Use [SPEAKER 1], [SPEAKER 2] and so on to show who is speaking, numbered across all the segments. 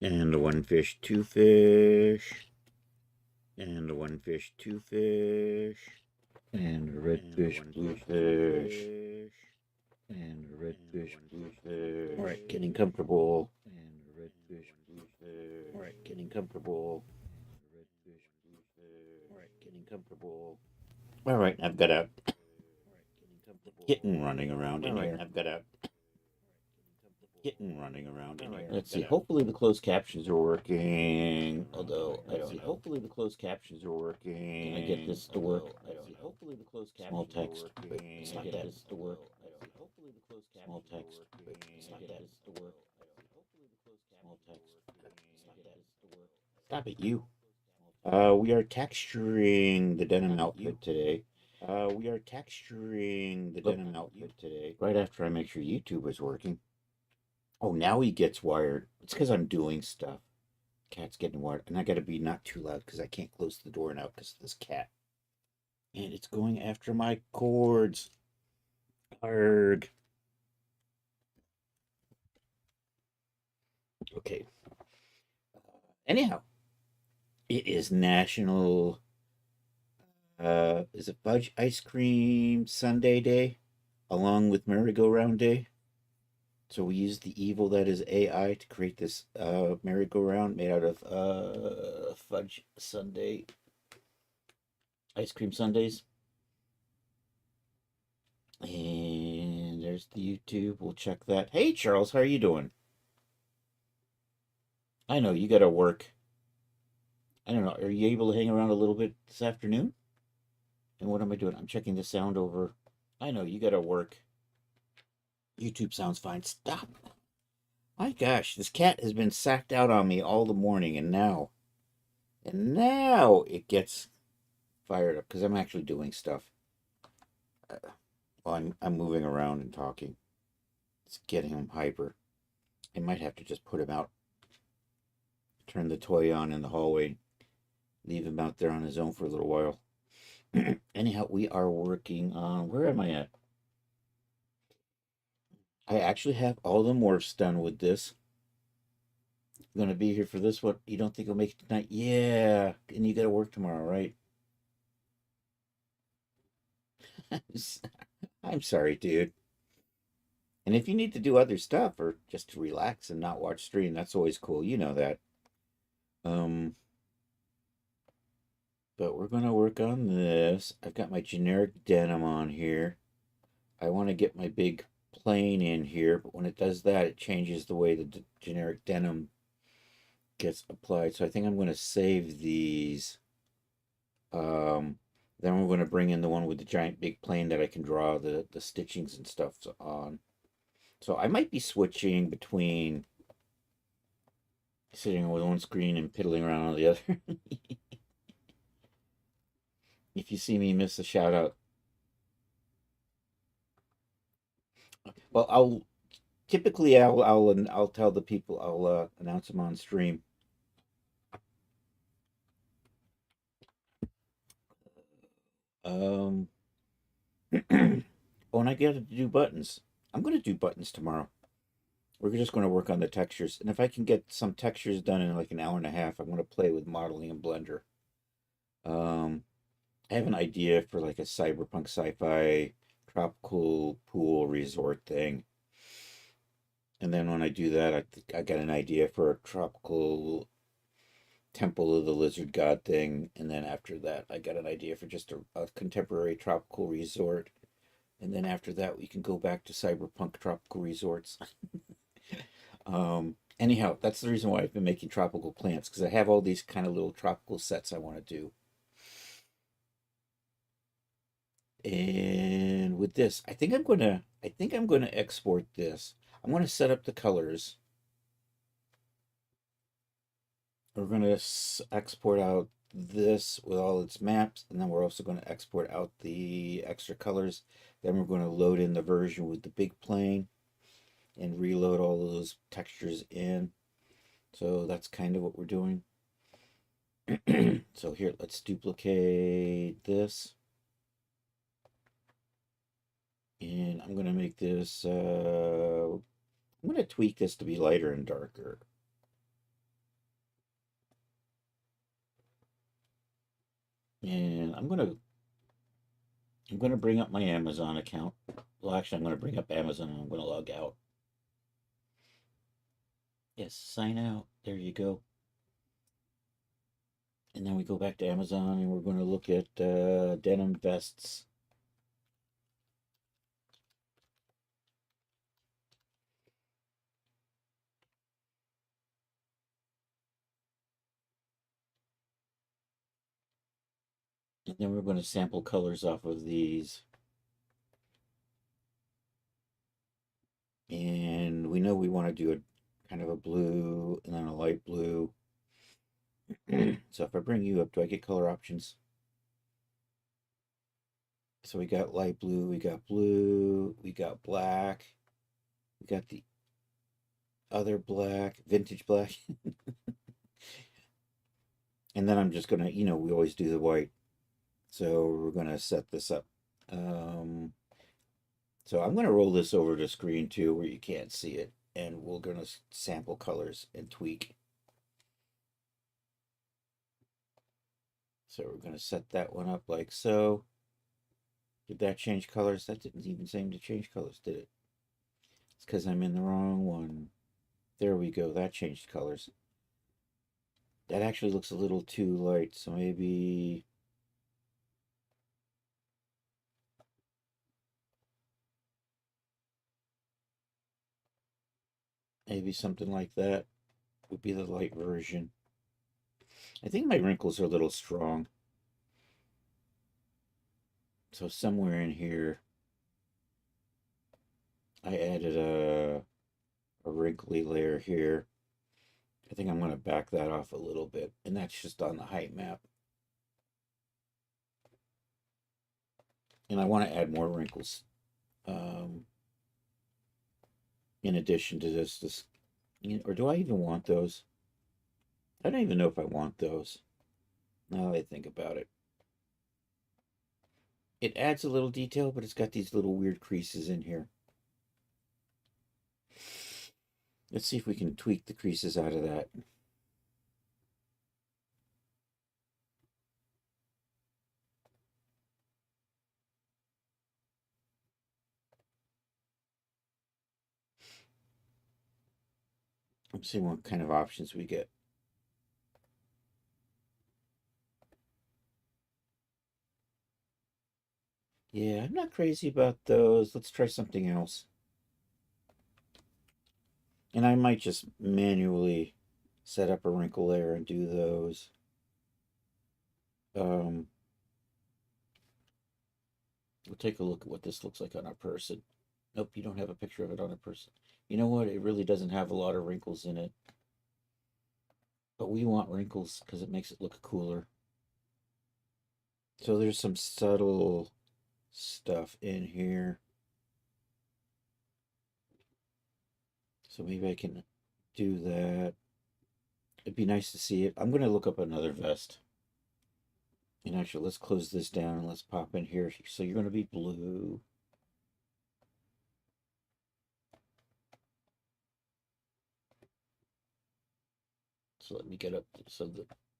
[SPEAKER 1] And one fish, two fish. And one fish, two fish. And a red fish, blue fish. And a red fish, blue fish. All right, getting comfortable. And a red fish, blue fish. All right, getting comfortable. And a red fish, blue fish. All right, getting comfortable. All right, I've got a kitten running around in here. I've got a kitten running around in here. Let's see. Hopefully the closed captions are working. Although I don't know. Hopefully the closed captions are working. Can I get this to work? I don't know. Hopefully the closed captions small text, but it's not that. This to work. I don't know. Hopefully the closed captions small text, but it's not that. This to work. I don't know. Hopefully the closed captions small text, but it's not that. This to work. Stop it, you. We are texturing the denim outfit today. We are texturing the denim outfit today. Right after I make sure YouTube is working. Oh, now he gets wired. It's because I'm doing stuff. Cat's getting wired. And I got to be not too loud because I can't close the door now because of this cat. And it's going after my cords. Arg. Okay. Anyhow, it is National, is it Fudge Ice Cream Sundae Day? Along with Merry-Go-Round Day. So we used the evil that is AI to create this merry-go-round made out of fudge sundae, ice cream sundaes. And there's the YouTube. We'll check that. Hey, Charles, how are you doing? I know, you got to work. I don't know, are you able to hang around a little bit this afternoon? And what am I doing? I'm checking the sound over. I know, you got to work. YouTube sounds fine. Stop. My gosh, this cat has been sacked out on me all the morning, and now it gets fired up because I'm actually doing stuff. Well, I'm moving around and talking. It's getting him hyper. I might have to just put him out. Turn the toy on in the hallway. Leave him out there on his own for a little while. Anyhow, we are working on... Where am I at? I actually have all the morphs done with this. I'm going to be here for this one. You don't think I'll make it tonight? Yeah. And you got to work tomorrow, right? I'm sorry, dude. And if you need to do other stuff or just to relax and not watch stream, that's always cool. You know that. But we're going to work on this. I've got my generic denim on here. I want to get my big plane in here, but when it does that, it changes the way the generic denim gets applied. So I think I'm going to save these. Then we're going to bring in the one with the giant big plane that I can draw the stitchings and stuff on. So I might be switching between sitting on one screen and piddling around on the other. If you see me miss a shout out. Well, I'll tell the people, I'll announce them on stream. Oh, and I got to do buttons. I'm going to do buttons tomorrow. We're just going to work on the textures. And if I can get some textures done in like an hour and a half, I'm going to play with modeling in Blender. I have an idea for like a cyberpunk sci-fi tropical pool resort thing. And then when I do that, I got an idea for a tropical Temple of the Lizard God thing. And then after that, I got an idea for just a contemporary tropical resort. And then after that, we can go back to cyberpunk tropical resorts. Anyhow, that's the reason why I've been making tropical plants, because I have all these kind of little tropical sets I want to do. And with this, I think I'm gonna export this. I'm gonna set up the colors. We're gonna export out this with all its maps, and then we're also going to export out the extra colors. Then we're going to load in the version with the big plane and reload all of those textures in. So that's kind of what we're doing. So here, let's duplicate this. And I'm going to make this, I'm going to tweak this to be lighter and darker. And I'm gonna bring up my Amazon account. Well, actually, I'm gonna bring up Amazon and I'm gonna log out. Yes, sign out. There you go. And then we go back to Amazon and we're going to look at denim vests. And then we're going to sample colors off of these. And we know we want to do a kind of a blue and then a light blue. So if I bring you up, do I get color options? So we got light blue, we got blue, we got black, we got the other black, vintage black. And then I'm just going to, we always do the white. So we're going to set this up. So I'm going to roll this over to screen too where you can't see it. And we're going to sample colors and tweak. So we're going to set that one up like so. Did that change colors? That didn't even seem to change colors, did it? It's because I'm in the wrong one. There we go. That changed colors. That actually looks a little too light. So maybe something like that would be the light version. I think my wrinkles are a little strong. So somewhere in here, I added a wrinkly layer here. I think I'm going to back that off a little bit. And that's just on the height map. And I want to add more wrinkles. In addition to this, or do I even want those? I don't even know if I want those. Now that I think about it. It adds a little detail, but it's got these little weird creases in here. Let's see if we can tweak the creases out of that. Let's see what kind of options we get. Yeah, I'm not crazy about those. Let's try something else. And I might just manually set up a wrinkle layer and do those. We'll take a look at what this looks like on a person. Nope, you don't have a picture of it on a person. You know what? It really doesn't have a lot of wrinkles in it. But we want wrinkles because it makes it look cooler. So there's some subtle stuff in here. So maybe I can do that. It'd be nice to see it. I'm going to look up another vest. And actually, let's close this down and let's pop in here. So you're going to be blue. So let me get up.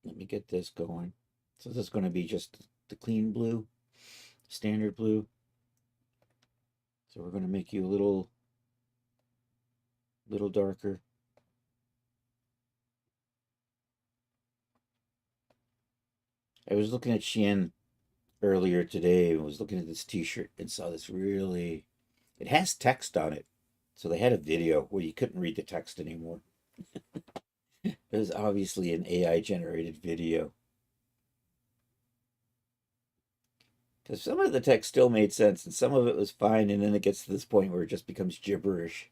[SPEAKER 1] Let me get this going. So this is going to be just the clean blue, standard blue. So we're going to make you a little darker. I was looking at Shein earlier today and was looking at this t-shirt and saw this really, it has text on it. So they had a video where you couldn't read the text anymore. It was obviously an AI generated video. Because some of the text still made sense and some of it was fine, and then it gets to this point where it just becomes gibberish.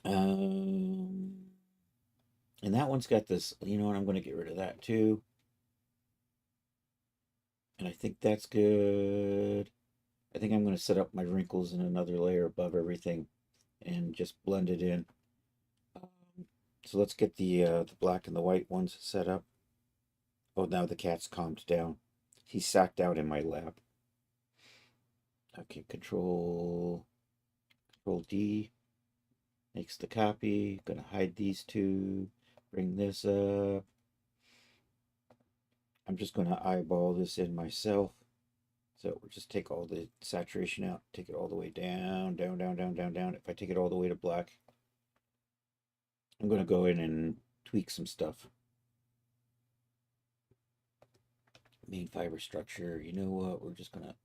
[SPEAKER 1] And that one's got this, you know what, I'm going to get rid of that too. And I think that's good. I think I'm going to set up my wrinkles in another layer above everything and just blend it in. So let's get the black and the white ones set up. Oh, now the cat's calmed down. He sat down in my lap. Okay, Control D makes the copy. Gonna hide these two. Bring this up. I'm just going to eyeball this in myself. So we'll just take all the saturation out, take it all the way down, down, down, down, down, down. If I take it all the way to black, I'm going to go in and tweak some stuff. Main fiber structure, you know what? We're just going to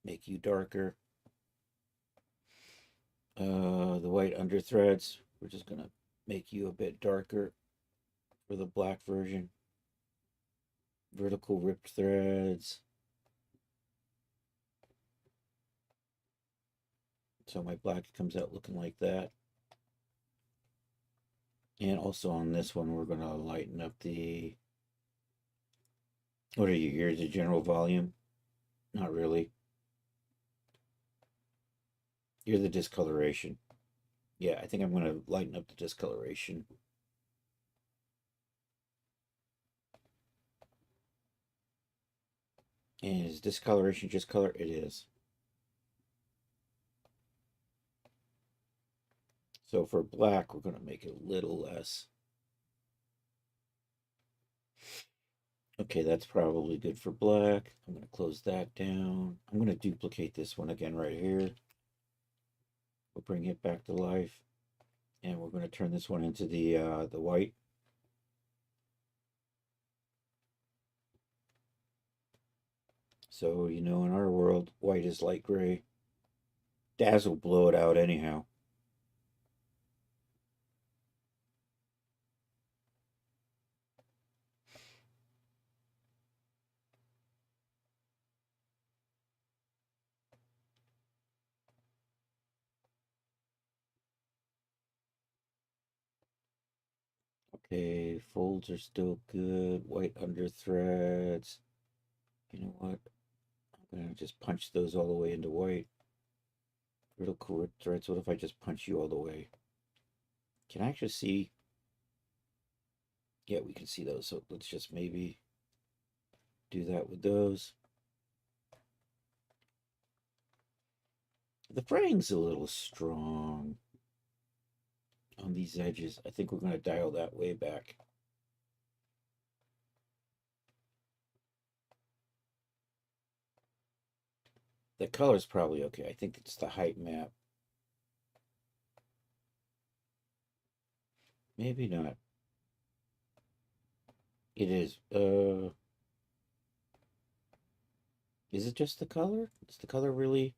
[SPEAKER 1] make you darker. The white under threads, we're just going to make you a bit darker for the black version. Vertical ripped threads. So my black comes out looking like that. And also on this one, we're going to lighten up the, what are you here, the general volume? Not really. You're the discoloration. Yeah, I think I'm going to lighten up the discoloration. And is discoloration just color? It is. So for black, we're going to make it a little less. Okay, that's probably good for black. I'm going to close that down. I'm going to duplicate this one again right here. We'll bring it back to life. And we're going to turn this one into the white. So, you know, in our world, white is light gray. Daz will blow it out anyhow. Okay, folds are still good. White under threads. You know what? I'm going to just punch those all the way into white. Vertical rip threads. What if I just punch you all the way? Can I actually see? Yeah, we can see those. So let's just maybe do that with those. The fraying's a little strong on these edges. I think we're going to dial that way back. The color's probably okay. I think it's the height map. Maybe not. It is. Is it just the color? Is the color really?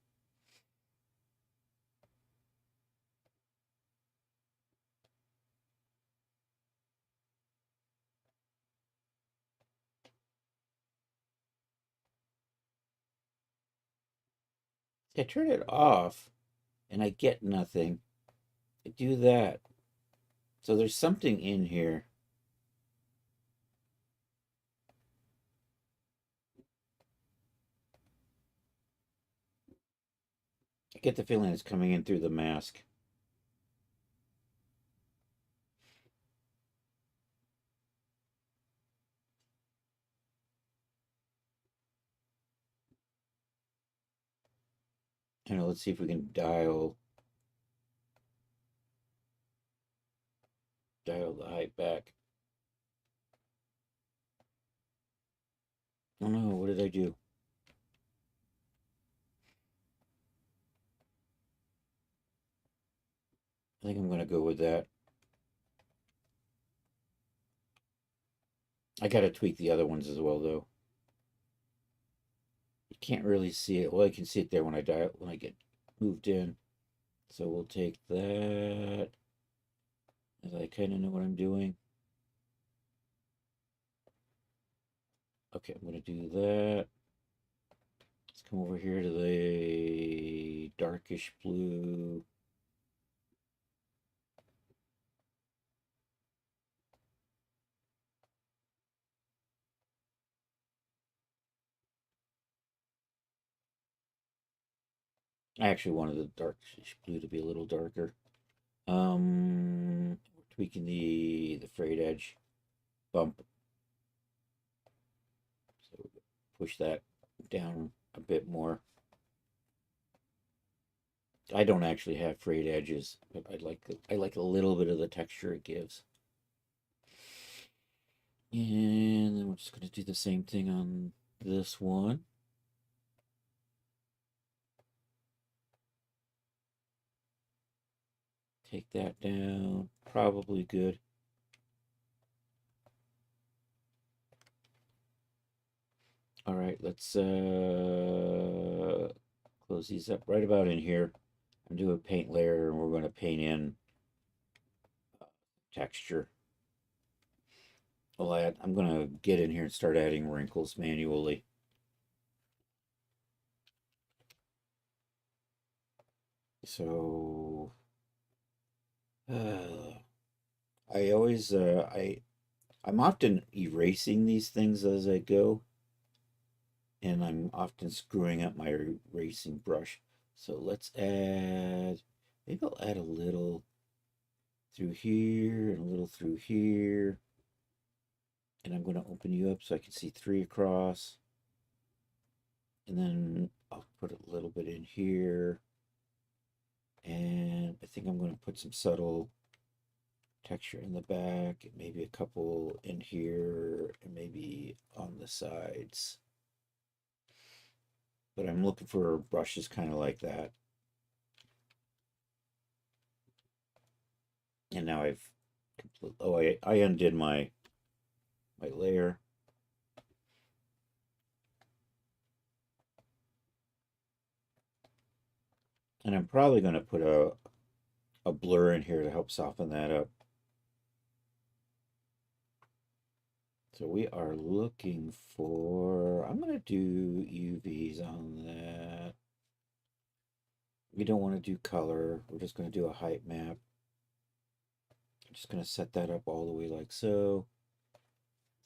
[SPEAKER 1] I turn it off and I get nothing. I do that. So there's something in here. I get the feeling it's coming in through the mask. You know, let's see if we can dial the height back. Oh no, what did I do? I think I'm going to go with that. I got to tweak the other ones as well, though. You can't really see it. Well, I can see it there when I dial, when I get moved in. So we'll take that. As I kind of know what I'm doing. Okay, I'm going to do that. Let's come over here to the darkish blue. I actually wanted the darkish blue to be a little darker. We're tweaking the frayed edge bump. So push that down a bit more. I don't actually have frayed edges, but I like a little bit of the texture it gives. And then we're just going to do the same thing on this one. Take that down. Probably good. All right, let's close these up right about in here and do a paint layer, and we're going to paint in texture. I'm going to get in here and start adding wrinkles manually. So I always I'm often erasing these things as I go, and I'm often screwing up my erasing brush. So let's add, maybe I'll add a little through here and a little through here. And I'm going to open you up so I can see 3 across. And then I'll put a little bit in here. And I think I'm going to put some subtle texture in the back, and maybe a couple in here, and maybe on the sides. But I'm looking for brushes kind of like that. And now I've I undid my layer. And I'm probably going to put a blur in here to help soften that up. So we are looking for, I'm going to do UVs on that. We don't want to do color. We're just going to do a height map. I'm just going to set that up all the way like so.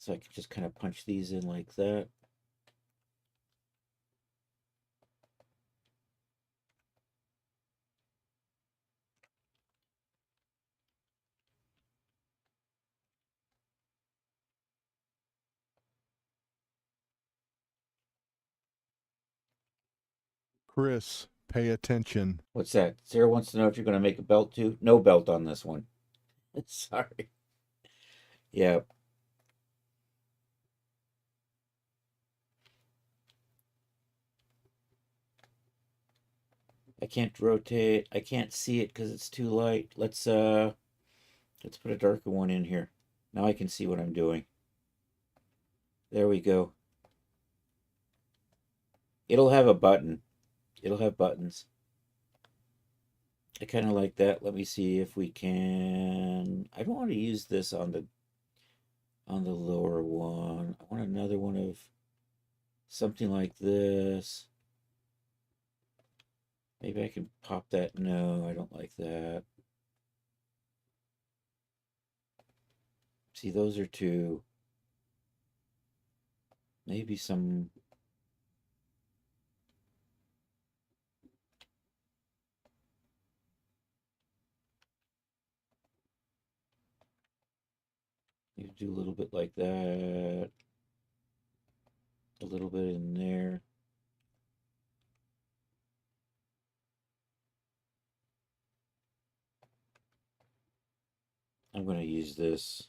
[SPEAKER 1] So I can just kind of punch these in like that.
[SPEAKER 2] Chris, pay attention.
[SPEAKER 1] What's that? Sarah wants to know if you're going to make a belt too. No belt on this one. Sorry. Yeah. I can't rotate. I can't see it because it's too light. Let's put a darker one in here. Now I can see what I'm doing. There we go. It'll have a button. It'll have buttons. I kind of like that. Let me see if we can. I don't want to use this on the lower one. I want another one of something like this. Maybe I can pop that. No, I don't like that. See, those are two. Maybe some. You do a little bit like that. A little bit in there. I'm going to use this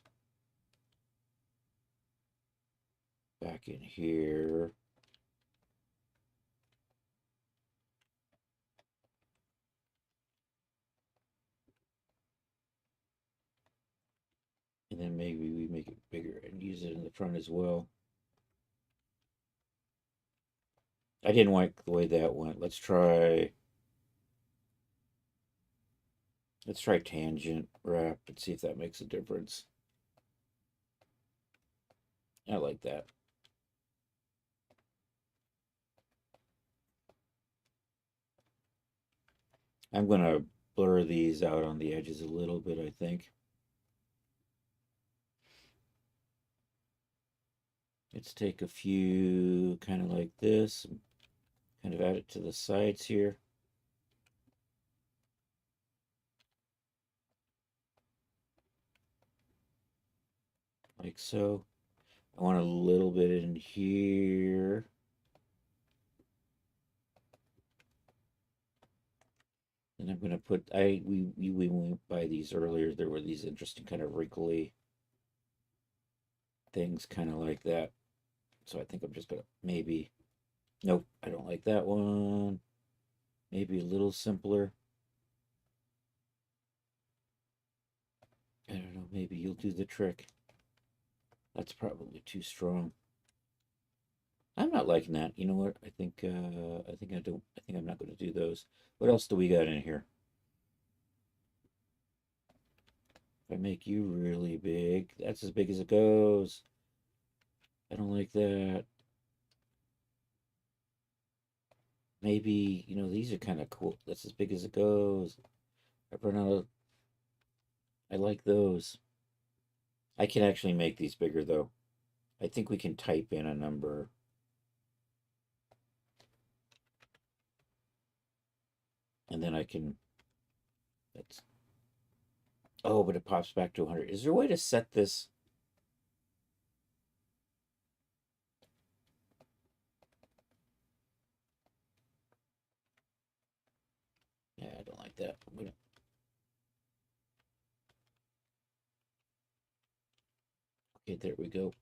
[SPEAKER 1] back in here. And then maybe we make it bigger and use it in the front as well. I didn't like the way that went. Let's try tangent wrap and see if that makes a difference. I like that. I'm going to blur these out on the edges a little bit, I think. Let's take a few kind of like this, and kind of add it to the sides here. Like so. I want a little bit in here. And I'm going to put, we went by these earlier. There were these interesting kind of wrinkly things kind of like that. So I think I'm just gonna maybe, nope, I don't like that one. Maybe a little simpler. I don't know, maybe you'll do the trick. That's probably too strong. I'm not liking that. You know what? I think I'm not going to do those. What else do we got in here? If I make you really big, that's as big as it goes. I don't like that. Maybe, these are kind of cool. That's as big as it goes. I've run out of, I like those. I can actually make these bigger though. I think we can type in a number. And then I can, that's, oh, but it pops back to 100. Is there a way to set this? Yeah, I don't like that. Okay, there we go.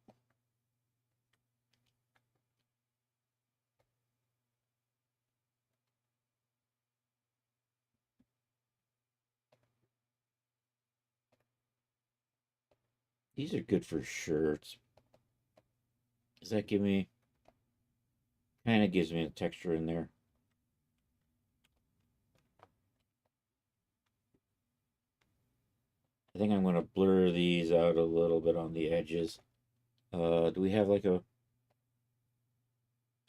[SPEAKER 1] These are good for shirts. Does that give me, kind of gives me a texture in there. I think I'm going to blur these out a little bit on the edges. Do we have like a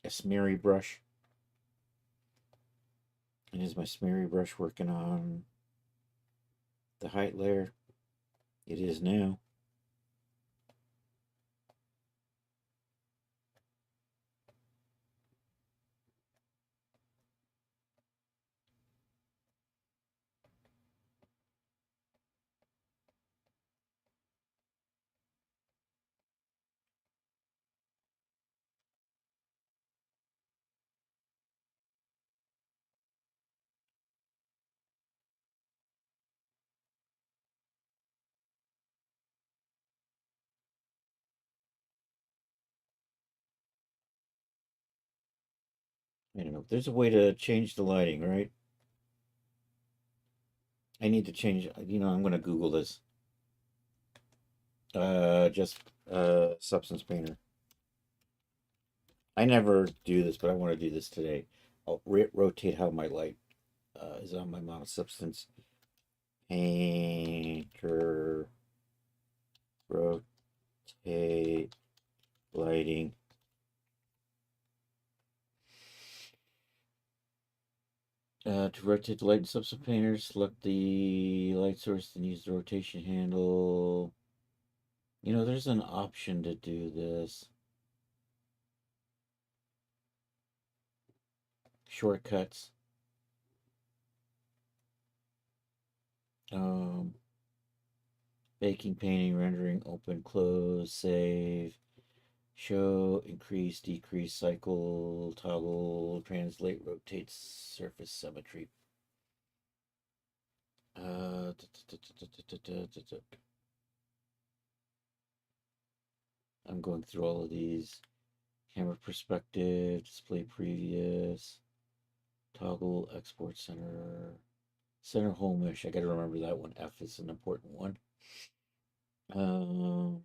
[SPEAKER 1] smeary brush? And is my smeary brush working on the height layer? It is now. I don't know. There's a way to change the lighting, right? I need to change, I'm going to Google this. Just Substance Painter. I never do this, but I want to do this today. I'll rotate how my light is on my mono substance. Painter, rotate lighting. To rotate the light in substance painter, select the light source, then use the rotation handle. There's an option to do this. Shortcuts. Baking, painting, rendering, open, close, save, show, increase, decrease, cycle, toggle, translate, rotate, surface symmetry. I'm going through all of these. Camera perspective, display previous, toggle, export center, center hole mesh. I got to remember that one. F is an important one. I don't know.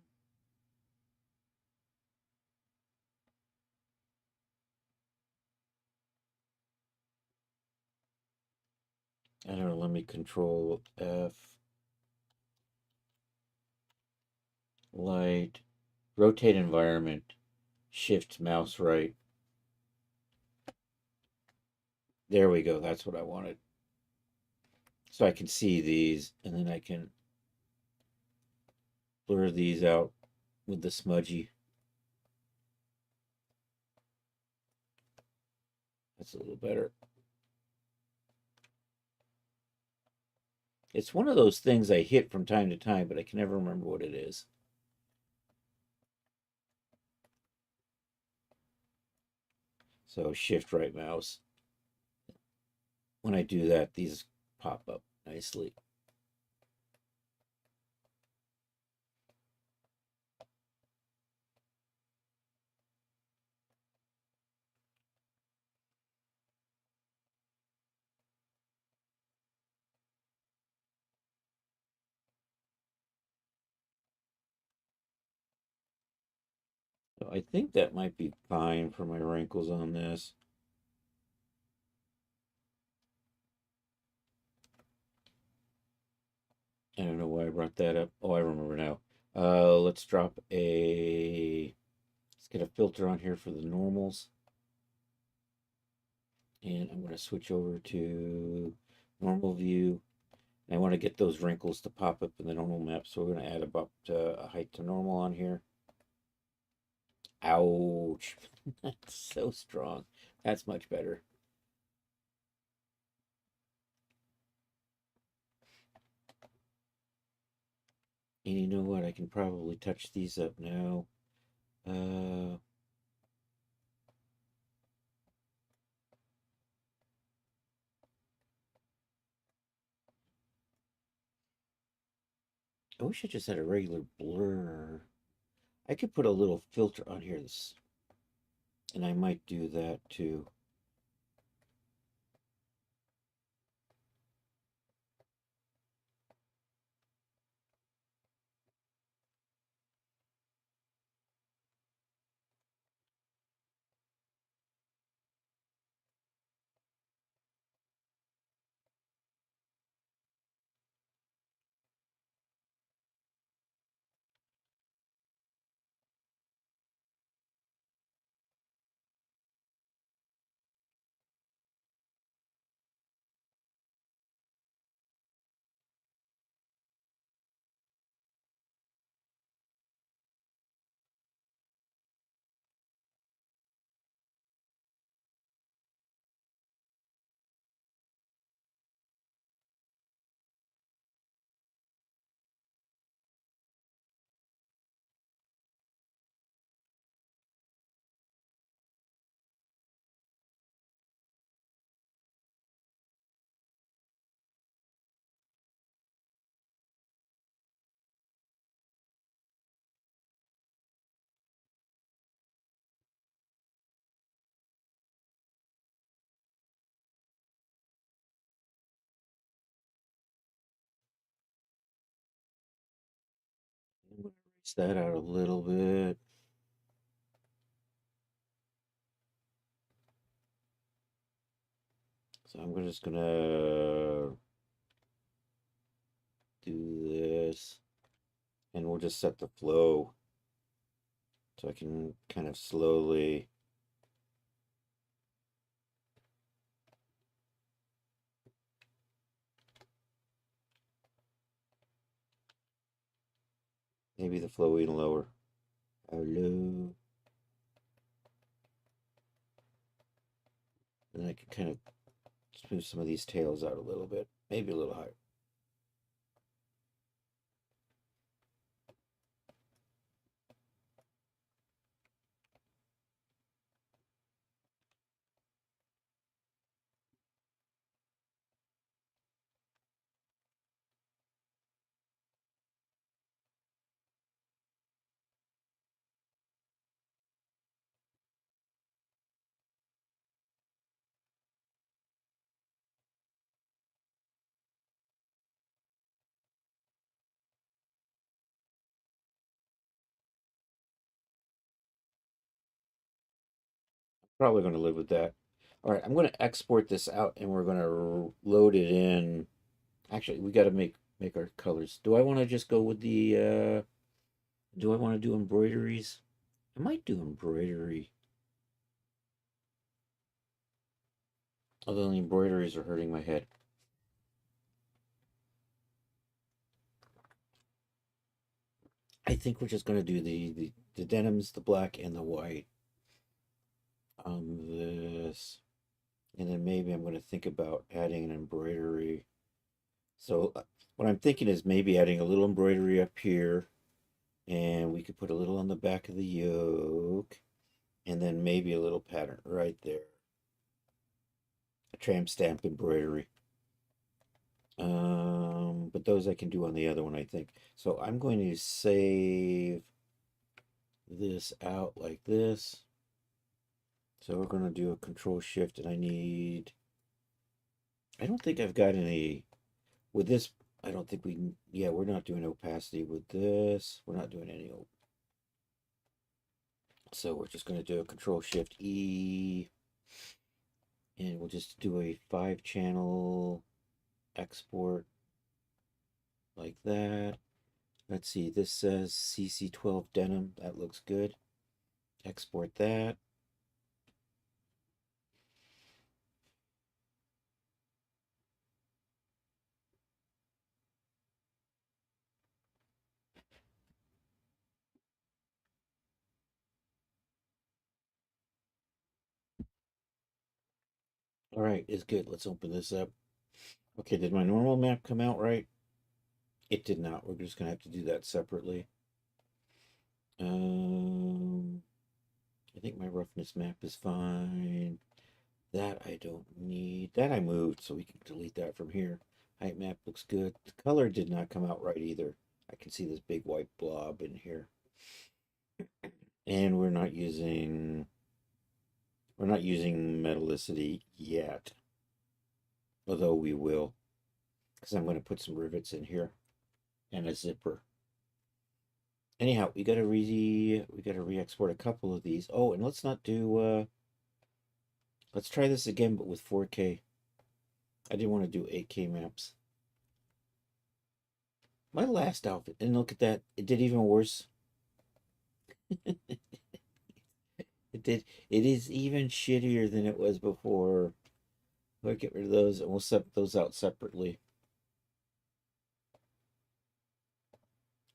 [SPEAKER 1] Let me control F. Light, rotate environment, shift mouse right. There we go. That's what I wanted. So I can see these, and then I can blur these out with the smudgy. That's a little better. It's one of those things I hit from time to time, but I can never remember what it is. So shift right mouse. When I do that, these pop up nicely. So I think that might be fine for my wrinkles on this. I don't know why I brought that up. Oh, I remember now. Let's get a filter on here for the normals. And I'm going to switch over to normal view. And I want to get those wrinkles to pop up in the normal map. So we're going to add about a height to normal on here. Ouch. That's so strong. That's much better. And you know what? I can probably touch these up now. I wish I just had a regular blur. I could put a little filter on here, and I might do that too. I'm going to erase that out a little bit. So I'm just going to do this, and we'll just set the flow so I can kind of slowly. Maybe the flow even lower. Hello. And I can kind of smooth some of these tails out a little bit, maybe a little higher. Probably going to live with that. All right, I'm going to export this out, and we're going to load it in. Actually, we got to make our colors. Do I want to just go with the? Do I want to do embroideries? I might do embroidery. Although the embroideries are hurting my head. I think we're just going to do the denims, the black and the white on this. And then maybe I'm going to think about adding an embroidery. So what I'm thinking is maybe adding a little embroidery up here. And we could put a little on the back of the yoke. And then maybe a little pattern right there. A tramp stamp embroidery. But those I can do on the other one, I think. So I'm going to save this out like this. So we're going to do a control shift, and I don't think I've got any, with this, I don't think we can, yeah, we're not doing opacity with this. We're not doing any, So we're just going to do a Control-Shift-E, and we'll just do a 5-channel export like that. Let's see, this says CC12 denim. That looks good. Export that. All right, it's good. Let's open this up. Okay, did my normal map come out right? It did not. We're just going to have to do that separately. I think my roughness map is fine. That I don't need. That I moved, so we can delete that from here. Height map looks good. The color did not come out right either. I can see this big white blob in here. And we're not using metallicity yet. Although we will. Because I'm going to put some rivets in here. And a zipper. Anyhow, we gotta re-export a couple of these. Oh, and let's not do let's try this again, but with 4K. I didn't want to do 8K maps. My last outfit, and look at that, it did even worse. It did. It is even shittier than it was before. We'll get rid of those, and we'll set those out separately.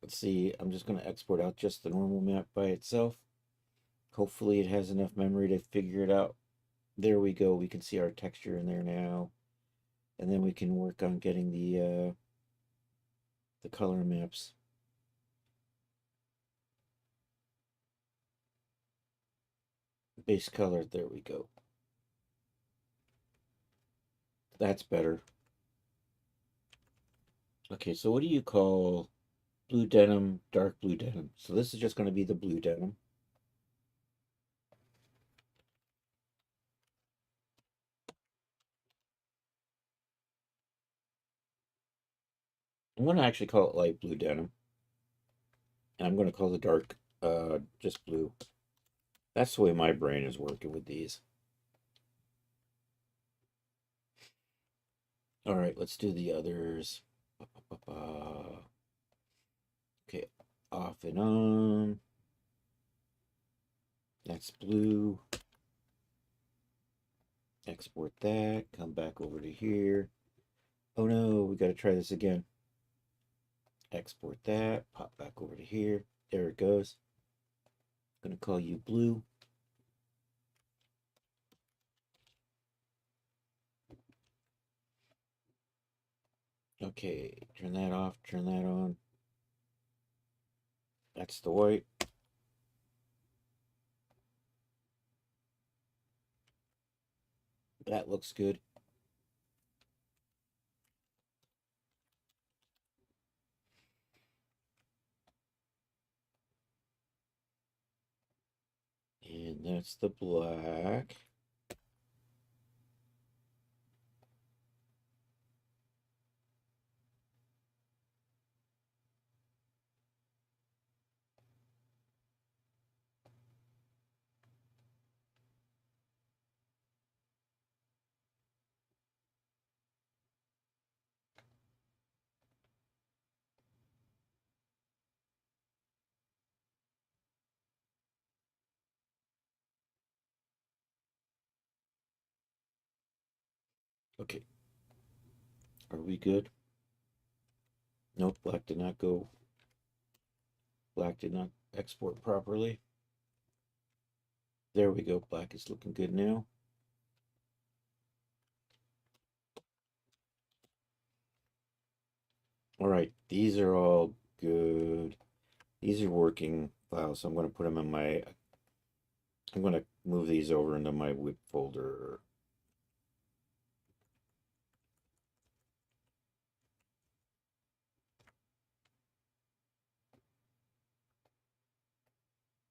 [SPEAKER 1] Let's see. I'm just going to export out just the normal map by itself. Hopefully, it has enough memory to figure it out. There we go. We can see our texture in there now, and then we can work on getting the color maps. Base color. There we go. That's better. Okay, so what do you call blue denim, dark blue denim? So this is just going to be the blue denim. I'm going to actually call it light blue denim. And I'm going to call the dark just blue. That's the way my brain is working with these. All right, let's do the others. Okay, off and on. That's blue. Export that. Come back over to here. Oh no, we got to try this again. Export that. Pop back over to here. There it goes. I'm going to call you blue. Okay, turn that off, turn that on. That's the white. That looks good. And that's the black. Okay. Are we good? Nope, black did not go. Black did not export properly. There we go. Black is looking good now. All right, these are all good. These are working files, so I'm going to put them in my. I'm going to move these over into my whip folder.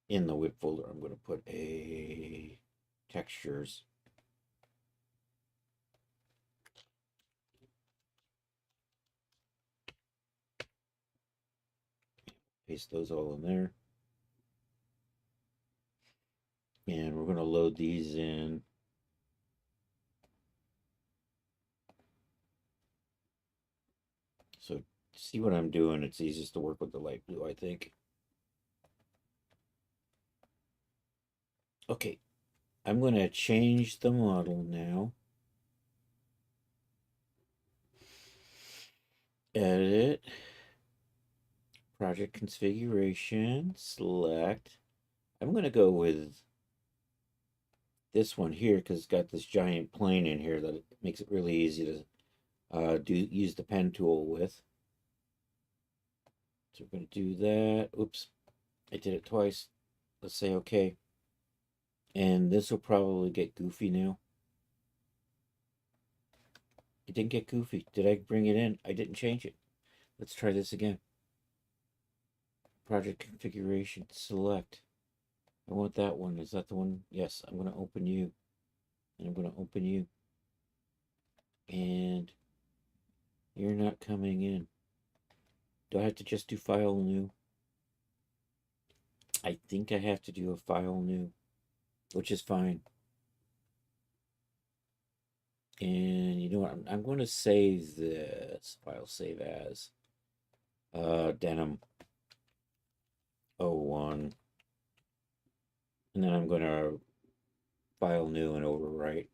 [SPEAKER 1] In the whip folder, I'm going to put a textures. Paste those all in there. And we're going to load these in. So see what I'm doing. It's easiest to work with the light blue, I think. Okay, I'm going to change the model now. Edit. Project configuration. Select. I'm going to go with this one here because it's got this giant plane in here that makes it really easy to use the pen tool with. So we're going to do that. Oops, I did it twice. Let's say okay. And this will probably get goofy now. It didn't get goofy. Did I bring it in? I didn't change it. Let's try this again. Project configuration, select. I want that one. Is that the one? Yes, I'm going to open you. And I'm going to open you. And you're not coming in. Do I have to just do file new? I think I have to do a file new, which is fine. And you know what? I'm going to save this file, save as denim 01. And then I'm going to file new and overwrite.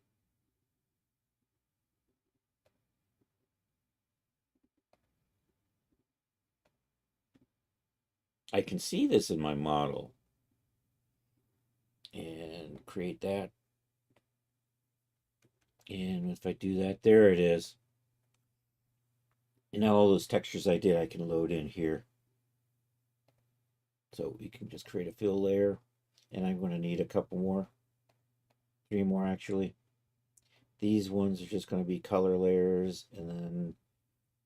[SPEAKER 1] I can see this in my model and create that. And if I do that, there it is. And now all those textures I did, I can load in here. So we can just create a fill layer. And I'm going to need a couple more. 3 more actually. These ones are just going to be color layers. And then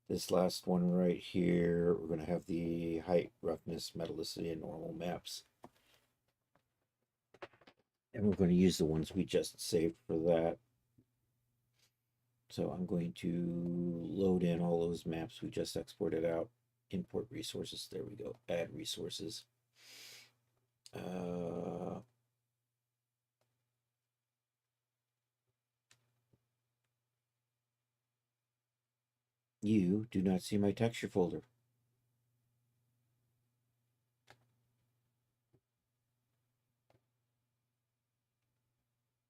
[SPEAKER 1] this last one right here, we're going to have the height, roughness, metallicity, and normal maps. And we're going to use the ones we just saved for that. So I'm going to load in all those maps we just exported out. Import resources. There we go. Add resources. You do not see my texture folder.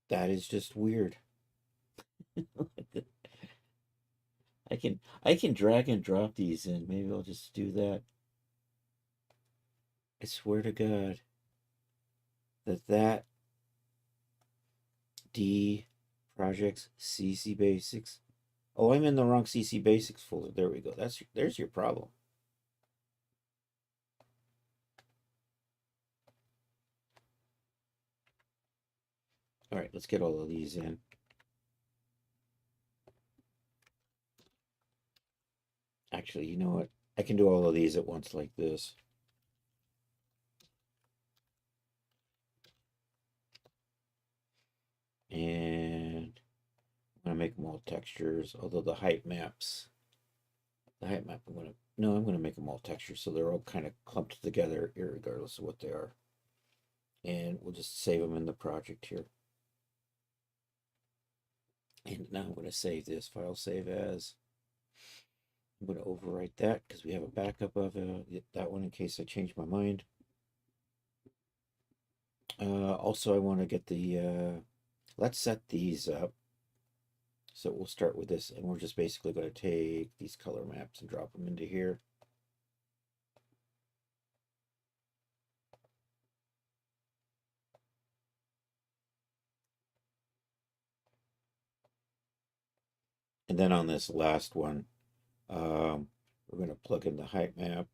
[SPEAKER 1] That is just weird. I can drag and drop these in. Maybe I'll just do that. I swear to God that D projects CC basics. Oh, I'm in the wrong CC basics folder. There we go. There's your problem. All right, let's get all of these in. Actually, you know what? I can do all of these at once like this. And I'm going to make them all textures, although the height map, I'm going to make them all textures so they're all kind of clumped together regardless of what they are. And we'll just save them in the project here. And now I'm going to save this file, save as. I'm going to overwrite that because we have a backup of that one in case I change my mind. Also, I want to get the, let's set these up. So we'll start with this, and we're just basically going to take these color maps and drop them into here. And then on this last one, we're going to plug in the height map.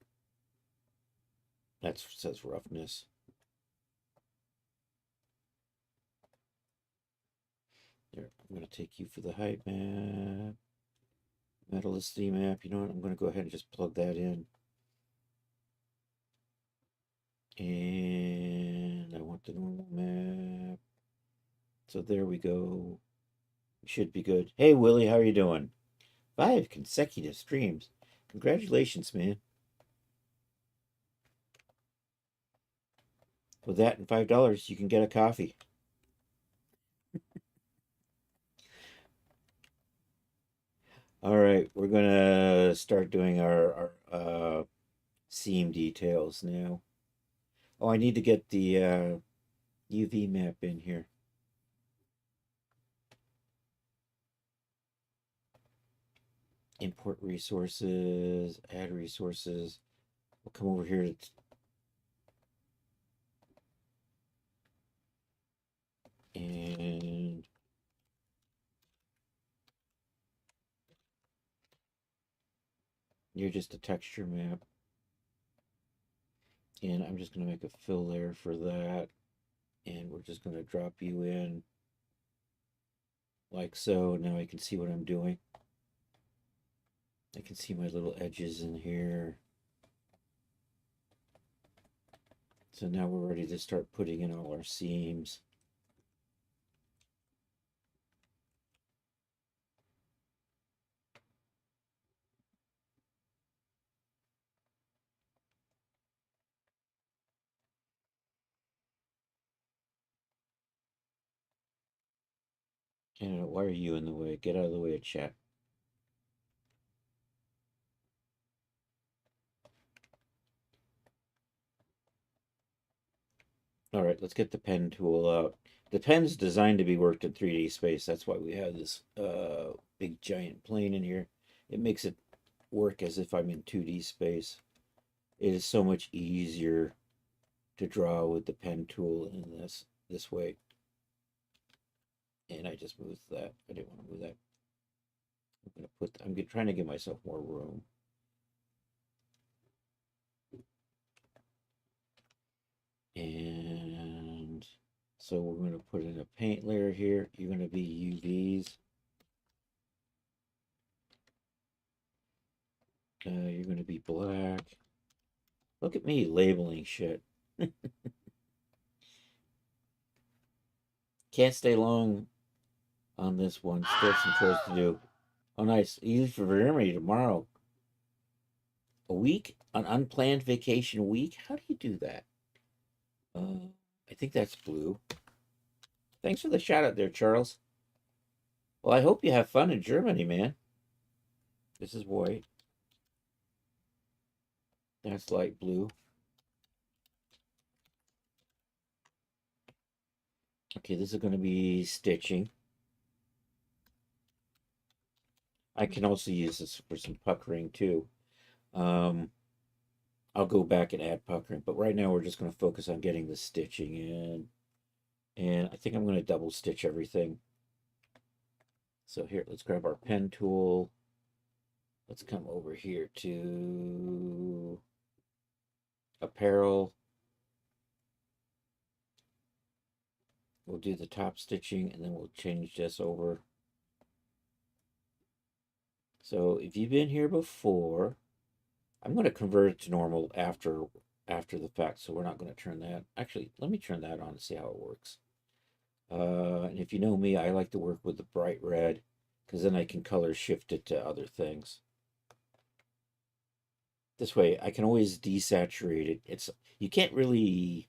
[SPEAKER 1] That says roughness. There, I'm going to take you for the height map. Metallicity map. You know what? I'm going to go ahead and just plug that in. And I want the normal map. So there we go. Should be good. Hey, Willie, how are you doing? 5 consecutive streams. Congratulations, man. With that and $5, you can get a coffee. All right, we're gonna start doing our seam details now. Oh, I need to get the UV map in here. Import resources, add resources. We'll come over here and you're just a texture map. And I'm just going to make a fill layer for that. And we're just going to drop you in like so. Now I can see what I'm doing. I can see my little edges in here. So now we're ready to start putting in all our seams. Canada, why are you in the way? Get out of the way of chat. All right, let's get the pen tool out. The pen's designed to be worked in 3D space. That's why we have this big giant plane in here. It makes it work as if I'm in 2D space. It is so much easier to draw with the pen tool in this way. And I just moved that. I didn't want to move that. I'm trying to give myself more room. And so we're going to put in a paint layer here. You're going to be UVs. You're going to be black. Look at me labeling shit. Can't stay long on this one. Still some chores to do. Oh, nice. Easy for Jeremy tomorrow. A week? An unplanned vacation week? How do you do that? I think that's blue. Thanks for the shout out there, Charles. Well, I hope you have fun in Germany, man. This is white. That's light blue. Okay, this is going to be stitching. I can also use this for some puckering too. I'll go back and add puckering, but right now we're just going to focus on getting the stitching in. And I think I'm going to double stitch everything. So here, let's grab our pen tool. Let's come over here to apparel. We'll do the top stitching and then we'll change this over. So if you've been here before, I'm going to convert it to normal after the fact. So we're not going to turn that. Actually, let me turn that on and see how it works. And if you know me, I like to work with the bright red because then I can color shift it to other things. This way I can always desaturate it. You can't really,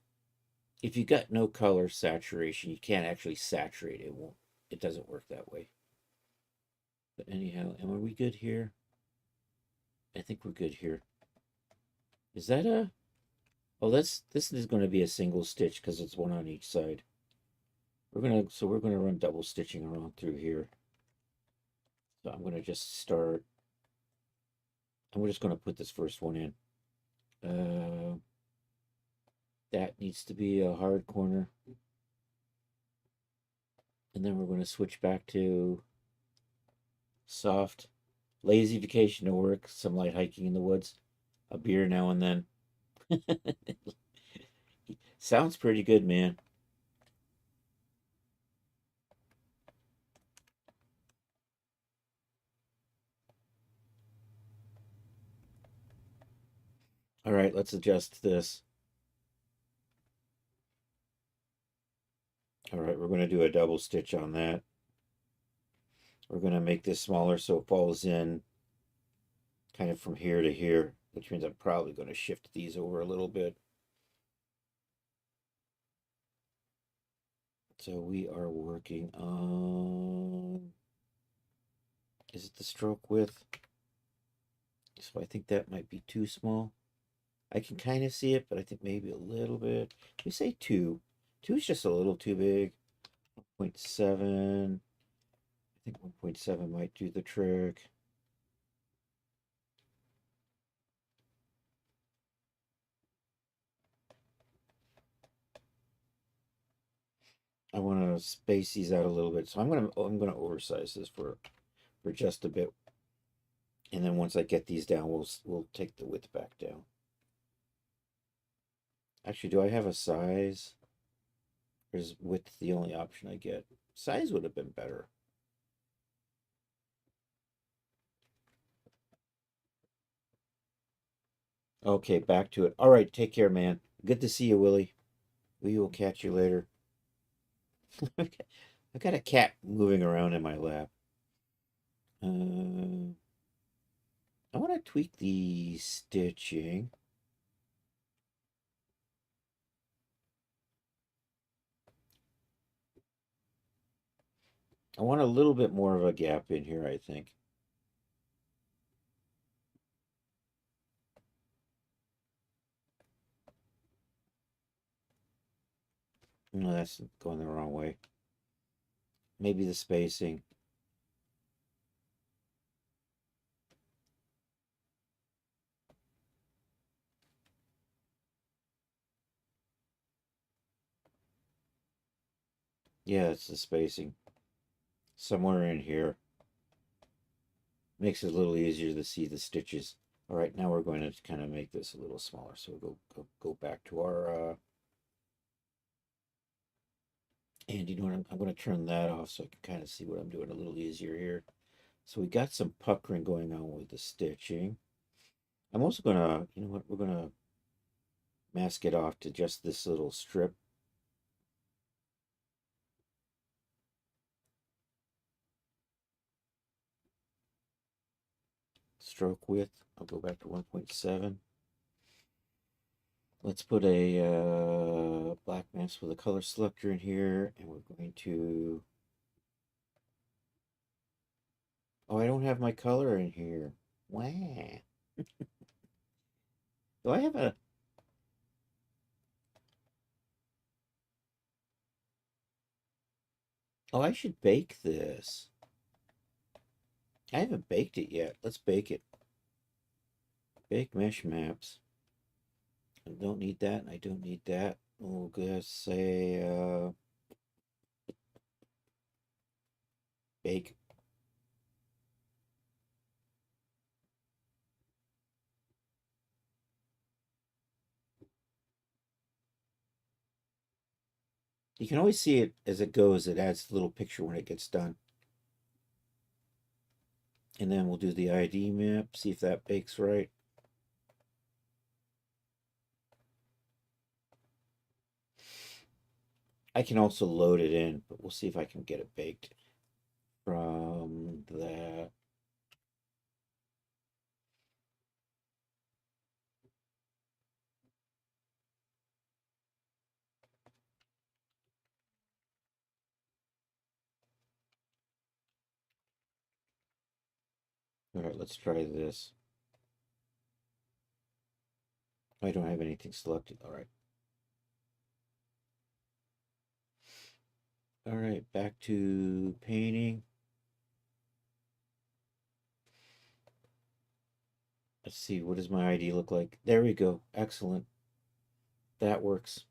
[SPEAKER 1] if you got no color saturation, you can't actually saturate it. It doesn't work that way. But anyhow, and are we good here? I think we're good here. Is that a, oh, this is going to be a single stitch because it's one on each side. We're going to run double stitching around through here. So I'm going to just start, and we're just going to put this first one in. That needs to be a hard corner. And then we're going to switch back to soft. Lazy vacation to work, some light hiking in the woods, a beer now and then. Sounds pretty good, man. All right, let's adjust this. All right, we're going to do a double stitch on that. We're going to make this smaller so it falls in kind of from here to here, which means I'm probably going to shift these over a little bit. So we are working on Is it the stroke width? So I think that might be too small. I can kind of see it, but I think maybe a little bit. We say 2. 2 is just a little too big. 1.7. I think 1.7 might do the trick. I want to space these out a little bit, so I'm gonna oversize this for just a bit, and then once I get these down, we'll take the width back down. Actually, do I have a size? Or is width the only option I get? Size would have been better. Okay, back to it. All right, take care, man. Good to see you, Willie. We will catch you later. I've got a cat moving around in my lap. I want to tweak the stitching. I want a little bit more of a gap in here, I think. No, that's going the wrong way. Maybe the spacing. Yeah, it's the spacing. Somewhere in here. Makes it a little easier to see the stitches. All right, now we're going to kind of make this a little smaller. So we'll go back to our, and you know what, I'm going to turn that off so I can kind of see what I'm doing a little easier here. So we got some puckering going on with the stitching. I'm also going to, you know what, we're going to mask it off to just this little strip. Stroke width, I'll go back to 1.7. Let's put a black mask with a color selector in here, and we're going to... Oh, I don't have my color in here. Wow. Do I have a... Oh, I should bake this. I haven't baked it yet. Let's bake it. Bake mesh maps. I don't need that, and I don't need that. We'll just say, bake. You can always see it as it goes. It adds the little picture when it gets done. And then we'll do the ID map, see if that bakes right. I can also load it in, but we'll see if I can get it baked from that. All right, let's try this. I don't have anything selected. All right. All right, back to painting. Let's see, what does my ID look like? There we go. Excellent. That works.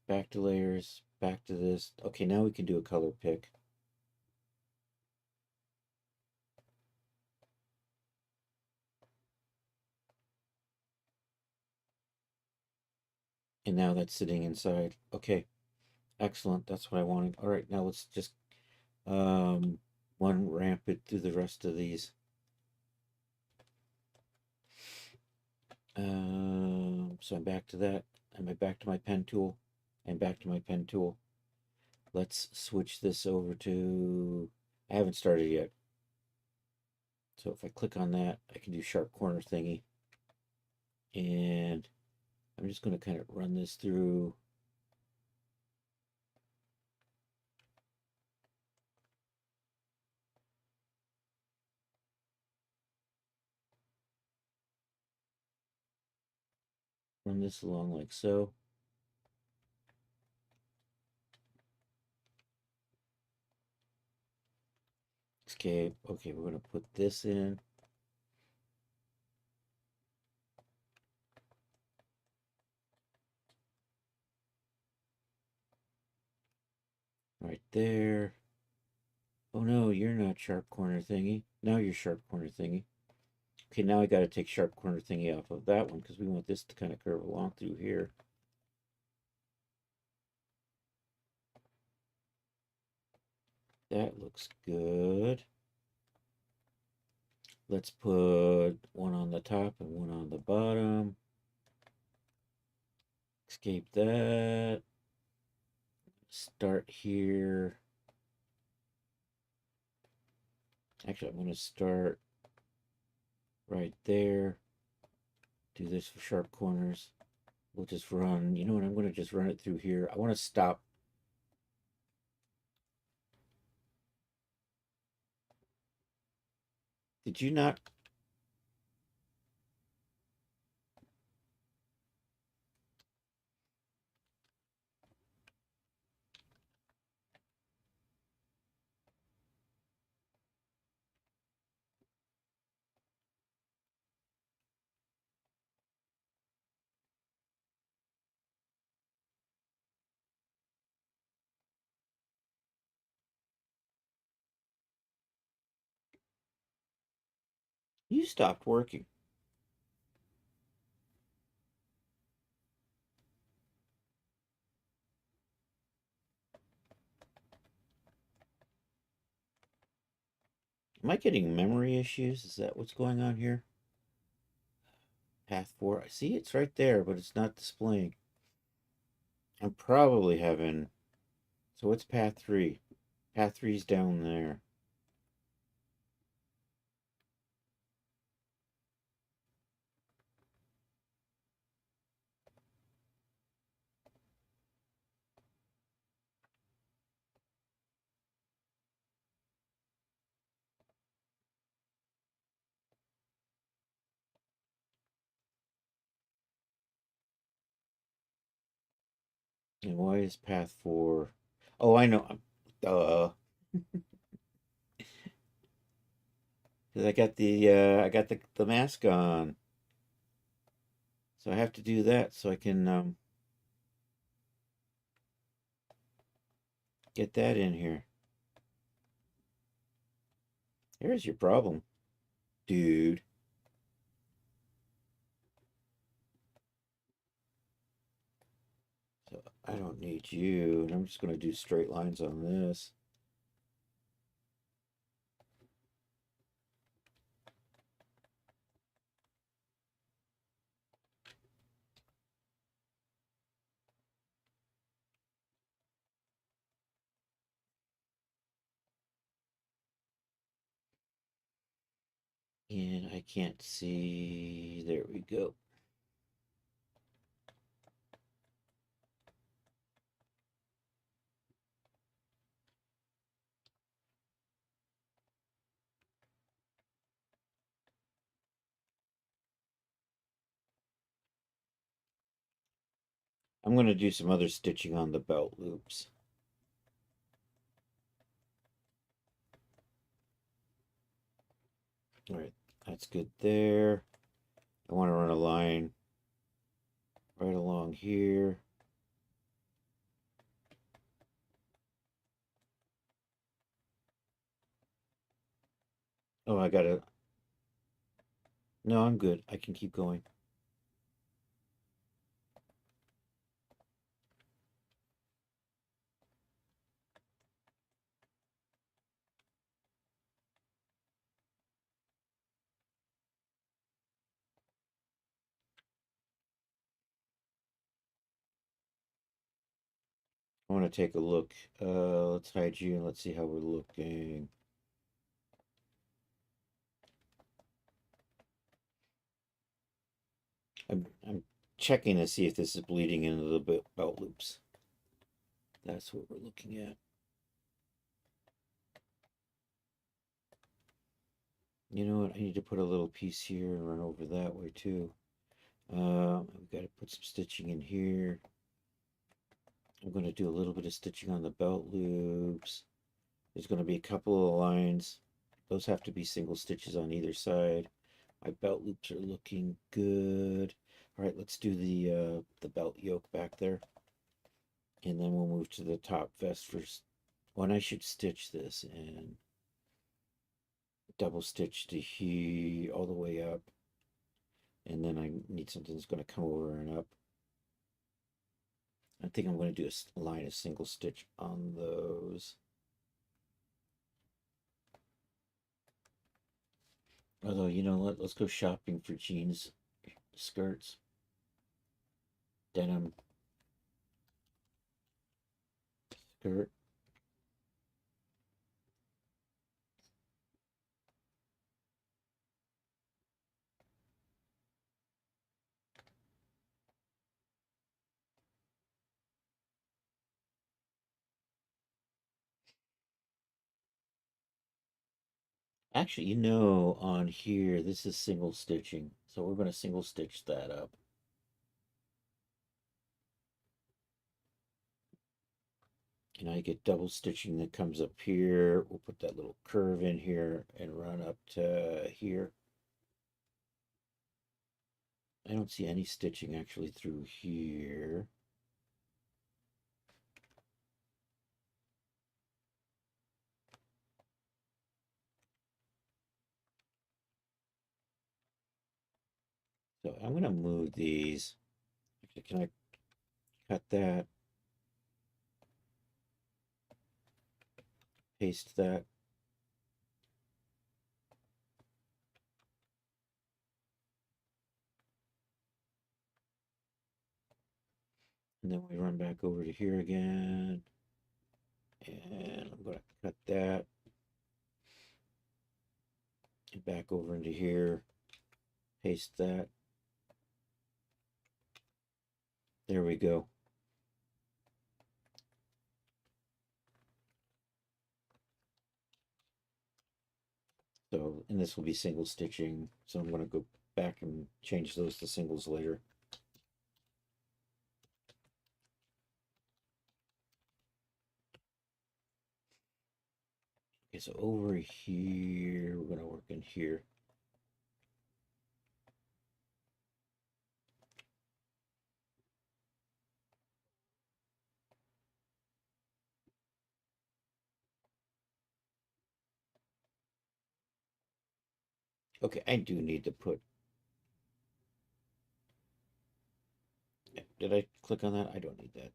[SPEAKER 1] Back to layers, back to this. Okay, now we can do a color pick. And now that's sitting inside. Okay, excellent. That's what I wanted. All right, now let's just one ramp it through the rest of these. So I'm back to that. Am I back to my pen tool? I'm back to my pen tool. Let's switch this over to, I haven't started yet. So if I click on that, I can do sharp corner thingy. And I'm just going to kind of run this through. run this along like so. Escape. Okay, we're going to put this in. Right there. Oh no, you're not sharp corner thingy. Now you're sharp corner thingy. Okay, now I got to take sharp corner thingy off of that one because we want this to kind of curve along through here. That looks good. Let's put one on the top and one on the bottom. Escape that. Start here. Actually, I'm going to start right there. Do this for sharp corners. We'll just run. You know what? I'm going to just run it through here. I want to stop. Did you not? You stopped working. Am I getting memory issues? Is that what's going on here? Path 4. I see it's right there, but it's not displaying. I'm probably having. So what's path 3? Path 3's down there. And why is path 4? Oh, I know. Because I got the mask on. So I have to do that so I can get that in here. Here's your problem, dude. So I don't need you, and I'm just going to do straight lines on this. And I can't see. There we go. I'm going to do some other stitching on the belt loops. All right, that's good there. I want to run a line right along here. Oh, I gotta. No, I'm good. I can keep going. I want to take a look. Let's hide you and let's see how we're looking. I'm checking to see if this is bleeding into the belt loops. That's what we're looking at. You know what? I need to put a little piece here and run over that way too. We've got to put some stitching in here. I'm going to do a little bit of stitching on the belt loops. There's going to be a couple of lines. Those have to be single stitches on either side. My belt loops are looking good. All right, let's do the belt yoke back there. And then we'll move to the top vest first. When I should stitch this and double stitch to here all the way up. And then I need something that's going to come over and up. I think I'm going to do a line of single stitch on those. Although, you know what? Let's go shopping for jeans, skirts, denim, skirt. Actually, you know, on here, this is single stitching. So we're going to single stitch that up. And I get double stitching that comes up here. We'll put that little curve in here and run up to here. I don't see any stitching actually through here. So I'm going to move these. Actually, can I cut that? Paste that. And then we run back over to here again. And I'm going to cut that. And back over into here. Paste that. There we go. So, and this will be single stitching. So I'm going to go back and change those to singles later. Okay, so over here, we're going to work in here. Okay, I do need to put. Did I click on that? I don't need that.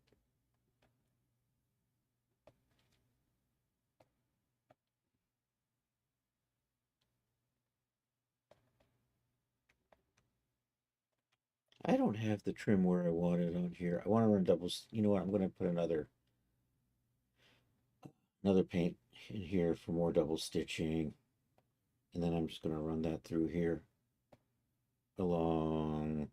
[SPEAKER 1] I don't have the trim where I want it on here. I want to run doubles. You know what? I'm going to put another paint in here for more double stitching. And then I'm just going to run that through here along.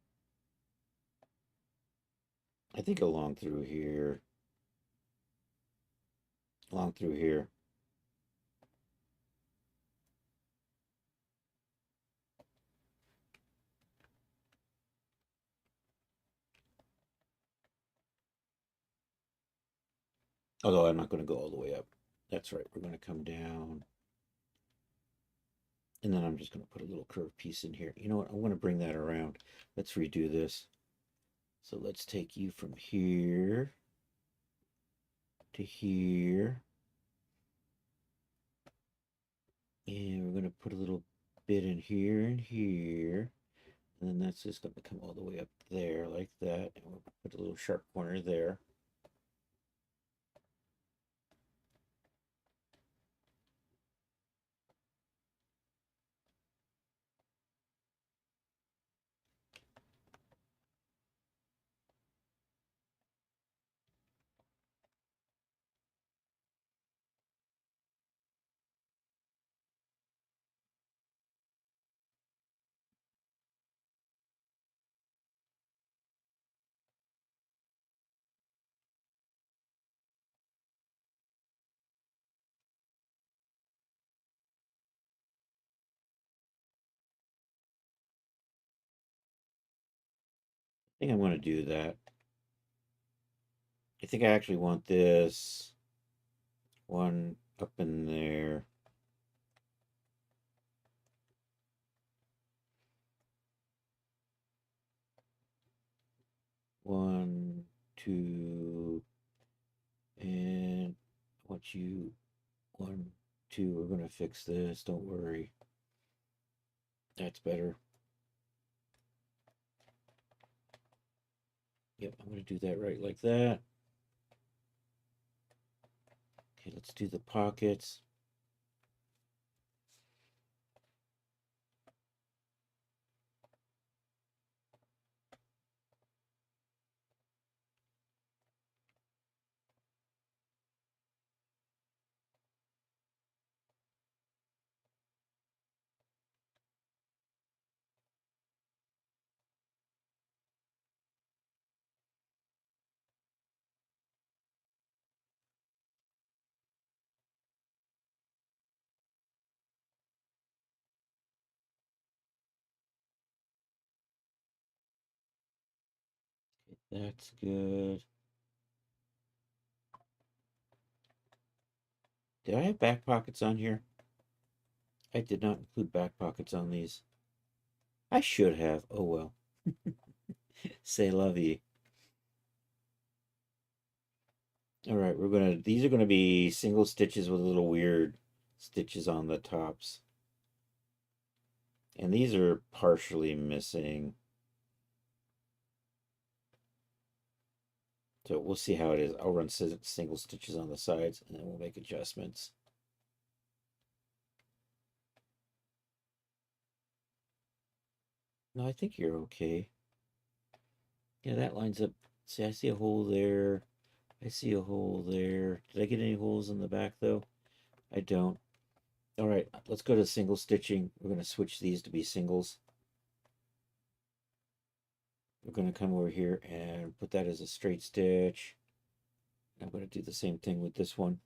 [SPEAKER 1] I think along through here. Along through here. Although I'm not going to go all the way up. That's right. We're going to come down. And then I'm just going to put a little curved piece in here. You know what? I want to bring that around. Let's redo this. So let's take you from here to here. And we're going to put a little bit in here and here. And then that's just going to come all the way up there like that. And we'll put a little sharp corner there. think I'm going to do that. I think I actually want this one up in there. One, two, and I want you, one, two. We're going to fix this. Don't worry. That's better. Yep, I'm going to do that right like that. Okay, let's do the pockets. Okay, that's good. Did I have back pockets on here? I did not include back pockets on these. I should have. Oh well. C'est la vie. All right, these are gonna be single stitches with little weird stitches on the tops. And these are partially missing. So we'll see how it is. I'll run single stitches on the sides and then we'll make adjustments. No, I think you're okay. Yeah, that lines up. See, I see a hole there. I see a hole there. Did I get any holes in the back though? I don't. All right, let's go to single stitching. We're going to switch these to be singles. We're going to come over here and put that as a straight stitch. I'm going to do the same thing with this one.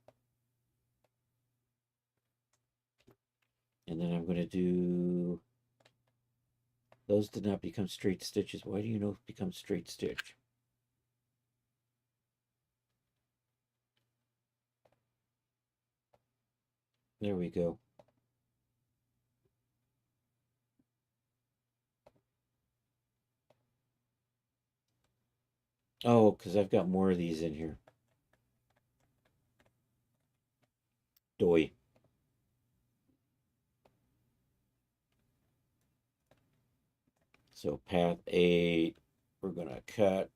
[SPEAKER 1] And then I'm going to do, those did not become straight stitches. Why do you know it becomes straight stitch? There we go. Oh, because I've got more of these in here. Doy. So path 8, we're going to cut.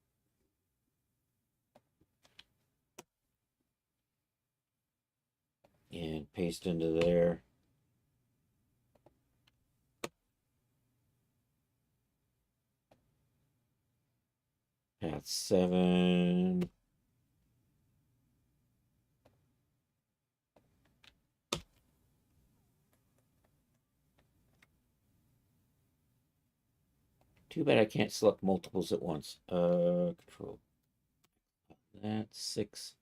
[SPEAKER 1] And paste into there. Path 7. Too bad I can't select multiples at once. Control. That's 6.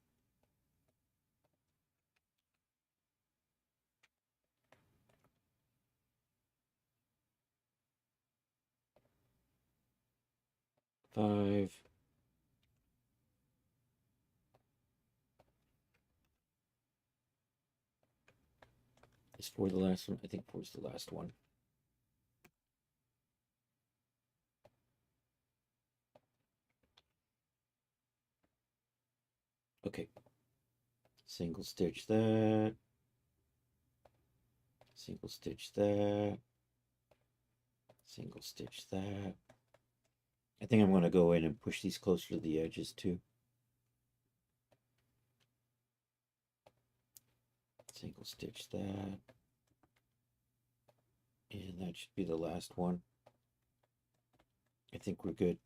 [SPEAKER 1] Five. Is 4 the last one? I think 4 is the last one. Okay. Single stitch that. Single stitch that. Single stitch that. I think I'm going to go in and push these closer to the edges too. Single stitch that. And that should be the last one. I think we're good.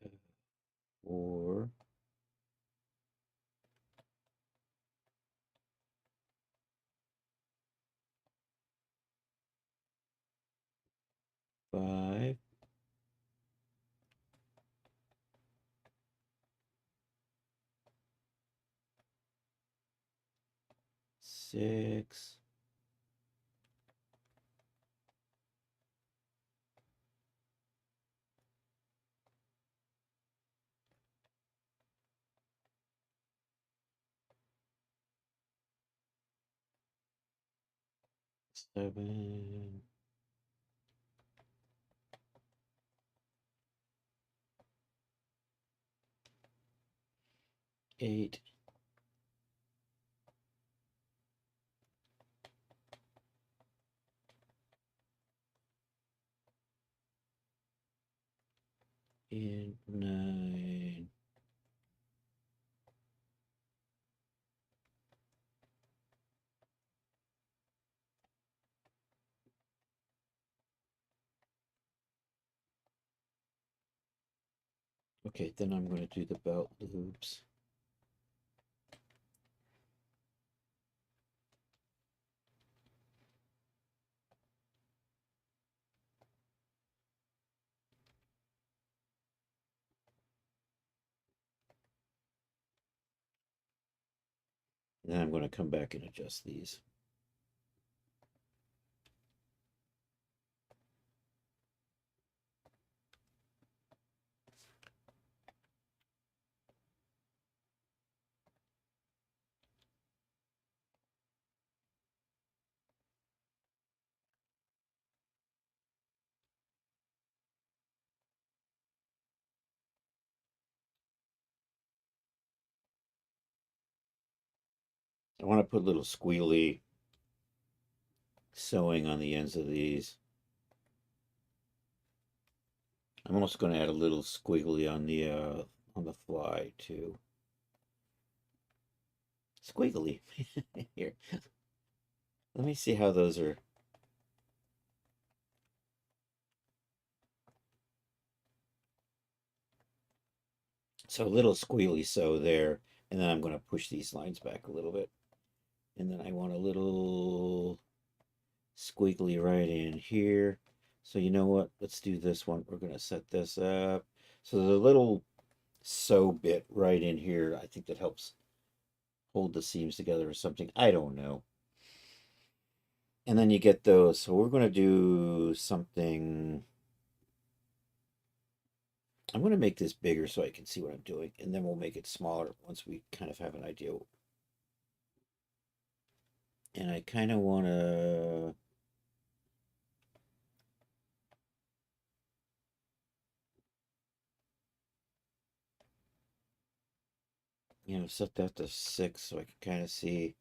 [SPEAKER 1] Okay. 4. 5, 6, 7, 8, and 9. Okay, then I'm going to do the belt loops. And then I'm going to come back and adjust these. I want to put little squealy sewing on the ends of these. I'm also going to add a little squiggly on the fly too. Squiggly. Here. Let me see how those are. So a little squealy sew there, and then I'm going to push these lines back a little bit. And then I want a little squiggly right in here. So you know what? Let's do this one. We're going to set this up. So there's a little sew bit right in here. I think that helps hold the seams together or something. I don't know. And then you get those. So we're going to do something. I'm going to make this bigger so I can see what I'm doing. And then we'll make it smaller once we kind of have an idea. And I kind of want to set that to 6 so I can kind of see.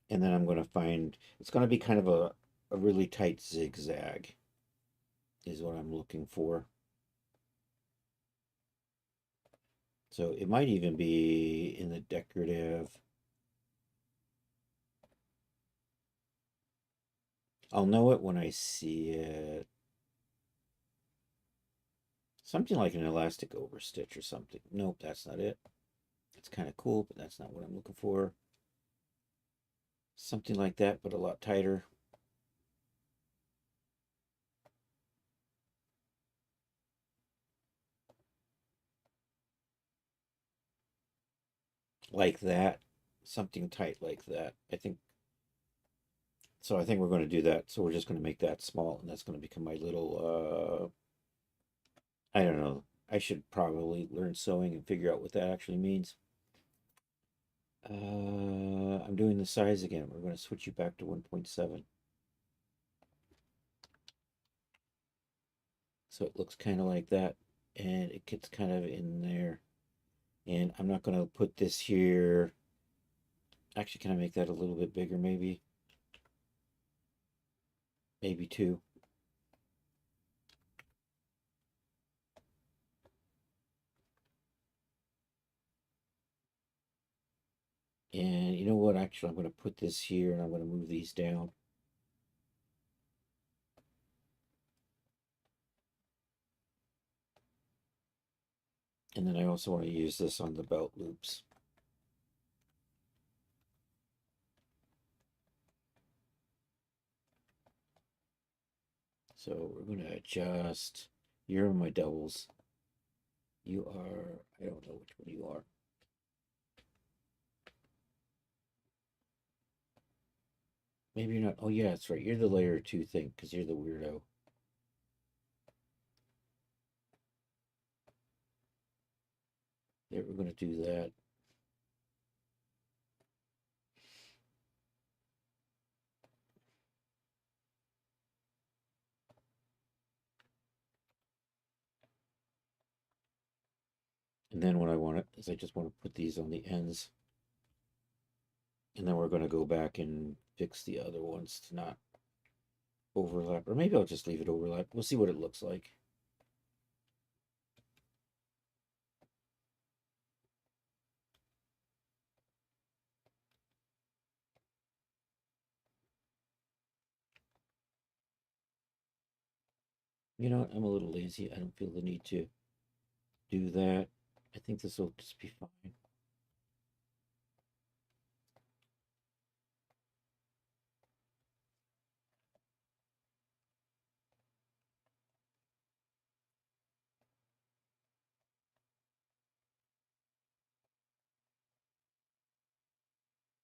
[SPEAKER 1] And then I'm going to find, it's going to be kind of a really tight zigzag is what I'm looking for. So it might even be in the decorative. I'll know it when I see it. Something like an elastic overstitch or something. Nope, that's not it. It's kind of cool, but that's not what I'm looking for. Something like that, but a lot tighter. Like that. Something tight like that. I think we're going to do that. So we're just going to make that small, and that's going to become my little, I don't know. I should probably learn sewing and figure out what that actually means. I'm doing the size again. We're going to switch you back to 1.7. So it looks kind of like that, and it gets kind of in there. And I'm not going to put this here. Actually, can I make that a little bit bigger, maybe? Maybe 2. And you know what? Actually, I'm going to put this here, and I'm going to move these down. And then I also want to use this on the belt loops. So we're going to adjust. You're on my doubles. You are, I don't know which one you are. Maybe you're not. Oh, yeah, that's right. You're the layer 2 thing because you're the weirdo. There, we're going to do that. And then what I want is I just want to put these on the ends. And then we're going to go back and fix the other ones to not overlap. Or maybe I'll just leave it overlap. We'll see what it looks like. You know what? I'm a little lazy. I don't feel the need to do that. I think this will just be fine.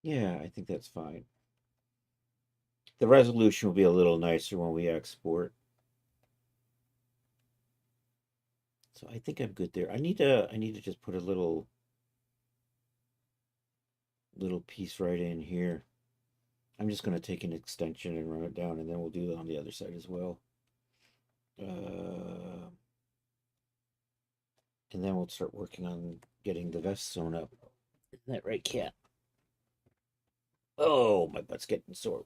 [SPEAKER 1] Yeah, I think that's fine. The resolution will be a little nicer when we export. So I think I'm good there. I need to just put a little piece right in here. I'm just going to take an extension and run it down, and then we'll do it on the other side as well. And then we'll start working on getting the vest sewn up. Isn't that right, cat? Oh, my butt's getting sore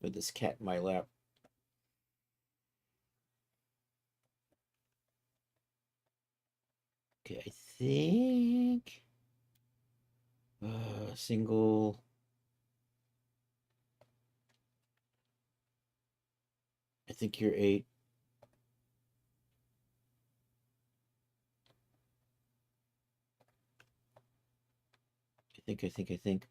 [SPEAKER 1] with this cat in my lap. Okay, I think single. I think you're 8. I think.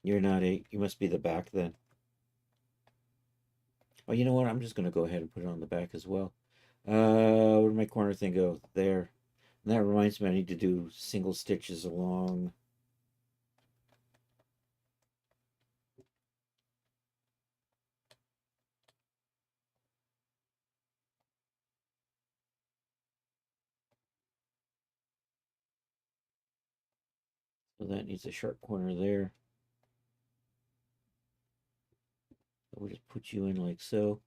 [SPEAKER 1] You're not 8. You must be the back then. Oh, you know what? I'm just going to go ahead and put it on the back as well. Where did my corner thing go? There. And that reminds me, I need to do single stitches along. So that needs a sharp corner there. So we'll just put you in like so.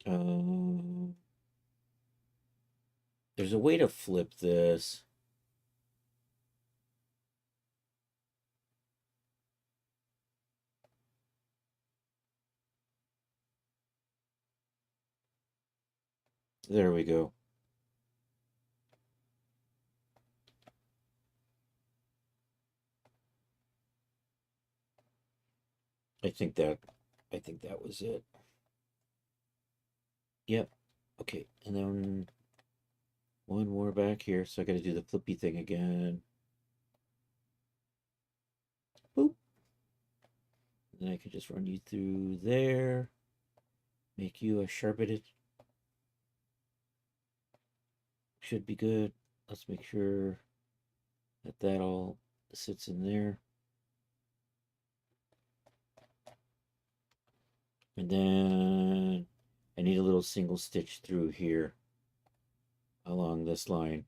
[SPEAKER 1] Um, there's a way to flip this. There we go. I think that was it. Yep. Okay, and then one more back here, so I got to do the flippy thing again. Boop. And then I could just run you through there. Make you a sharpened. Should be good. Let's make sure that that all sits in there. And then I need a little single stitch through here along this line.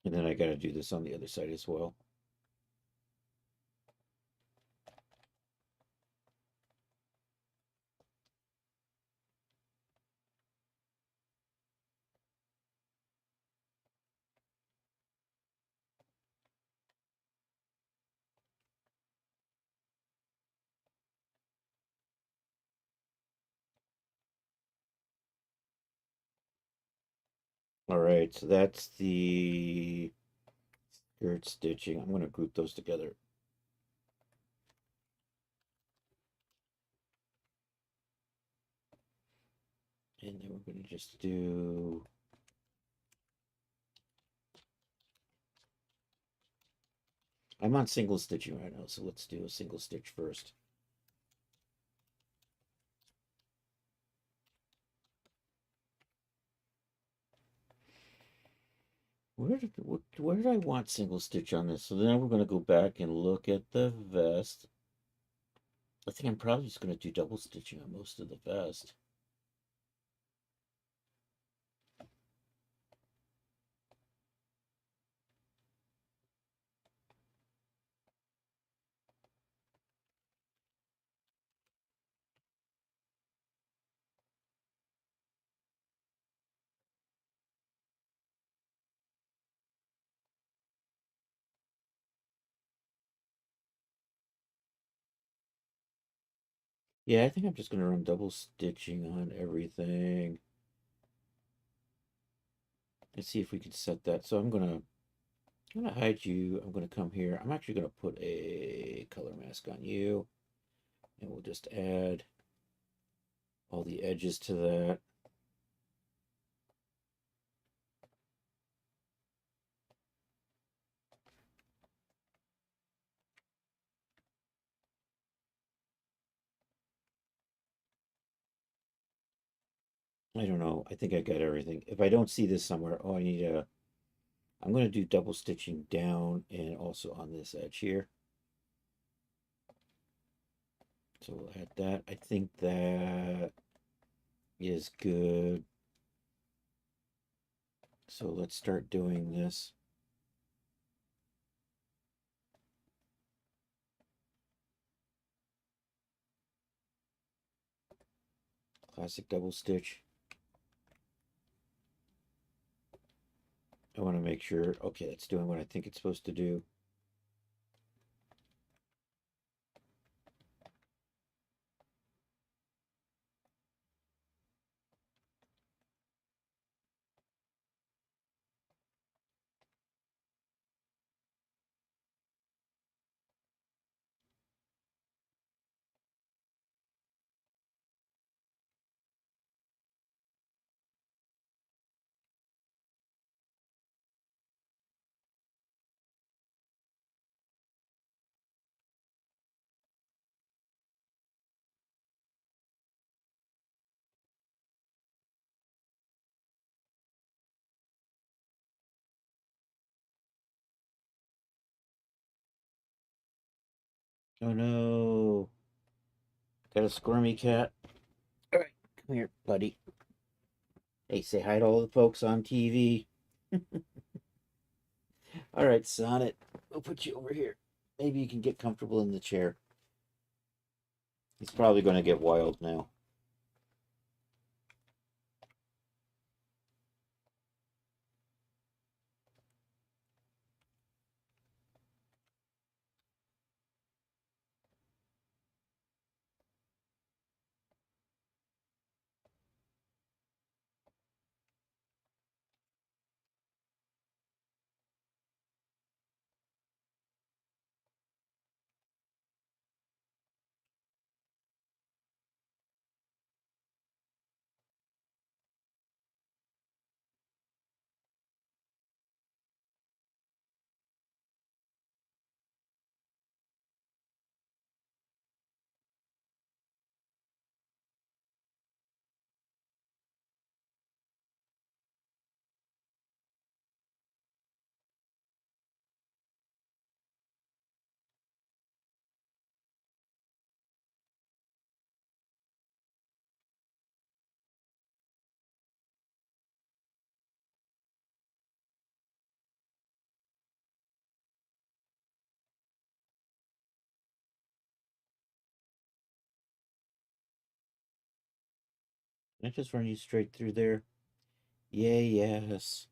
[SPEAKER 1] And then I got to do this on the other side as well. All right, so that's the skirt stitching. I'm going to group those together. And then we're going to just do I'm on single stitching right now, so let's do a single stitch first. Where did I want single stitch on this? So then we're going to go back and look at the vest. I think I'm probably just going to do double stitching on most of the vest. Yeah, I think I'm just going to run double stitching on everything. Let's see if we can set that. So I'm going to hide you. I'm going to come here. I'm actually going to put a color mask on you. And we'll just add all the edges to that. I don't know. I think I got everything. If I don't see this somewhere, oh, I'm going to do double stitching down and also on this edge here. So we'll add that. I think that is good. So let's start doing this. Classic double stitch. I want to make sure, okay, it's doing what I think it's supposed to do. Oh no, got a squirmy cat. All right, come here, buddy. Hey, say hi to all the folks on TV. All right, Sonnet, we'll put you over here. Maybe you can get comfortable in the chair. He's probably going to get wild now. Can I just run you straight through there? Yay, yes.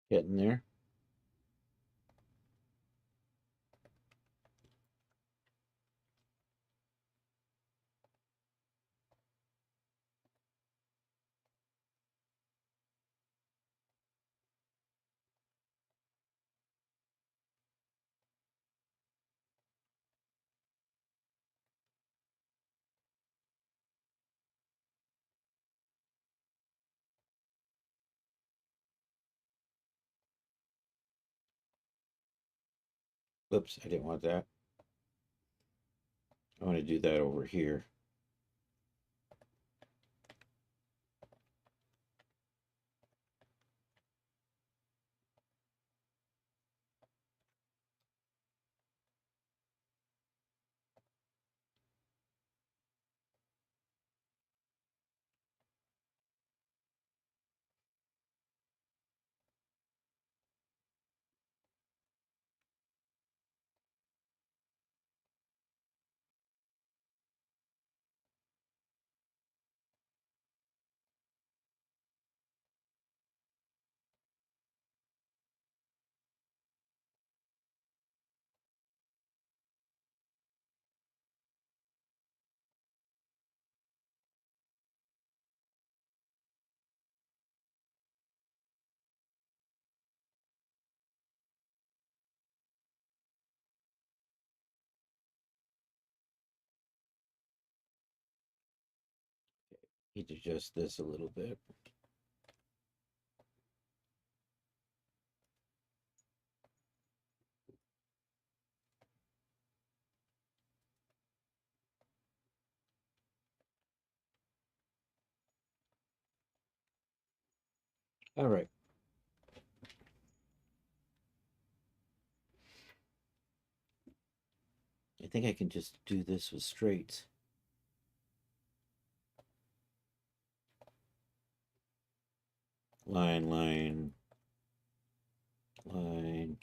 [SPEAKER 1] Getting there. Oops, I didn't want that. I want to do that over here. Need to adjust this a little bit. All right. I think I can just do this with straights. Line, line, line.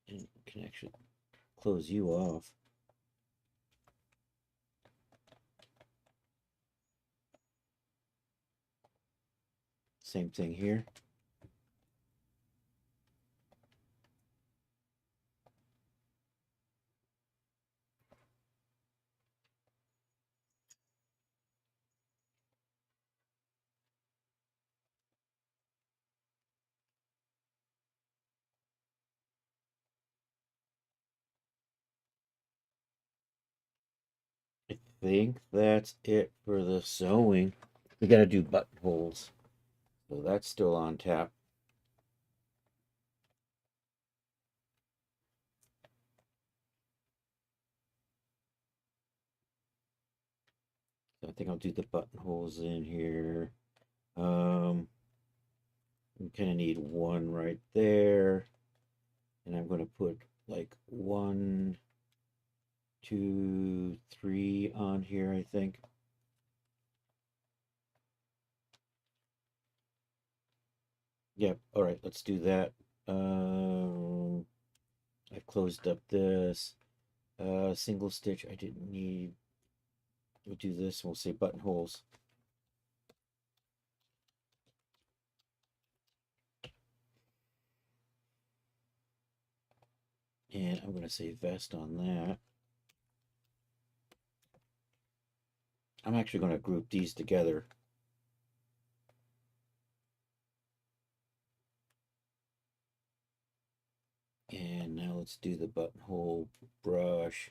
[SPEAKER 1] And can actually close you off. Same thing here. I think that's it for the sewing. We got to do buttonholes. So that's still on tap. So I think I'll do the buttonholes in here. We kind of need one right there. And I'm going to put like 1, 2, 3 on here, I think. Yep. All right, let's do that. I've closed up this. Single stitch, I didn't need. We'll do this. We'll say buttonholes. And I'm going to say vest on that. I'm actually going to group these together. And now let's do the buttonhole brush.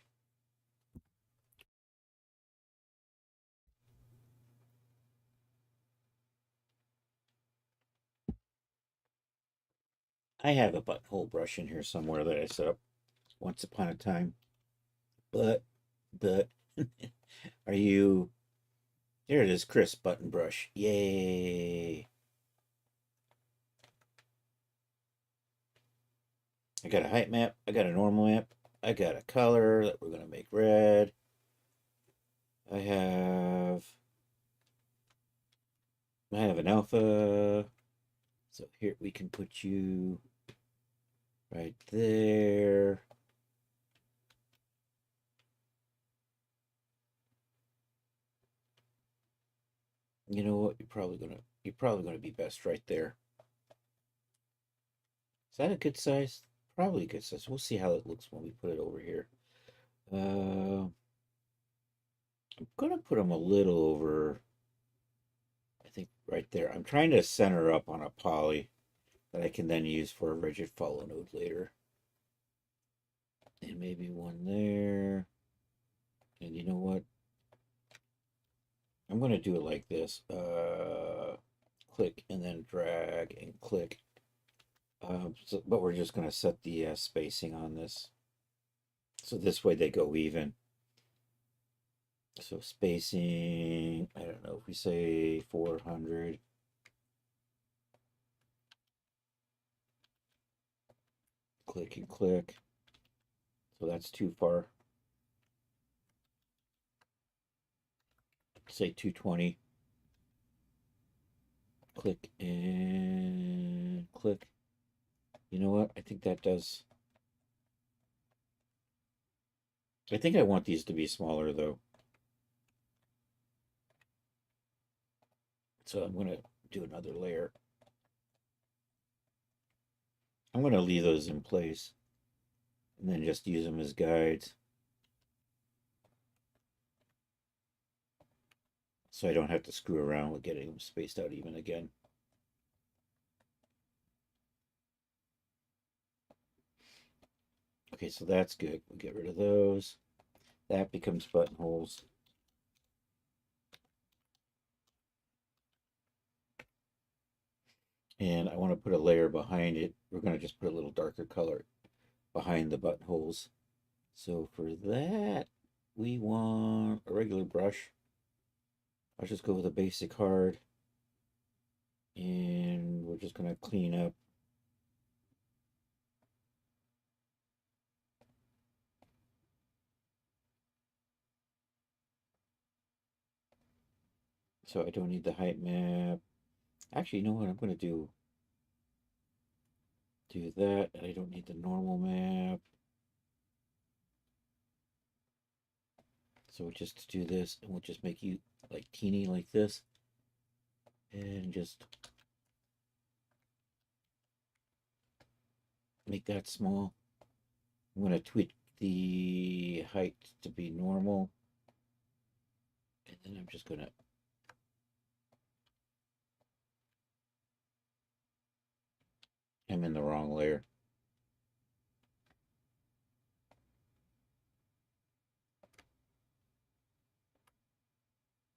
[SPEAKER 1] I have a buttonhole brush in here somewhere that I set up once upon a time. But, are you... There it is, Chris button brush. Yay! I got a height map. I got a normal map. I got a color that we're going to make red. I have an alpha. So here we can put you right there. You know what? You're probably gonna be best right there. Is that a good size? Probably a good size. We'll see how it looks when we put it over here. I'm gonna put them a little over, I think right there. I'm trying to center up on a poly that I can then use for a rigid follow node later. And maybe one there. And you know what? I'm gonna do it like this. Click and then drag and click. But we're just gonna set the spacing on this. So this way they go even. So spacing, I don't know, if we say 400. Click and click. So that's too far. Say 220. Click and click. You know what? I think that does. I think I want these to be smaller though. So I'm going to do another layer. I'm going to leave those in place and then just use them as guides. So I don't have to screw around with getting them spaced out even again. Okay, so that's good. We'll get rid of those. That becomes buttonholes. And I want to put a layer behind it. We're going to just put a little darker color behind the buttonholes. So for that, we want a regular brush. I'll just go with a basic hard. And we're just going to clean up. So I don't need the height map. Actually, you know what I'm going to do? Do that. I don't need the normal map. So we'll just do this, and we'll just make you like teeny like this. And just make that small. I'm going to tweak the height to be normal. And then I'm just going to I'm in the wrong layer.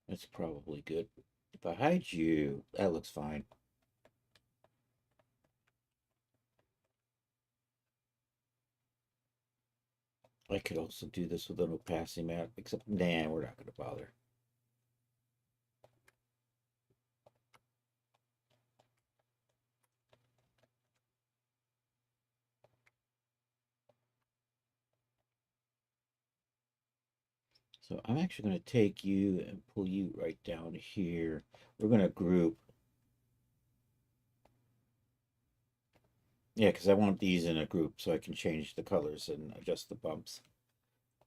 [SPEAKER 1] That's probably good. If I hide you, that looks fine. I could also do this with an opacity map, except, nah, we're not going to bother. So I'm actually going to take you and pull you right down here. We're going to group. Yeah, because I want these in a group so I can change the colors and adjust the bumps.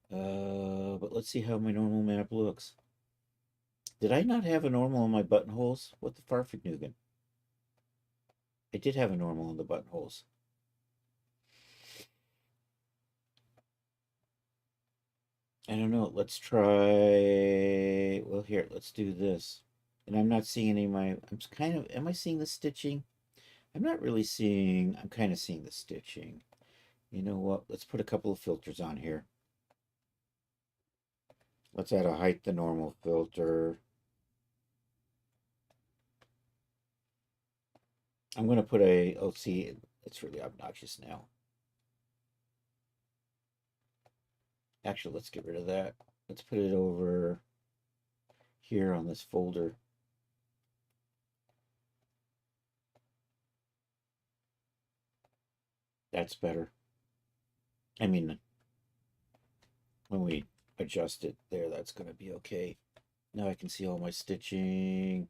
[SPEAKER 1] But let's see how my normal map looks. Did I not have a normal on my buttonholes? What the farfignugan? I did have a normal on the buttonholes. I don't know. Let's try. Well, here, let's do this. And I'm not seeing any of my. I'm kind of. Am I seeing the stitching? I'm not really seeing. I'm kind of seeing the stitching. You know what? Let's put a couple of filters on here. Let's add a height to normal filter. I'm going to put a. Oh, see, it's really obnoxious now. Actually, let's get rid of that. Let's put it over here on this folder. That's better. I mean, when we adjust it there, that's going to be okay. Now I can see all my stitching.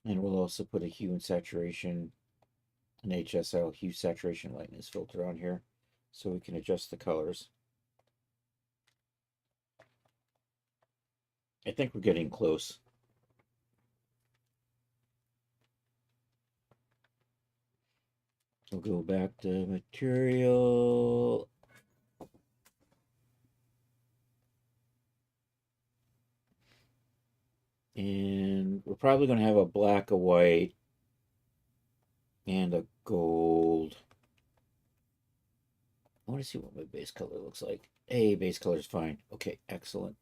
[SPEAKER 1] And we'll also put a hue and saturation, an HSL hue saturation lightness filter on here so we can adjust the colors. I think we're getting close. We'll go back to material. And we're probably going to have a black, a white, and a gold. I want to see what my base color looks like. Hey, base color is fine. Okay, excellent.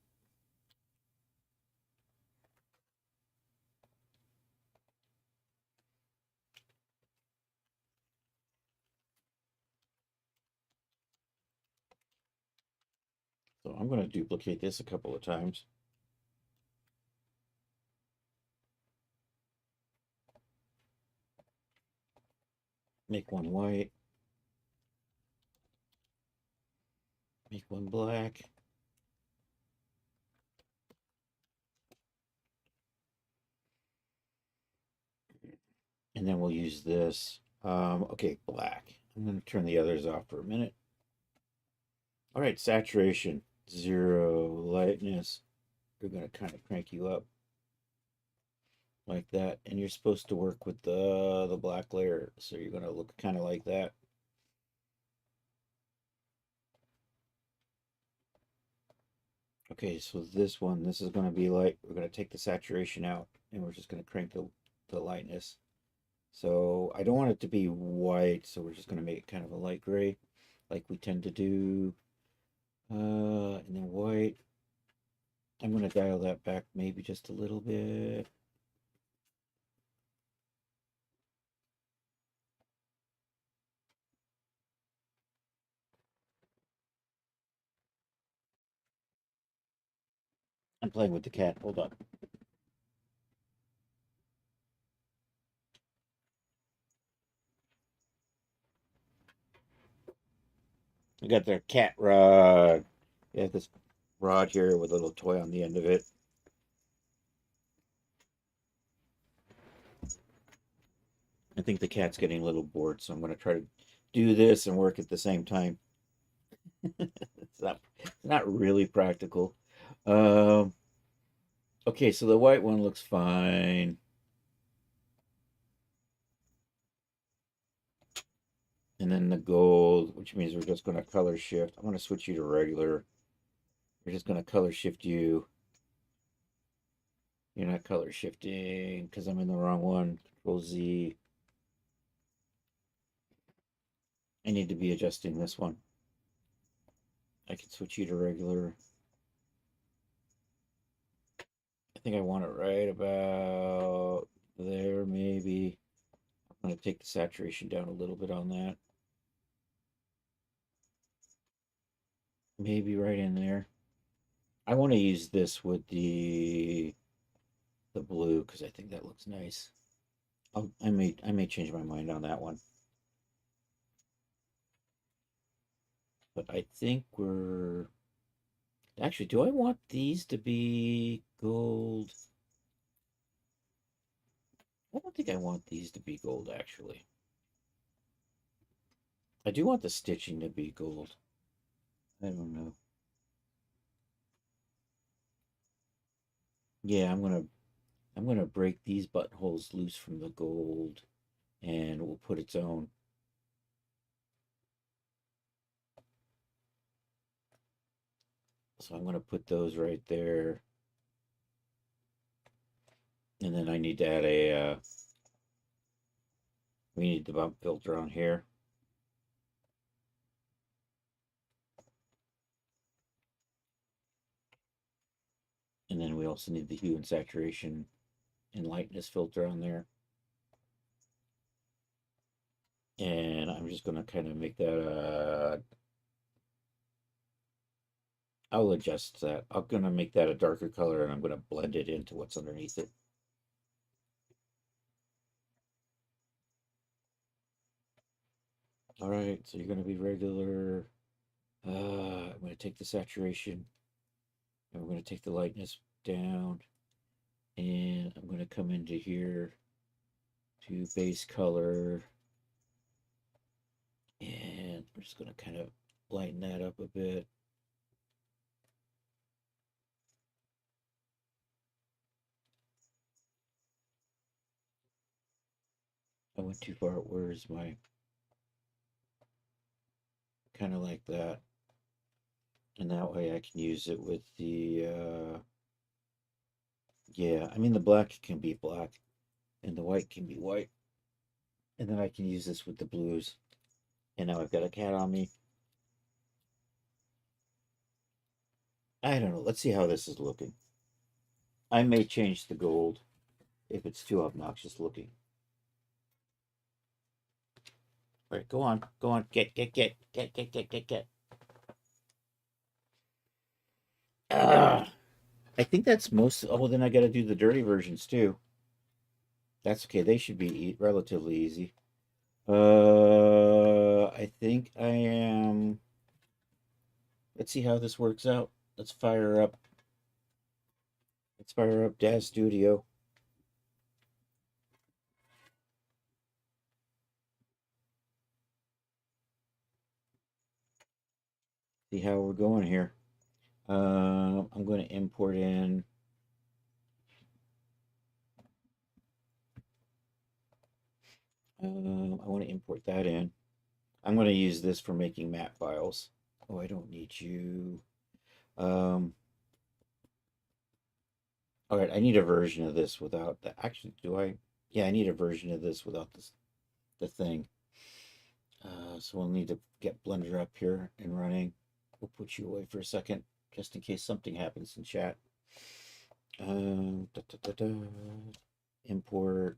[SPEAKER 1] So I'm going to duplicate this a couple of times. Make one white. Make one black. And then we'll use this. Okay, black. I'm going to turn the others off for a minute. All right, saturation, 0, lightness. We're going to kind of crank you up like that. And you're supposed to work with the black layer. So you're going to look kind of like that. Okay, so this is going to be like, we're going to take the saturation out and we're just going to crank the lightness. So I don't want it to be white, so we're just going to make it kind of a light gray like we tend to do. And then white. I'm going to dial that back maybe just a little bit. I'm playing with the cat. Hold on. I got their cat rod. Yeah, this rod here with a little toy on the end of it. I think the cat's getting a little bored, so I'm going to try to do this and work at the same time. It's not really practical. Um, okay, so the white one looks fine. And then the gold, which means we're just going to color shift. I'm going to switch you to regular. We're just going to color shift you. You're not color shifting because I'm in the wrong one. Control Z. I need to be adjusting this one. I can switch you to regular. I think I want it right about there, maybe. I'm going to take the saturation down a little bit on that. Maybe right in there. I want to use this with the blue because I think that looks nice. I may change my mind on that one. But I think we're actually, do I want these to be gold? I don't think I want these to be gold actually. I do want the stitching to be gold. I don't know. Yeah, I'm gonna break these buttonholes loose from the gold and we'll put its own. So I'm gonna put those right there. And then I need to add we need the bump filter on here. And then we also need the hue and saturation and lightness filter on there. And I'm just gonna kind of make that I'll adjust that. I'm gonna make that a darker color and I'm gonna blend it into what's underneath it. All right, so you're gonna be regular. I'm gonna take the saturation and we're gonna take the lightness down, and I'm gonna come into here to base color, and I'm just gonna kind of lighten that up a bit. I went too far. Where's my... Kind of like that. And that way I can use it with the, yeah, I mean, the black can be black and the white can be white. And then I can use this with the blues. And now I've got a cat on me. I don't know. Let's see how this is looking. I may change the gold if it's too obnoxious looking. All right, go on. Go on. Get. I think that's most. Oh, well, then I got to do the dirty versions too. That's okay. They should be relatively easy. I think I am. Let's see how this works out. Let's fire up. Let's fire up Daz Studio. See how we're going here. I'm going to import in. I want to import that in. I'm going to use this for making map files. Oh, I don't need you. All right, I need a version of this without the. Actually, do I? Yeah, I need a version of this without this the thing. So we'll need to get Blender up here and running. We'll put you away for a second, just in case something happens in chat. Import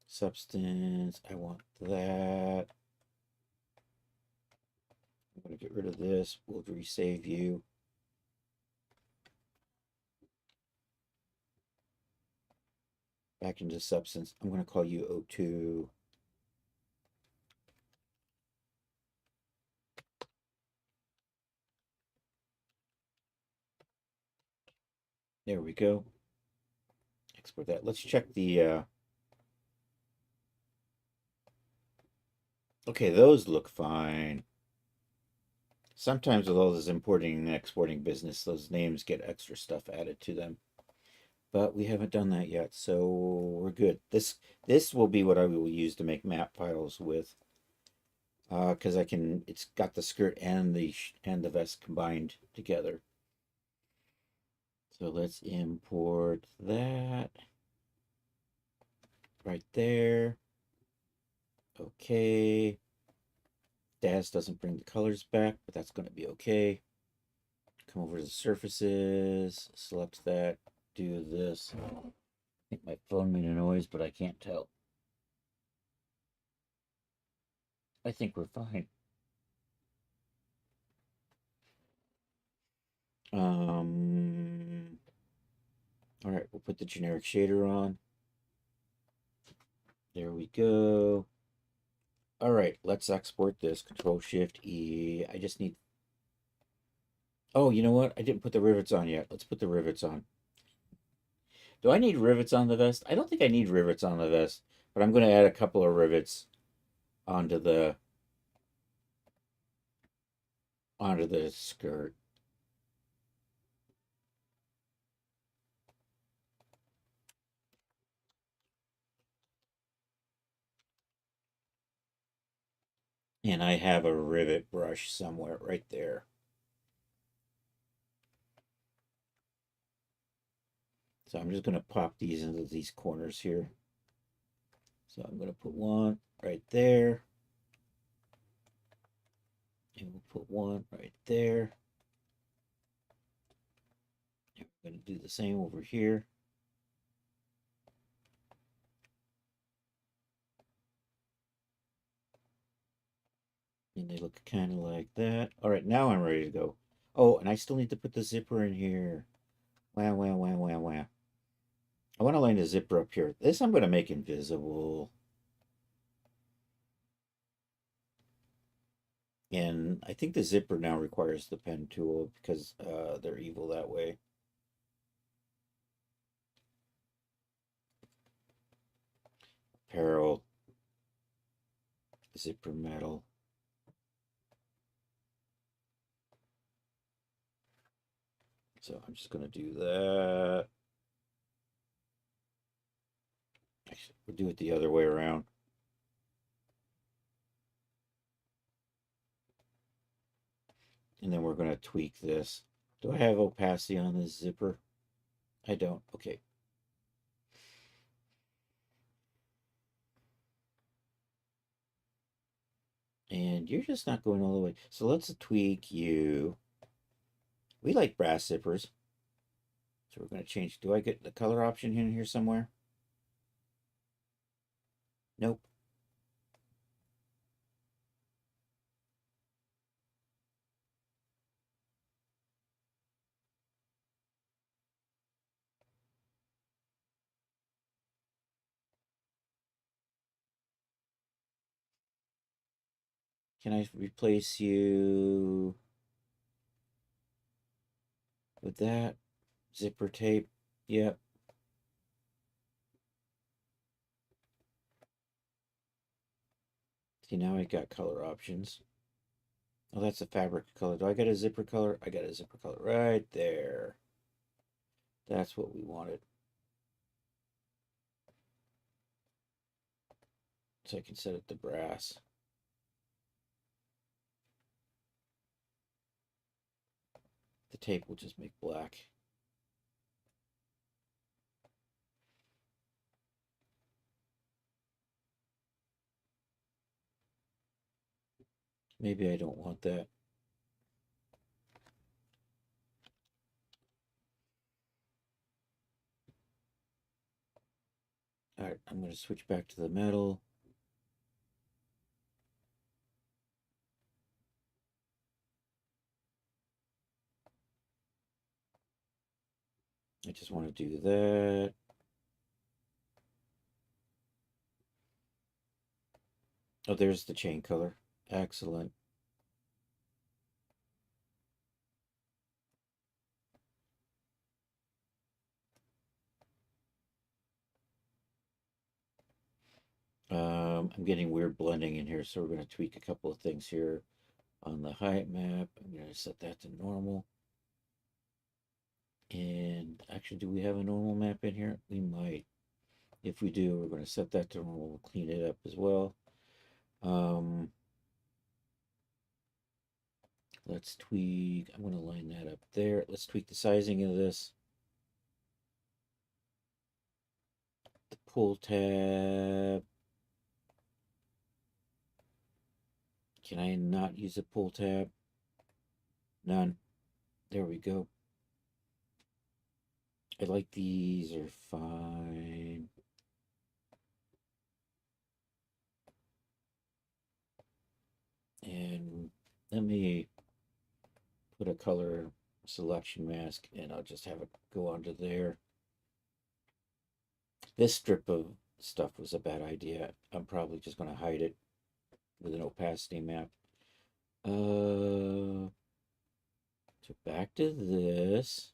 [SPEAKER 1] substance. I want that. I'm going to get rid of this. We'll resave you. Back into substance. I'm going to call you O2. There we go. Export that. Let's check the okay, those look fine. Sometimes with all this importing and exporting business, those names get extra stuff added to them. But we haven't done that yet, so we're good. This will be what I will use to make map files with. Because I can, it's got the skirt and the vest combined together. So let's import that right there. Okay. Daz doesn't bring the colors back, but that's going to be okay. Come over to the surfaces, select that, do this. I think my phone made a noise, but I can't tell. I think we're fine. All right, we'll put the generic shader on. There we go. All right, let's export this. Control Shift E. I just need. Oh, you know what? I didn't put the rivets on yet. Let's put the rivets on. Do I need rivets on the vest? I don't think I need rivets on the vest, but I'm going to add a couple of rivets onto the skirt. And I have a rivet brush somewhere right there. So I'm just going to pop these into these corners here. So I'm going to put one right there. And we'll put one right there. And we're going to do the same over here. And they look kind of like that. All right, now I'm ready to go. Oh, and I still need to put the zipper in here. Wow, wow, wow, wow, wow. I want to line the zipper up here. This I'm going to make invisible. And I think the zipper now requires the pen tool because they're evil that way. Apparel. Zipper metal. So I'm just going to do that. Actually, we'll do it the other way around. And then we're going to tweak this. Do I have opacity on this zipper? I don't. Okay. And you're just not going all the way. So let's tweak you. We like brass zippers. So we're going to change. Do I get the color option in here somewhere? Nope. Can I replace you with that? Zipper tape? Yep. See, now I got color options. Oh, that's a fabric color. Do I get a zipper color? I got a zipper color right there. That's what we wanted. So I can set it to brass. The tape will just make black. Maybe I don't want that. All right, I'm going to switch back to the metal. I just want to do that. Oh, there's the chain color. Excellent. I'm getting weird blending in here, so we're going to tweak a couple of things here on the height map. I'm going to set that to normal. And actually, do we have a normal map in here? We might. If we do, we're going to set that to normal. We'll clean it up as well. Let's tweak. I'm going to line that up there. Let's tweak the sizing of this. The pull tab. Can I not use a pull tab? None. There we go. I like these are fine. And let me put a color selection mask and I'll just have it go onto there. This strip of stuff was a bad idea. I'm probably just going to hide it with an opacity map. So back to this.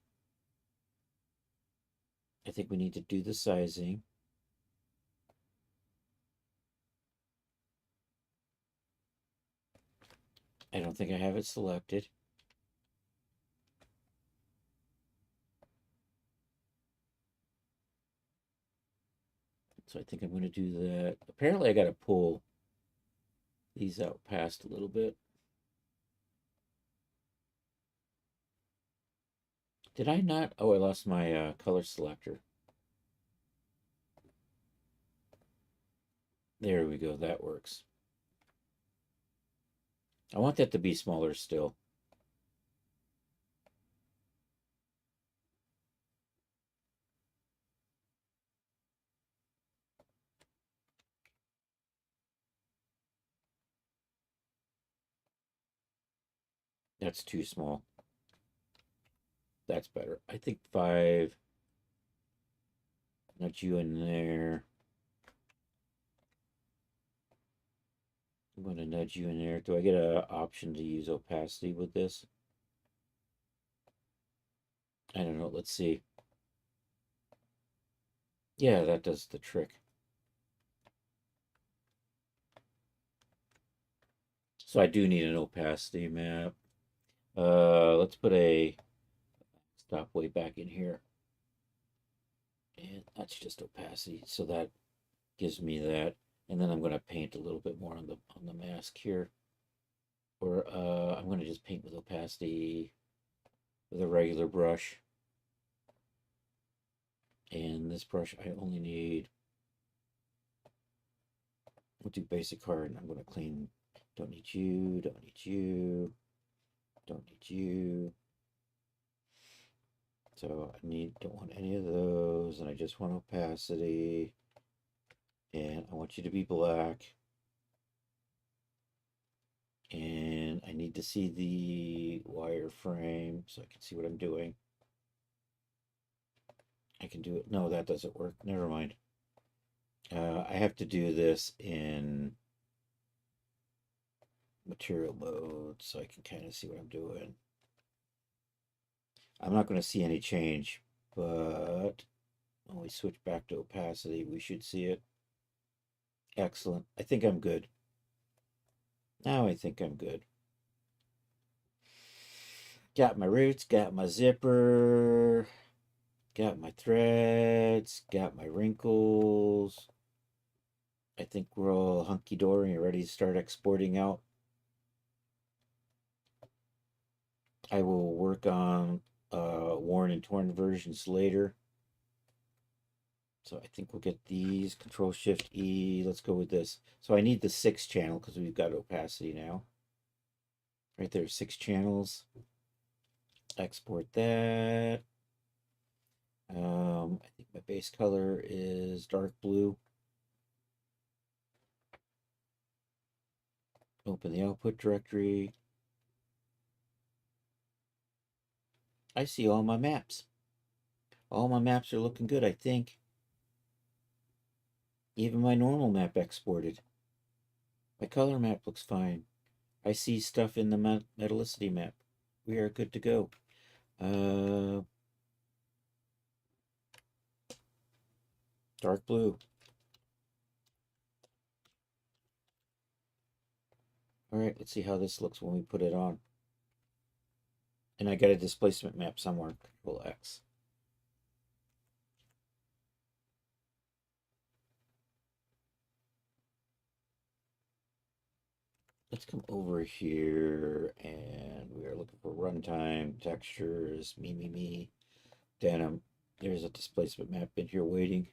[SPEAKER 1] I think we need to do the sizing. I don't think I have it selected. So I think I'm going to do that. Apparently I got to pull these out past a little bit. Did I not? Oh, I lost my color selector. There we go. That works. I want that to be smaller still. That's too small. That's better. I think 5. Nudge you in there. I'm going to nudge you in there. Do I get an option to use opacity with this? I don't know. Let's see. Yeah, that does the trick. So I do need an opacity map. Let's put a stop way back in here. And that's just opacity. So that gives me that. And then I'm going to paint a little bit more on the mask here. Or I'm going to just paint with opacity with a regular brush. And this brush, I only need, we'll do basic card, and I'm going to clean, don't need you, don't need you, don't need you. So I don't want any of those, and I just want opacity. And I want you to be black. And I need to see the wireframe so I can see what I'm doing. I can do it. No, that doesn't work. Never mind. I have to do this in material mode so I can kind of see what I'm doing. I'm not going to see any change, but when we switch back to opacity, we should see it. Excellent. I think I'm good. Now I think I'm good. Got my roots, got my zipper, got my threads, got my wrinkles. I think we're all hunky-dory and ready to start exporting out. I will work on worn and torn versions later. So I think we'll get these, Control-Shift-E. Let's go with this. So I need the 6 channel because we've got opacity now. Right there, 6 channels. Export that. I think my base color is dark blue. Open the output directory. I see all my maps. All my maps are looking good, I think. Even my normal map exported. My color map looks fine. I see stuff in the metallicity map. We are good to go. Dark blue. All right, let's see how this looks when we put it on. And I got a displacement map somewhere. Control X. Let's come over here, and we are looking for runtime, textures, me. Denim. There's a displacement map in here waiting.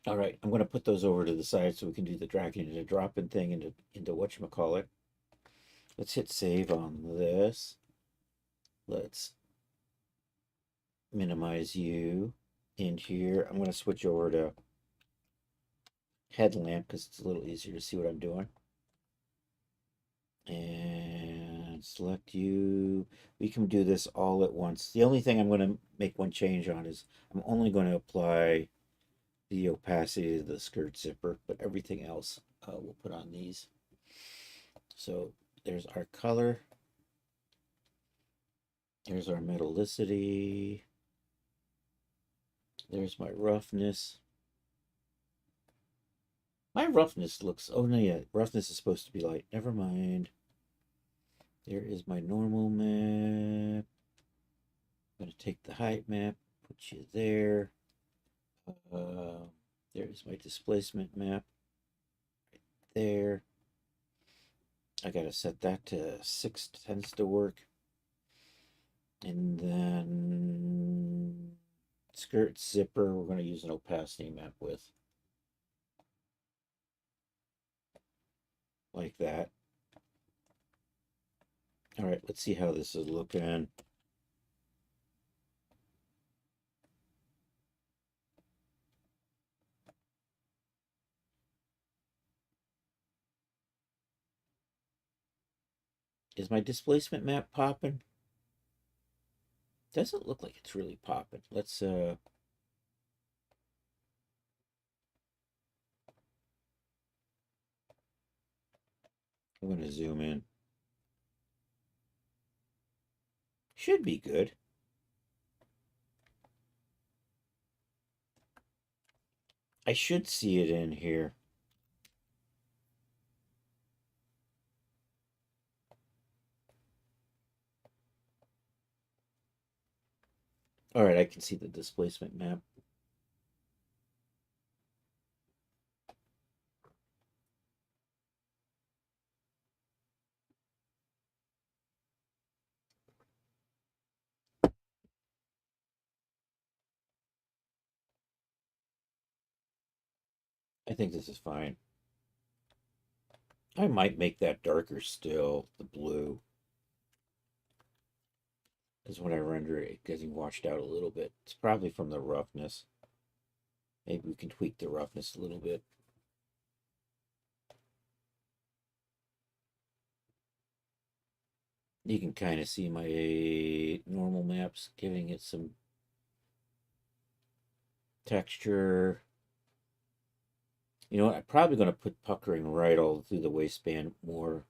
[SPEAKER 1] All right, I'm going to put those over to the side so we can do the dragging and the dropping thing into whatchamacallit. Let's hit save on this. Let's minimize you in here. I'm going to switch over to headlamp because it's a little easier to see what I'm doing. And select you. We can do this all at once. The only thing I'm going to make one change on is I'm only going to apply the opacity to the skirt zipper, but everything else we'll put on these. So there's our color. There's our metallicity. There's my roughness. My roughness looks, oh no, yeah, roughness is supposed to be light. Never mind. There is my normal map. I'm going to take the height map, put you there. There's my displacement map right there. I got to set that to 6 tends to work. And then skirt zipper, we're going to use an opacity map with. Like that. All right, let's see how this is looking. Is my displacement map popping? Doesn't look like it's really popping. Let's I'm going to zoom in. Should be good. I should see it in here. All right, I can see the displacement map. I think this is fine. I might make that darker still, the blue. Because when I render it, getting washed out a little bit. It's probably from the roughness. Maybe we can tweak the roughness a little bit. You can kind of see my normal maps giving it some texture. You know what? I'm probably going to put puckering right all through the waistband more.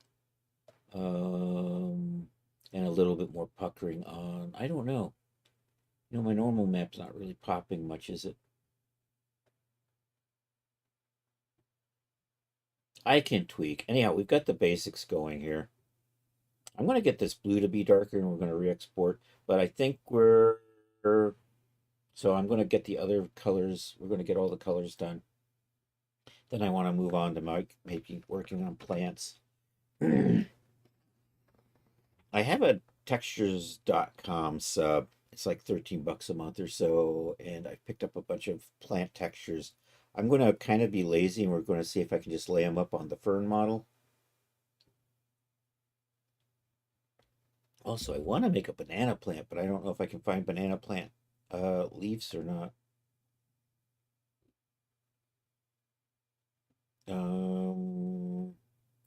[SPEAKER 1] And a little bit more puckering on. I don't know. You know, my normal map's not really popping much, is it? I can tweak. Anyhow, we've got the basics going here. I'm going to get this blue to be darker and we're going to re-export, but I think so I'm going to get the other colors. We're going to get all the colors done. Then I want to move on to maybe working on plants. I have a textures.com sub. It's like 13 bucks a month or so, and I picked up a bunch of plant textures. I'm going to kind of be lazy and we're going to see if I can just lay them up on the fern model. Also, I want to make a banana plant, but I don't know if I can find banana plant leaves or not.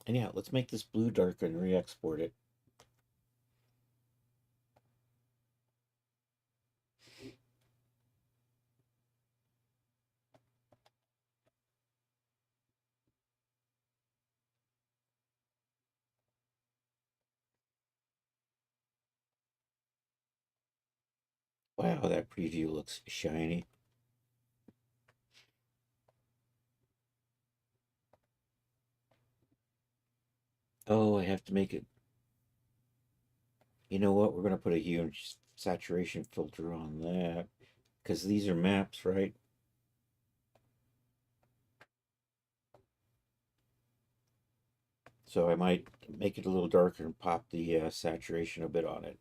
[SPEAKER 1] Anyhow, let's make this blue darker and re-export it. Wow, that preview looks shiny. Oh, I have to make it. You know what? We're going to put a hue and saturation filter on that because these are maps, right? So I might make it a little darker and pop the saturation a bit on it.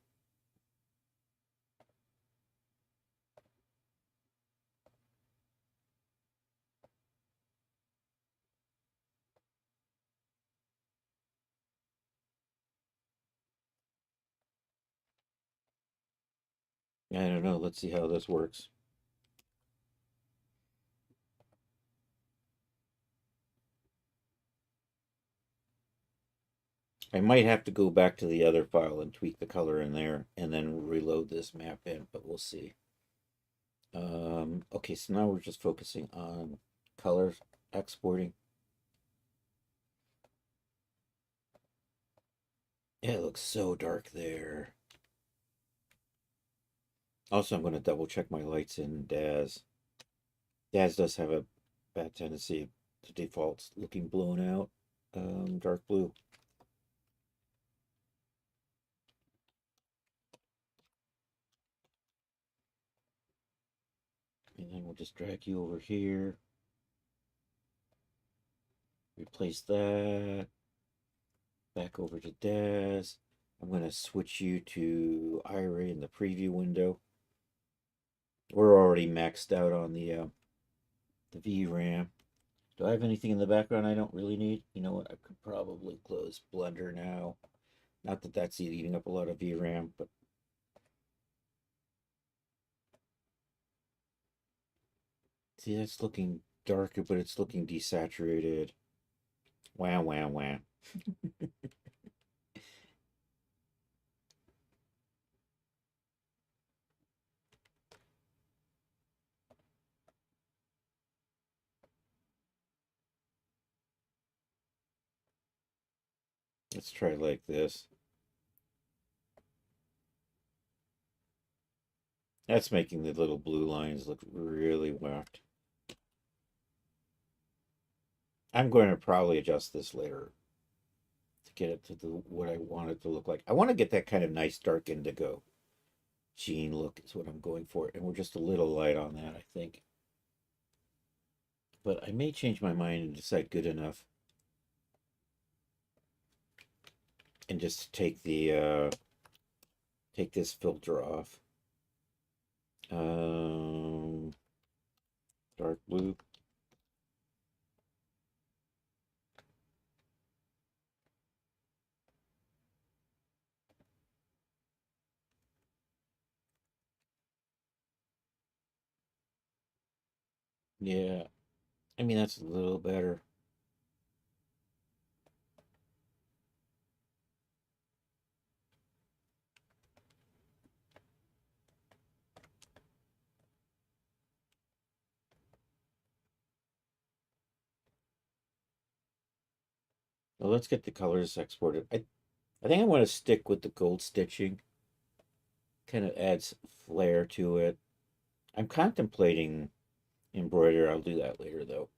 [SPEAKER 1] I don't know. Let's see how this works. I might have to go back to the other file and tweak the color in there and then reload this map in, but we'll see. Okay, so now we're just focusing on color exporting. Yeah, it looks so dark there. Also, I'm going to double check my lights in DAZ. DAZ does have a bad tendency to default looking blown out, dark blue. And then we'll just drag you over here. Replace that. Back over to DAZ. I'm going to switch you to iRay in the preview window. We're already maxed out on the VRAM. Do I have anything in the background I don't really need? You know what? I could probably close Blender now. Not that that's eating up a lot of VRAM, but see, that's looking darker, but it's looking desaturated. Wow, wow, wow. Let's try like this. That's making the little blue lines look really whacked. I'm going to probably adjust this later to get it to what I want it to look like. I want to get that kind of nice dark indigo sheen look is what I'm going for. And we're just a little light on that, I think. But I may change my mind and decide good enough. And just take the take this filter off. Dark blue. Yeah, I mean, that's a little better. Well, let's get the colors exported. I think I want to stick with the gold stitching. Kind of adds flair to it. I'm contemplating embroider. I'll do that later, though.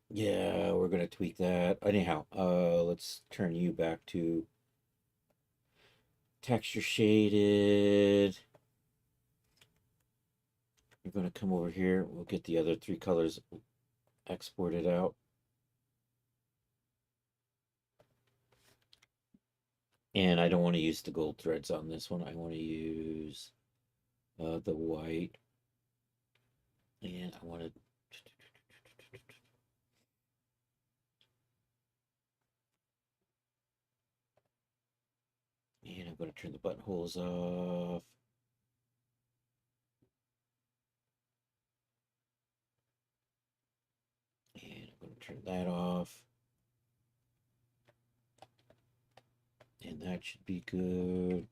[SPEAKER 1] Yeah, we're gonna tweak that. Anyhow, let's turn you back to texture shaded. You're gonna come over here. We'll get the other three colors exported out. And I don't want to use the gold threads on this one. I want to use the white. And I want to... And I'm going to turn the buttonholes off. And I'm going to turn that off. And that should be good.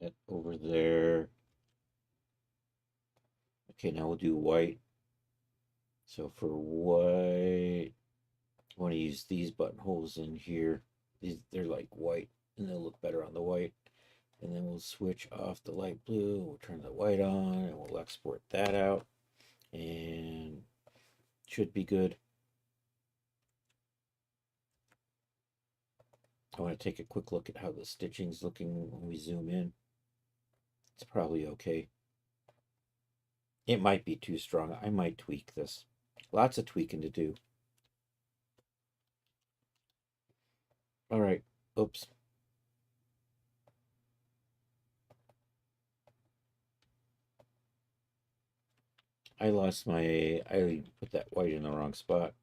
[SPEAKER 1] That over there. Okay, now we'll do white. So for white, I want to use these buttonholes in here. They're like white, and they'll look better on the white. And then we'll switch off the light blue. We'll turn the white on, and we'll export that out. And should be good. I want to take a quick look at how the stitching's looking when we zoom in. It's probably okay. It might be too strong. I might tweak this. Lots of tweaking to do. All right. Oops. I put that white in the wrong spot.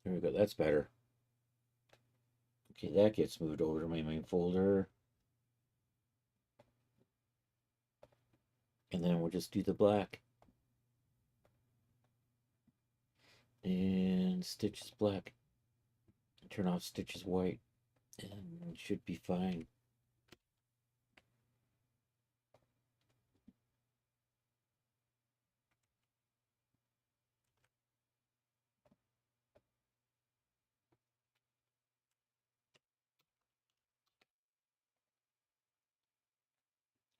[SPEAKER 1] There we go. That's better. Okay, that gets moved over to my main folder. And then we'll just do the black. And stitches black. Turn off stitches white. And it should be fine.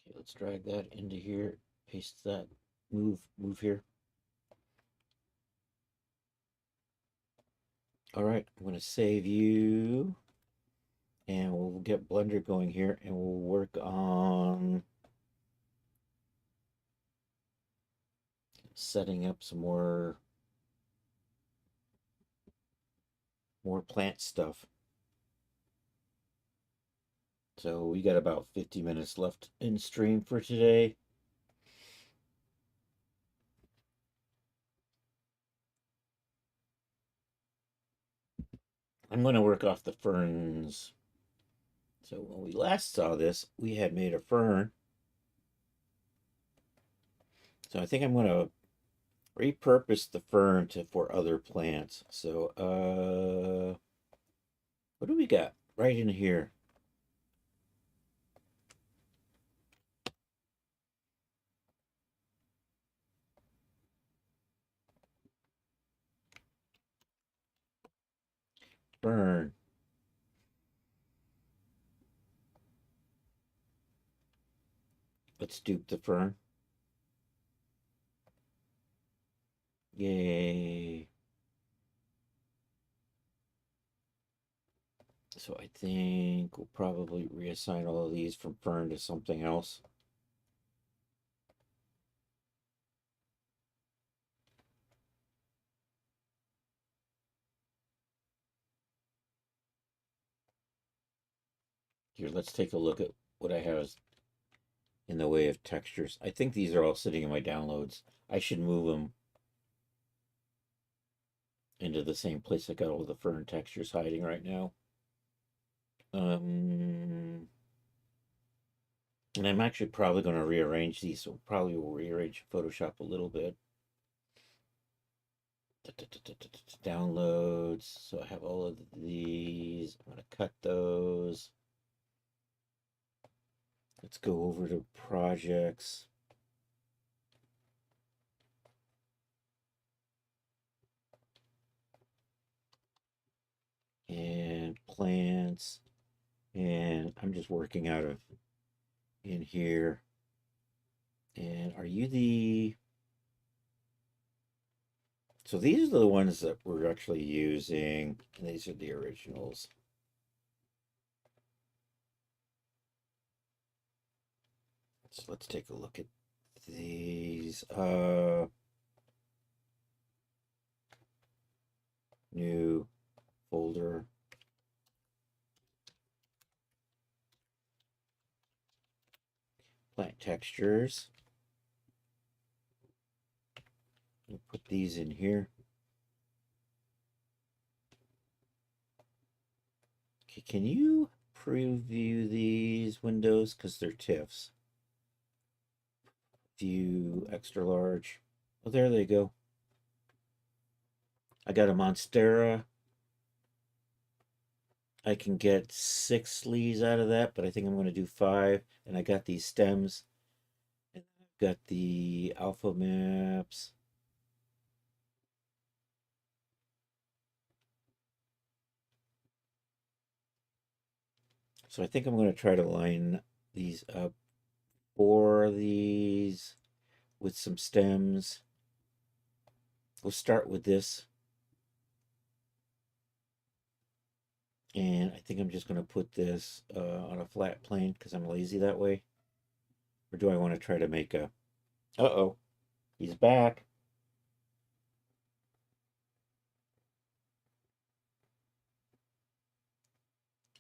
[SPEAKER 1] Okay, let's drag that into here. Paste that. Move here. All right, I'm going to save you. And we'll get Blender going here, and we'll work on setting up some more plant stuff. So we got about 50 minutes left in stream for today. I'm going to work off the ferns. So when we last saw this, we had made a fern. So I think I'm going to repurpose the fern for other plants. So what do we got right in here? Fern. Let's dupe the fern. Yay. So I think we'll probably reassign all of these from fern to something else. Here, let's take a look at what I have in the way of textures. I think these are all sitting in my downloads. I should move them into the same place I got all the fern textures hiding right now. And I'm actually probably going to rearrange these, so probably will rearrange Photoshop a little bit. Downloads. So I have all of these. I'm going to cut those. Let's go over to projects. And plants. And I'm just working out of in here. And are you the... So these are the ones that we're actually using, and these are the originals. So let's take a look at these. New folder. Plant textures. We'll put these in here. Okay, can you preview these windows? Because they're TIFFs. View extra large. Oh, there they go. I got a Monstera. I can get 6 leaves out of that, but I think I'm going to do 5. And I got these stems. And I've got the alpha maps. So I think I'm going to try to line these up. 4 of these with some stems. We'll start with this. And I think I'm just going to put this on a flat plane because I'm lazy that way. Or do I want to try to make a... Uh-oh, he's back.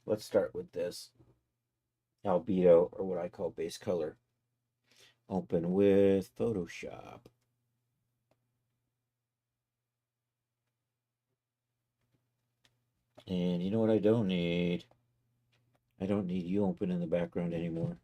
[SPEAKER 1] Let's start with this. Albedo, or what I call base color. Open with Photoshop. And you know what I don't need? I don't need you open in the background anymore.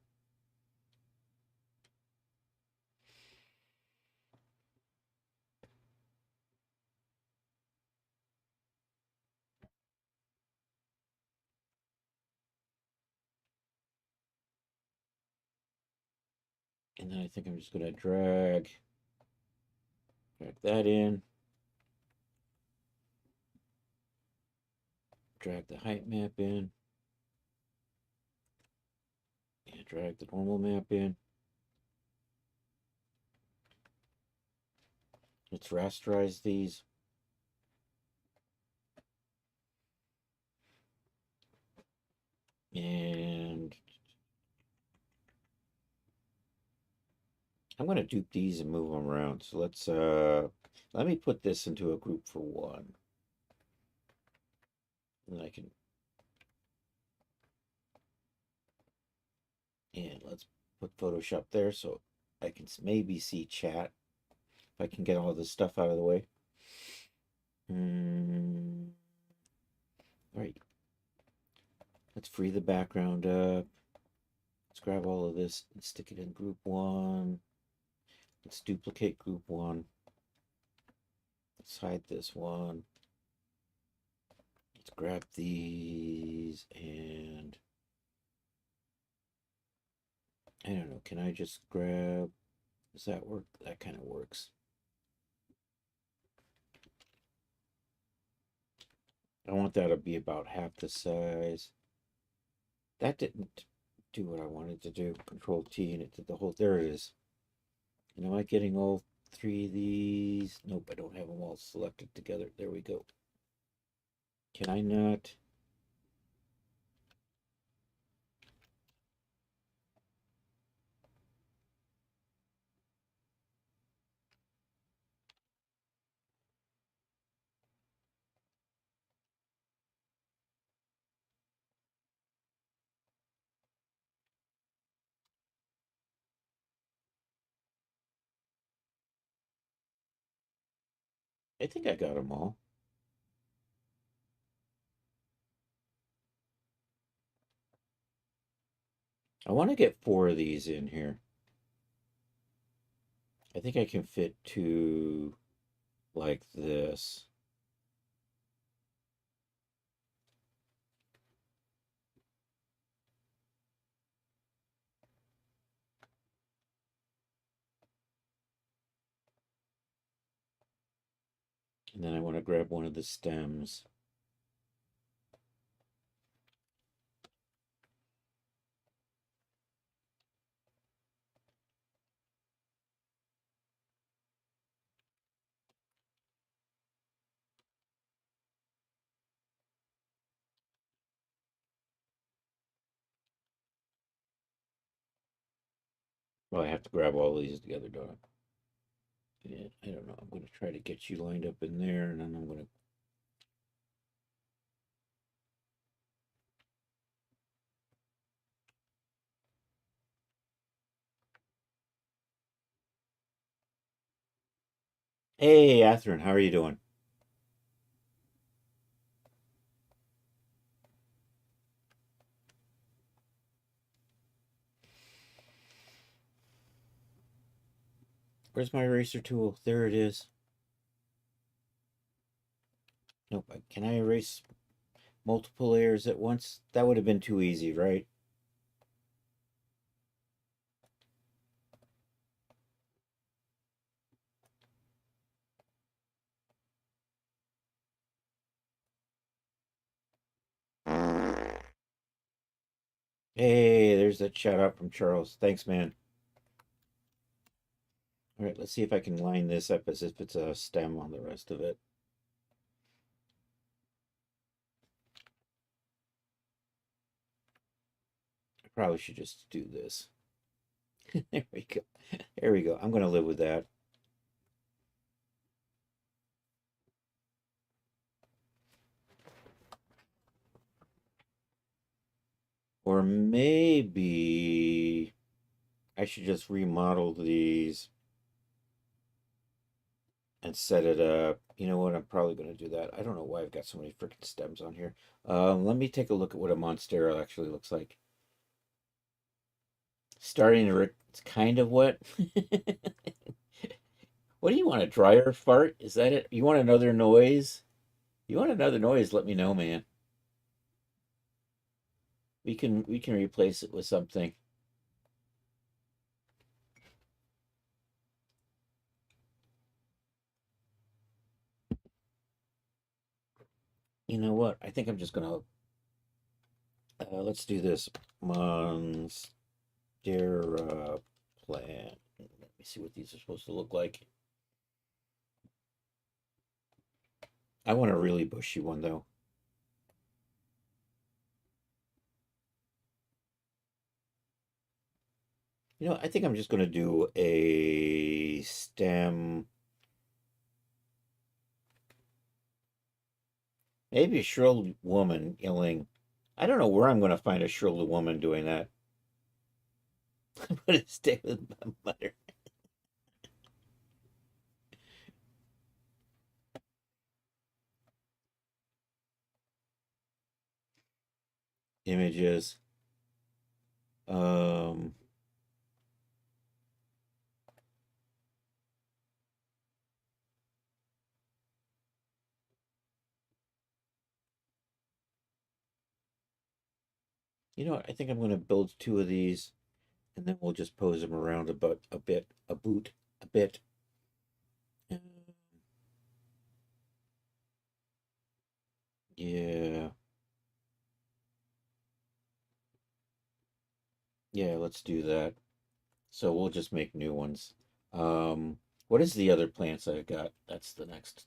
[SPEAKER 1] And then I think I'm just going to drag that in. Drag the height map in. And drag the normal map in. Let's rasterize these. And I'm going to dupe these and move them around. So let's, let me put this into a group for 1. And I can, and let's put Photoshop there so I can maybe see chat. If I can get all this stuff out of the way. All right. Let's free the background up. Let's grab all of this and stick it in group 1. Let's duplicate group 1. Let's hide this one. Let's grab these and I don't know, can I just grab, does that work? That kind of works. I want that to be about half the size. That didn't do what I wanted to do. Control T and it did the whole, there it is. And am I getting all 3 of these? Nope, I don't have them all selected together. There we go. Can I not? I think I got them all. I want to get 4 of these in here. I think I can fit 2 like this. And then I want to grab one of the stems. Well, I have to grab all these together, don't I? Yeah, I don't know. I'm going to try to get you lined up in there, and then I'm going to. Hey, Athrun, how are you doing? Where's my eraser tool? There it is. Nope. Can I erase multiple layers at once? That would have been too easy, right? Hey, there's that shout out from Charles. Thanks, man. All right, let's see if I can line this up as if it's a stem on the rest of it. I probably should just do this. There we go. There we go. I'm going to live with that. Or maybe I should just remodel these and set it up. You know what? I'm probably going to do that. I don't know why I've got so many freaking stems on here. Let me take a look at what a Monstera actually looks like. Starting to, it's kind of wet. What do you want? A dryer fart? Is that it? You want another noise? You want another noise? Let me know, man. We can replace it with something. You know what? I think I'm just gonna let's do this. Monstera plant. Let me see what these are supposed to look like. I want a really bushy one though. You know, I think I'm just gonna do a stem. Maybe a shrill woman yelling. I don't know where I'm gonna find a shrill woman doing that. But it's stay with my mother. Images. Um, you know what? I think I'm gonna build 2 of these, and then we'll just pose them around a boot, a bit. Uh, Yeah, yeah. Let's do that. So we'll just make new ones. Um, what is the other plants I got? That's the next.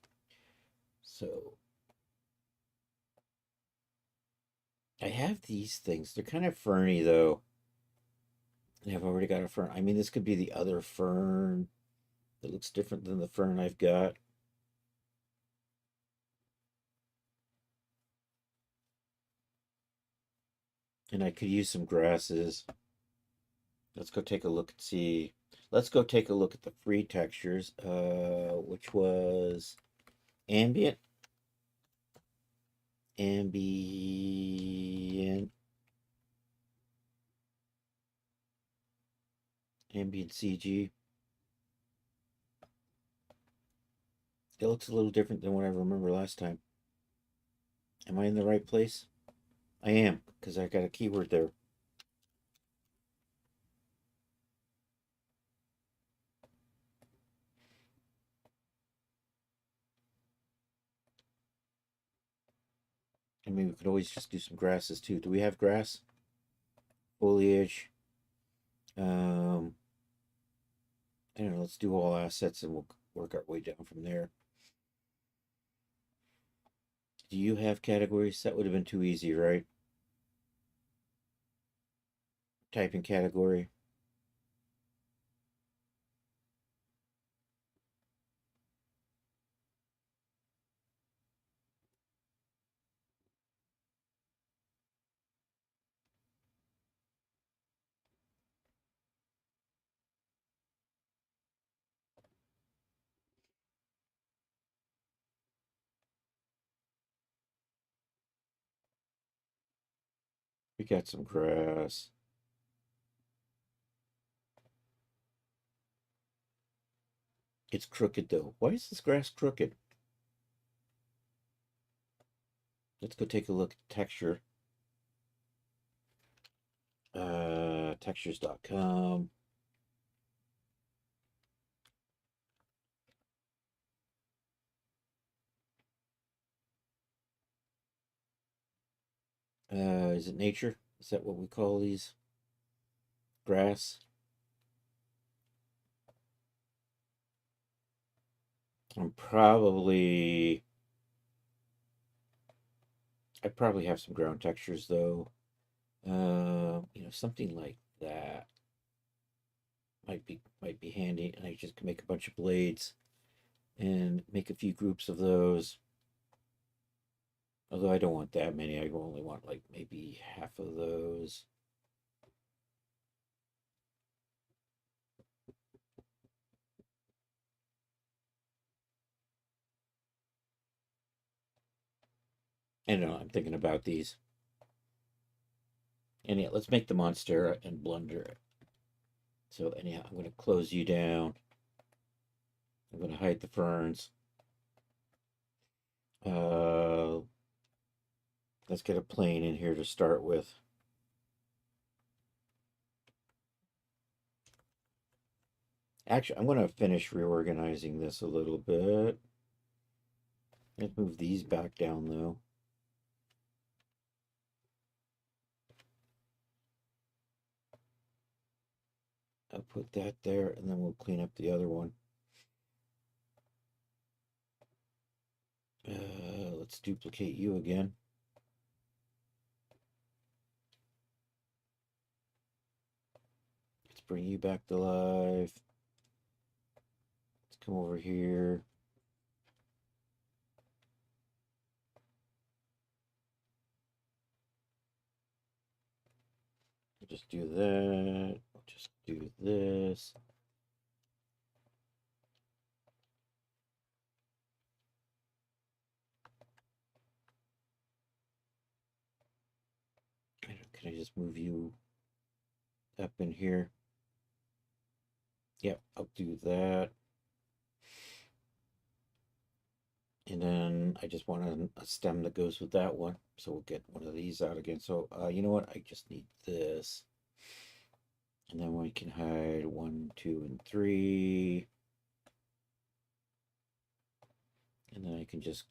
[SPEAKER 1] So I have these things. They're kind of ferny though. And I've already got a fern. I mean, this could be the other fern that looks different than the fern I've got. And I could use some grasses. Let's go take a look and see. Let's go take a look at the free textures, which was Ambient. Ambient. Ambient CG. It looks a little different than what I remember last time. Am I in the right place? I am, because I got a keyword there. I mean, we could always just do some grasses too. Do we have grass? Foliage. I don't know, let's do all assets and we'll work our way down from there. Do you have categories? That would have been too easy, right? Type in category. We got some grass. It's crooked though. Why is this grass crooked? Let's go take a look at texture. Textures.com. Is it nature? Is that what we call these? Grass? I probably have some ground textures though. Something like that might be handy, and I just can make a bunch of blades and make a few groups of those. Although I don't want that many, I only want like maybe half of those. I don't know, I'm thinking about these. Anyhow, let's make the monstera and blunder. So anyhow, I'm going to close you down. I'm going to hide the ferns. Let's get a plane in here to start with. Actually, I'm going to finish reorganizing this a little bit. Let's move these back down though. I'll put that there, and then we'll clean up the other one. Let's duplicate you again. Let's bring you back to life. Let's come over here. We'll just do that. We'll just do this. Can I just move you up in here? Yep, I'll do that. And then I just want a stem that goes with that one. So we'll get one of these out again. So you know what? I just need this. And then we can hide 1, 2, and 3. And then I can just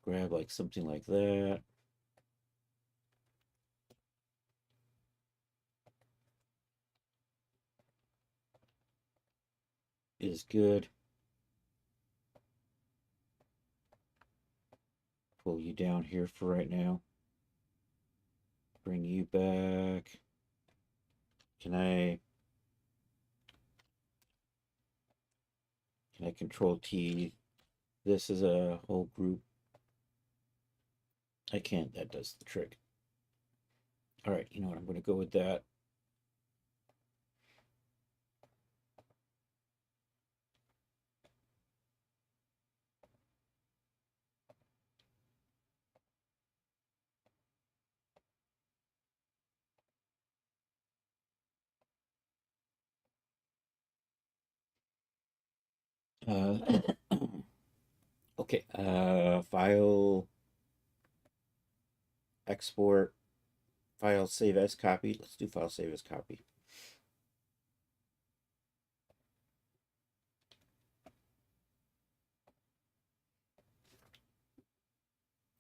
[SPEAKER 1] grab like something like that. Is good. Pull you down here for right now. Bring you back. Can I control T? This is a whole group. I can't. That does the trick. All right, you know what? I'm going to go with that. Uh, okay. File, export, file, save as copy. Let's do file, save as copy.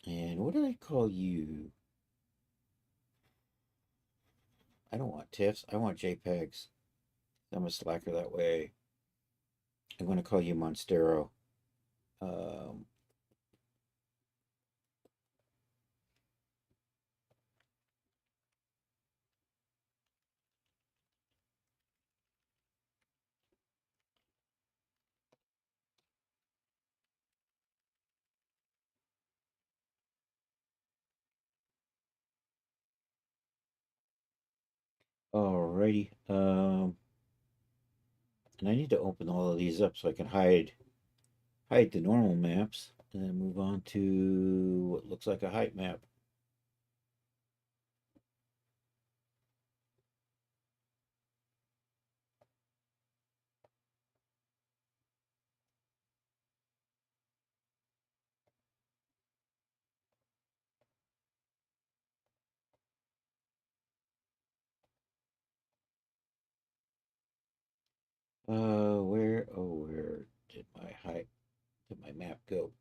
[SPEAKER 1] And what did I call you? I don't want TIFFs. I want JPEGs. I'm a slacker that way. I'm going to call you Monstero. Um, Alrighty. And I need to open all of these up so I can hide the normal maps and then move on to what looks like a height map. Where did my map go?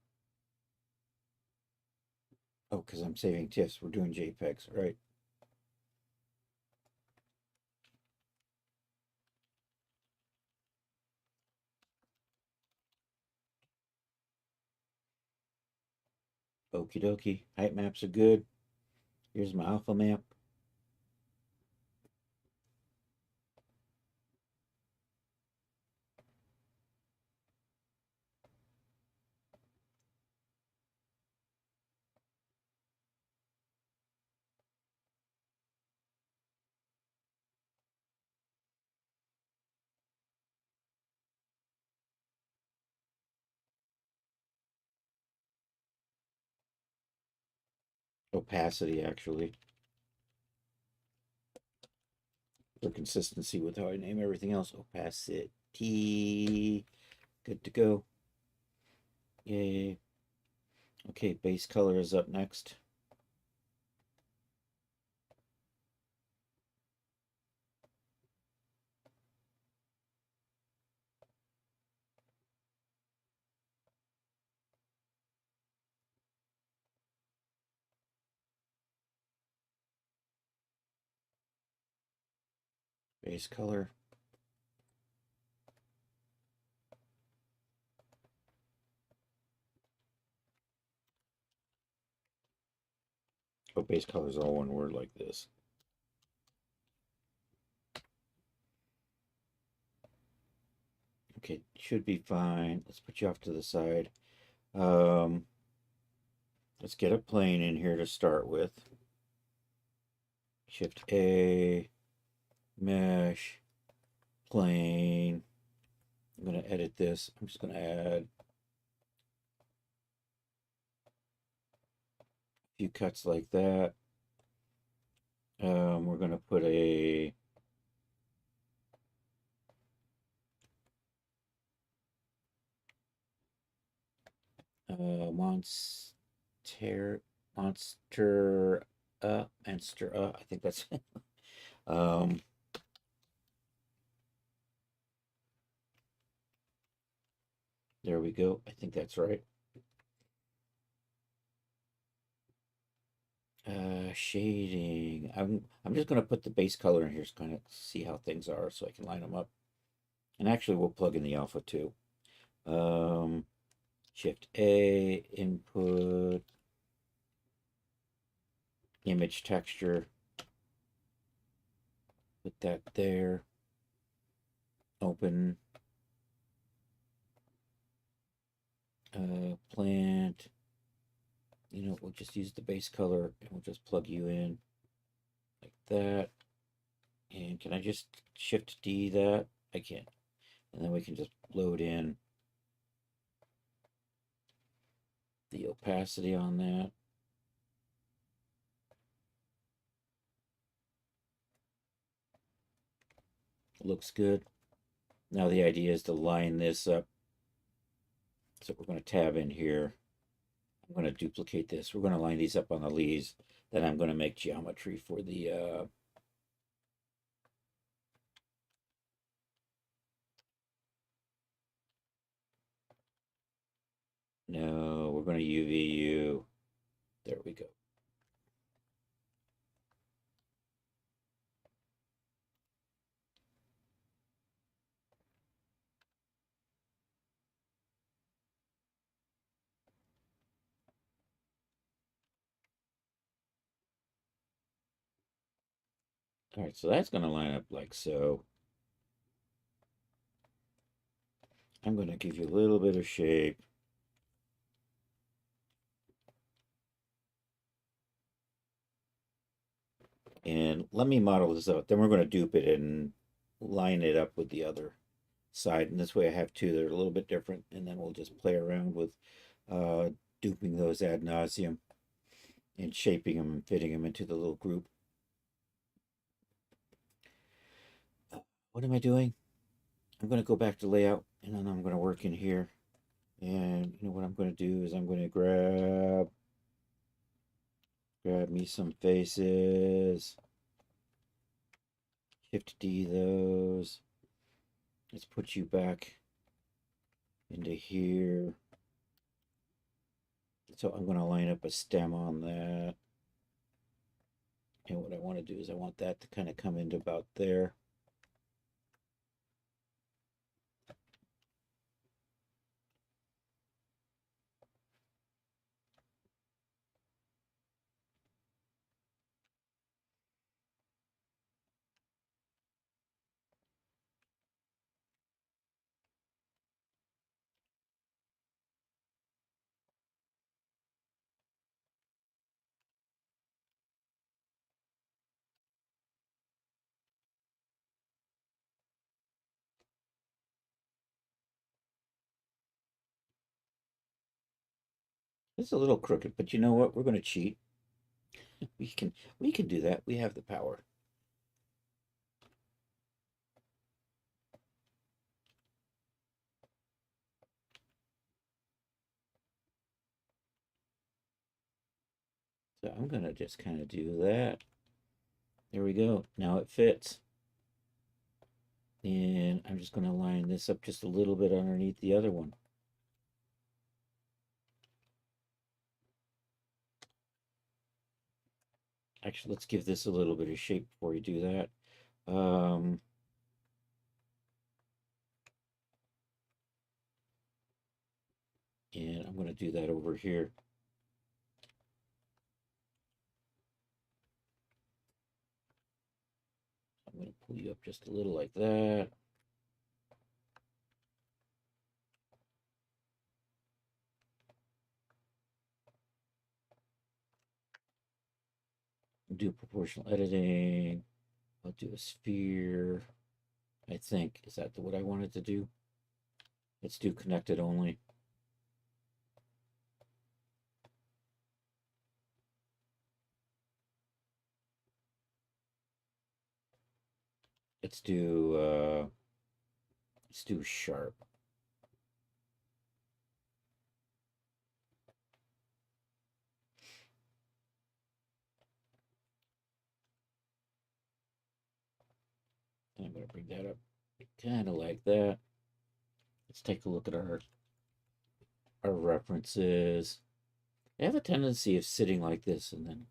[SPEAKER 1] Oh, because I'm saving TIFFs. We're doing JPEGs, right? Okie dokie. Height maps are good. Here's my alpha map. Opacity, actually, for consistency with how I name everything else. Opacity. Good to go. Yay. Okay, base color is up next. Base color. Oh, base color is all one word like this. Okay, should be fine. Let's put you off to the side. Let's get a plane in here to start with. Shift A, mesh, plane. I'm going to edit this. I'm just going to add a few cuts like that. We're going to put a monster, I think that's um, there we go. I think that's right. Shading. I'm just gonna put the base color in here to kind of see how things are so I can line them up. And actually we'll plug in the alpha too. Shift A, input, image texture. Put that there. Open. Plant. You know, we'll just use the base color and we'll just plug you in like that. And can I just shift D that? I can. And then we can just load in the opacity on that. Looks good. Now the idea is to line this up So we're going to tab in here. I'm going to duplicate this. We're going to line these up on the leaves. Then I'm going to make geometry for the no, we're going to UVU. There we go. All right, so that's going to line up like so. I'm going to give you a little bit of shape. And let me model this out. Then we're going to dupe it and line it up with the other side. And this way I have two that are a little bit different. And then we'll just play around with duping those ad nauseum and shaping them and fitting them into the little group. What am I doing? I'm going to go back to layout and then I'm going to work in here. And you know what I'm going to do is I'm going to grab me some faces. Shift D those. Let's put you back into here. So I'm going to line up a stem on that. And what I want to do is I want that to kind of come into about there. It's a little crooked, but you know what? We're going to cheat. We can do that. We have the power. So I'm going to just kind of do that. There we go. Now it fits. And I'm just going to line this up just a little bit underneath the other one. Actually, let's give this a little bit of shape before we do that. And I'm going to do that over here. I'm going to pull you up just a little like that. Do proportional editing. I'll do a sphere. I think, is that what I wanted to do? Let's do connected only. Let's do sharp. I'm going to bring that up kind of like that. Let's take a look at our references. They have a tendency of sitting like this and then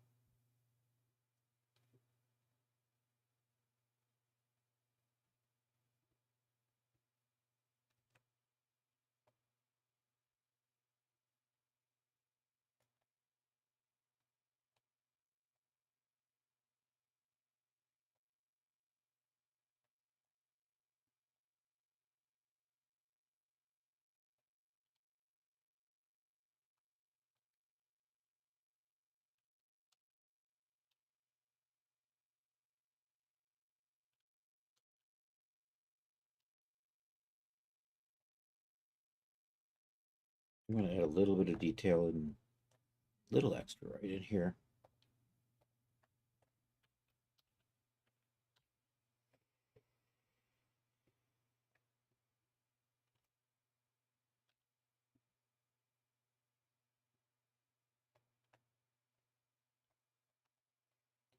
[SPEAKER 1] I'm going to add a little bit of detail and little extra right in here.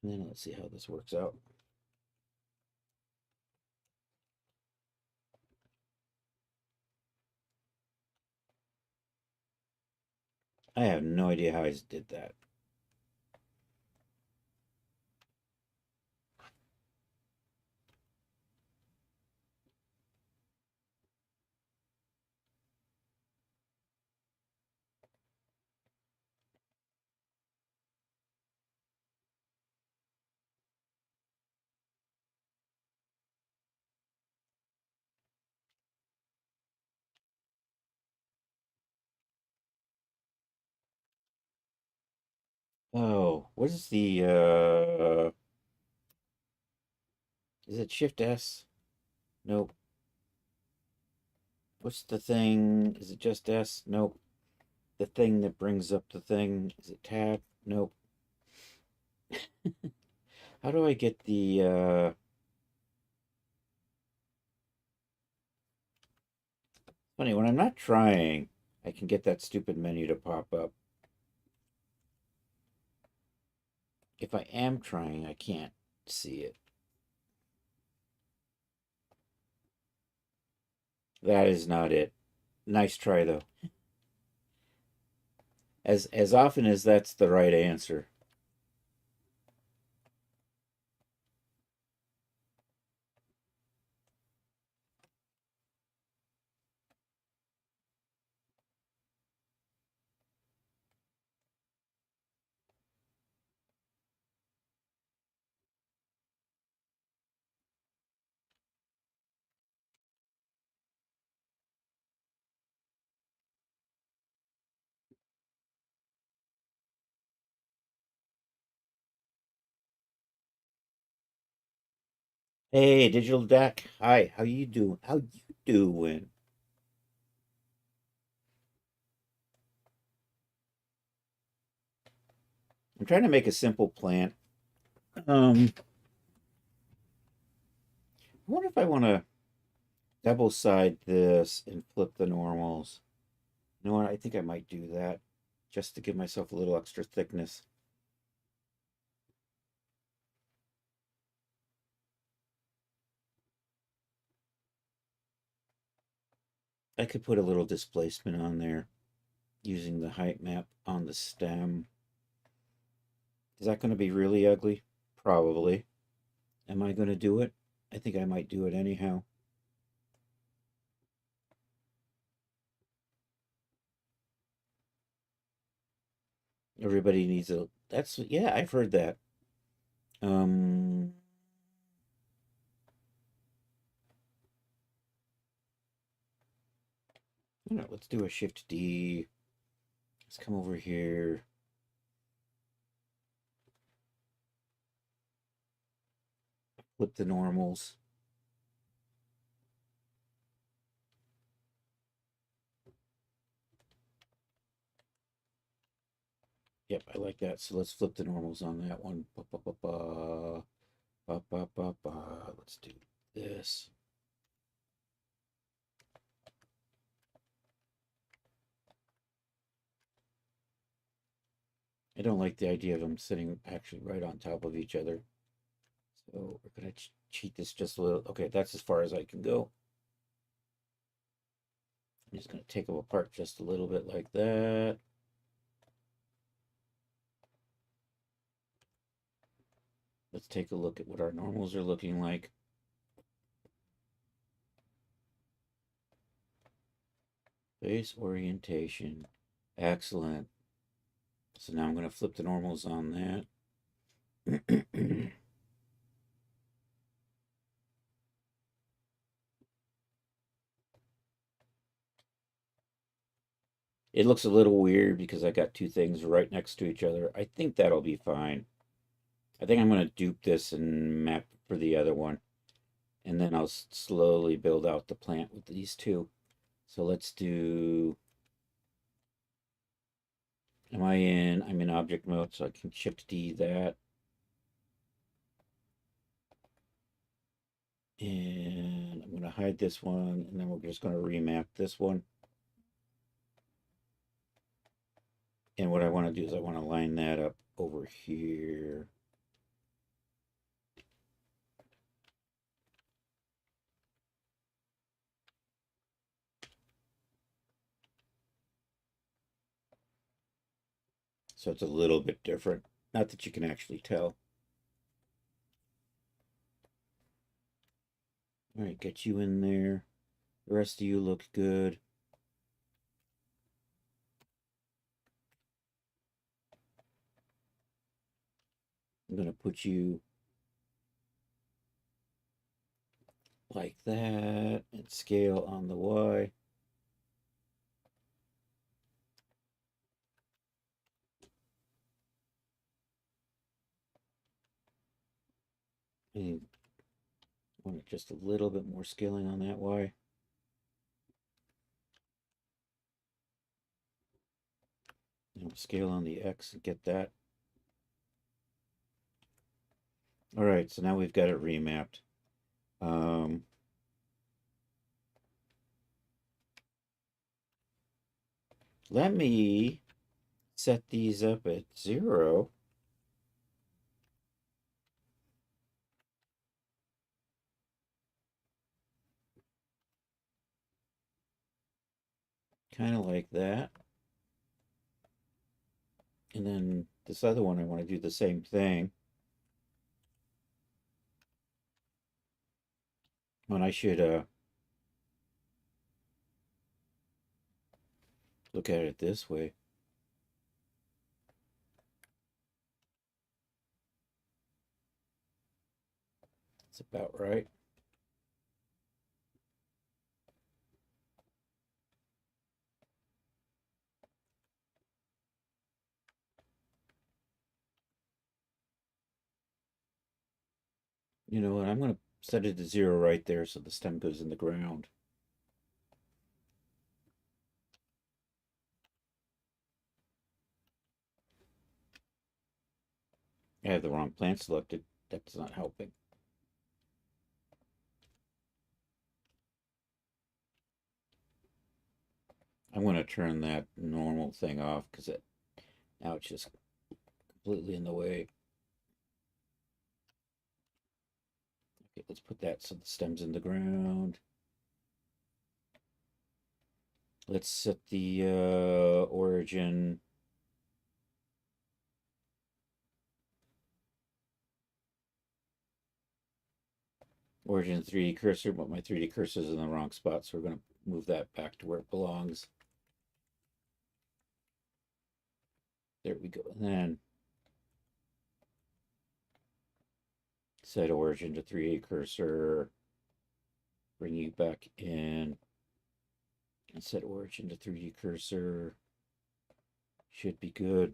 [SPEAKER 1] And then let's see how this works out. I have no idea how I did that. Oh, what is the is it Shift S? Nope. What's the thing? Is it just S? Nope. The thing that brings up the thing. Is it tab? Nope. How do I get the funny when I'm not trying, I can get that stupid menu to pop up. If I am trying, I can't see it. That is not it. Nice try though. As often as that's the right answer. Hey, Digital Deck. Hi, how you doing? How you doing? I'm trying to make a simple plant. I wonder if I want to double side this and flip the normals. You know what? I think I might do that just to give myself a little extra thickness. I could put a little displacement on there using the height map on the stem. Is that going to be really ugly? Probably. Am I going to do it? I think I might do it anyhow. Everybody needs a. That's yeah. I've heard that. Um. You know, let's do a Shift D. Let's come over here. Flip the normals. Yep, I like that. So let's flip the normals on that one. Ba, ba, ba, ba. Ba, ba, ba, ba. Let's do this. I don't like the idea of them sitting actually right on top of each other. So we're going to cheat this just a little. Okay, that's as far as I can go. I'm just going to take them apart just a little bit like that. Let's take a look at what our normals are looking like. Face orientation. Excellent. So now I'm going to flip the normals on that. It looks a little weird because I got two things right next to each other. I think that'll be fine. I think I'm going to dupe this and map for the other one. And then I'll slowly build out the plant with these two. So let's do... I'm in object mode, so I can Shift D that. And I'm going to hide this one, and then we're just going to remap this one. And what I want to do is I want to line that up over here. So it's a little bit different. Not that you can actually tell. All right, get you in there. The rest of you look good. I'm going to put you like that and scale on the Y. And want just a little bit more scaling on that Y. Scale on the X and get that. All right, so now we've got it remapped. Let me set these up at 0. Kind of like that. And then this other one, I want to do the same thing. And I should look at it this way. That's about right. You know what? I'm going to set it to 0 right there so the stem goes in the ground. I have the wrong plant selected. That's not helping. I'm going to turn that normal thing off because now it's just completely in the way. Okay, let's put that so the stem's in the ground. Let's set the origin. Origin 3D cursor, but my 3D cursor is in the wrong spot, so we're going to move that back to where it belongs. There we go. And then set origin to 3D cursor. Bring you back in. And set origin to 3D cursor. Should be good.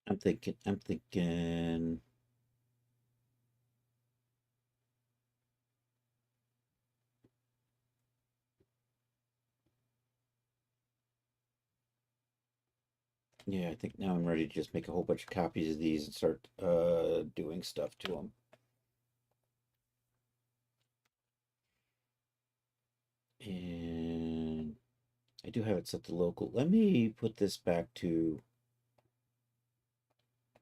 [SPEAKER 1] I'm thinking. Yeah, I think now I'm ready to just make a whole bunch of copies of these and start doing stuff to them. And I do have it set to local. Let me put this back to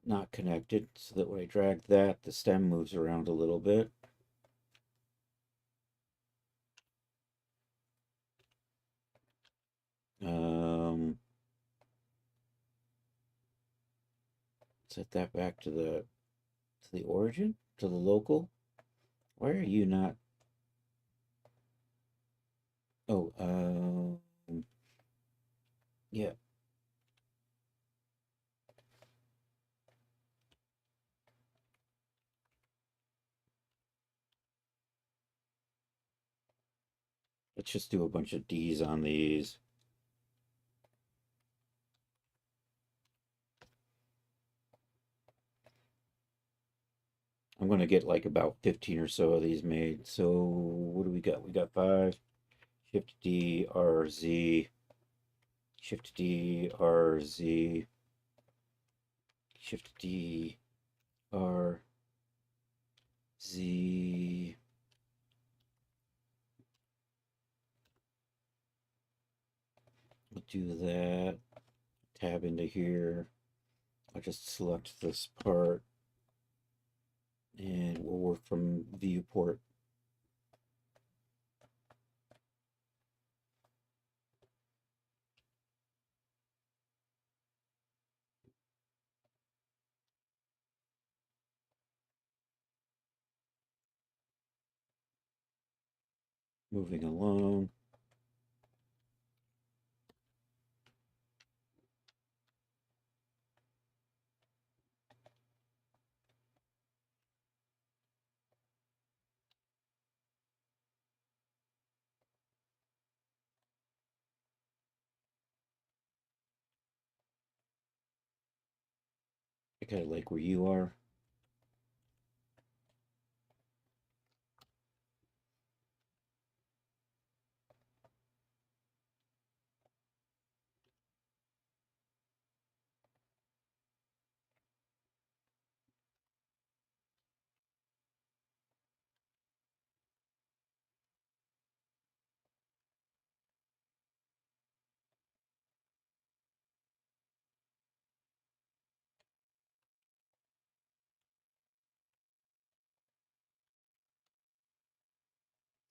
[SPEAKER 1] not connected so that when I drag that, the stem moves around a little bit. Set that back to the origin, to the local. Why are you not? Oh, yeah. Let's just do a bunch of D's on these. I'm going to get like about 15 or so of these made. So what do we got? We got 5. Shift D, R, Z. Shift D, R, Z. Shift D, R, Z. We'll do that. Tab into here. I'll just select this part and we'll work from viewport. Moving along. I kind of like where you are.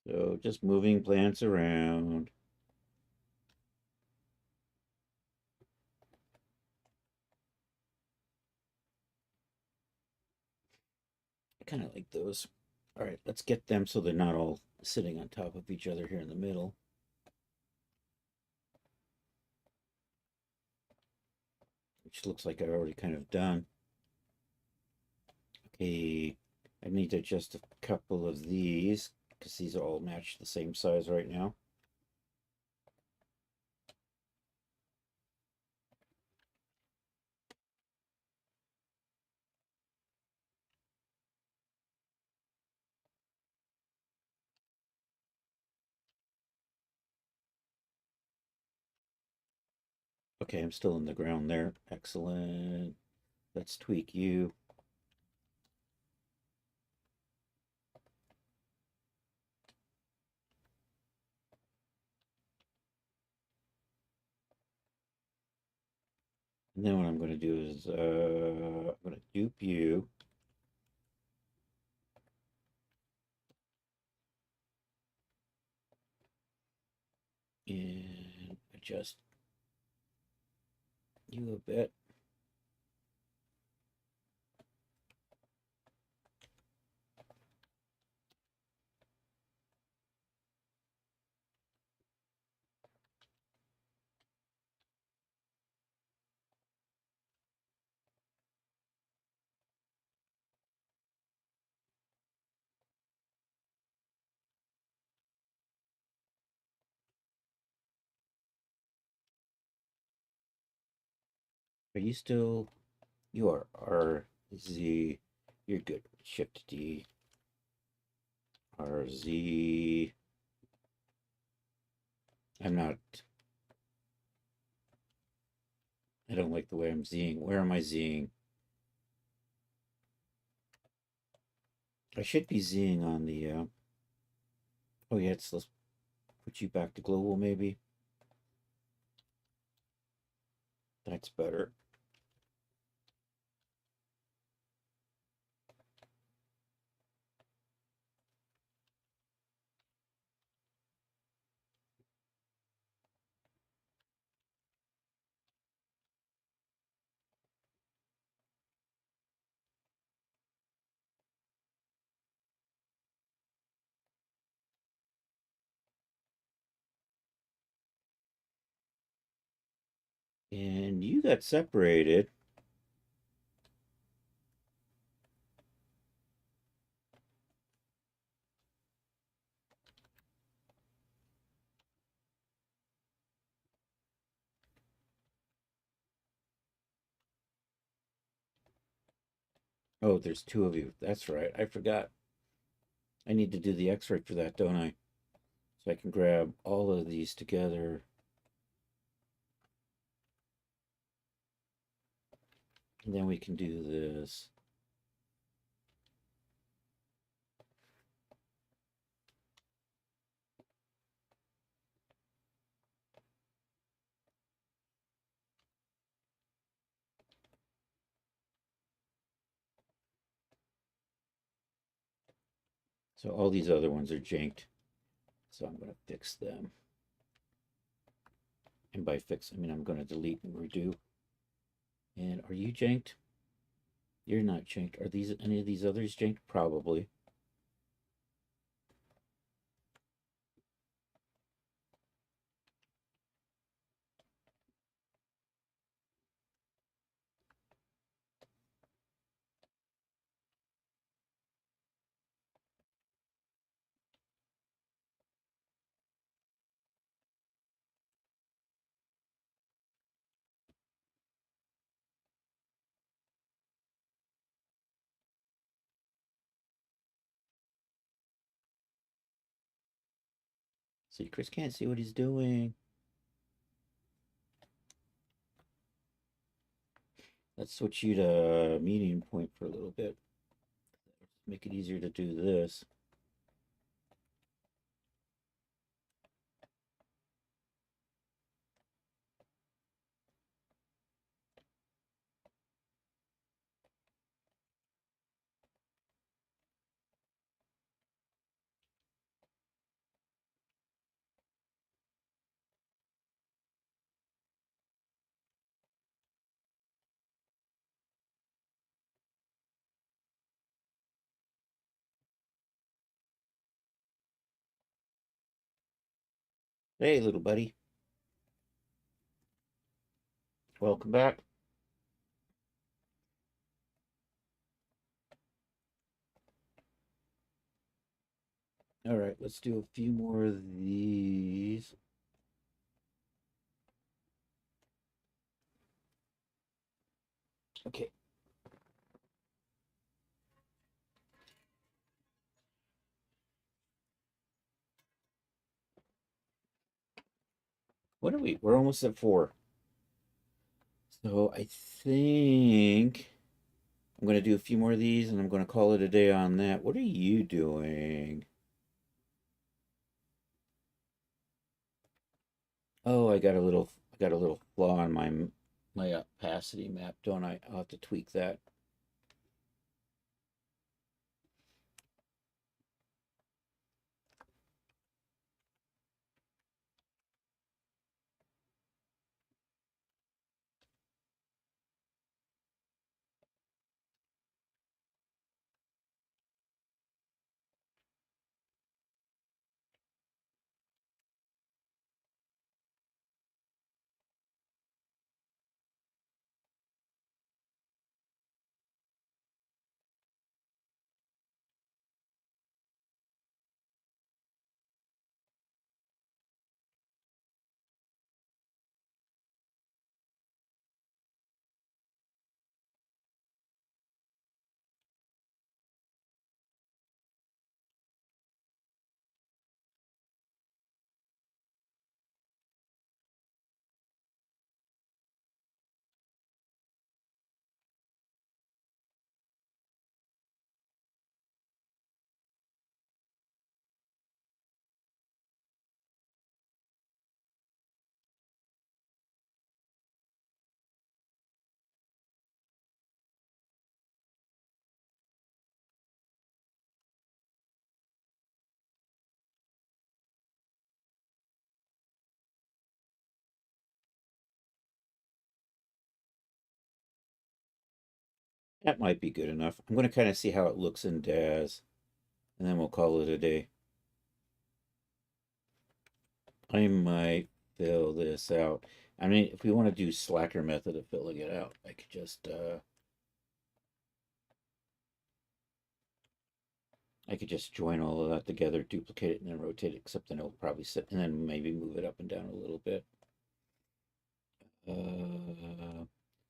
[SPEAKER 1] So just moving plants around. I kind of like those. All right, let's get them so they're not all sitting on top of each other here in the middle. Which looks like I've already kind of done. Okay, I need to adjust a couple of these because these are all matched the same size right now. Okay, I'm still in the ground there. Excellent. Let's tweak you. And then what I'm going to do is I'm going to dupe you. And adjust you a bit. Are you still? You are R Z. You're good. Shift D. R Z. I'm not. I don't like the way I'm Zing. Where am I Zing? I should be Zing on the. Oh yeah, let's put you back to global maybe. That's better. And you got separated. Oh, there's two of you. That's right. I forgot. I need to do the X-ray for that, don't I? So I can grab all of these together. And then we can do this. So all these other ones are janked. So I'm going to fix them. And by fix, I mean I'm going to delete and redo. And are you janked? You're not janked. Are these any of these others janked? Probably. See, Chris can't see what he's doing. Let's switch you to median point for a little bit. Make it easier to do this. Hey, little buddy. Welcome back. All right, let's do a few more of these. Okay. What are we? We're almost at 4. So I think I'm going to do a few more of these and I'm going to call it a day on that. What are you doing? Oh, I got a little flaw in my opacity map, don't I? I'll have to tweak that. That might be good enough. I'm going to kind of see how it looks in DAS, and then we'll call it a day. I might fill this out. I mean, if we want to do slacker method of filling it out, I could just join all of that together, duplicate it, and then rotate it, except then it'll probably sit, and then maybe move it up and down a little bit.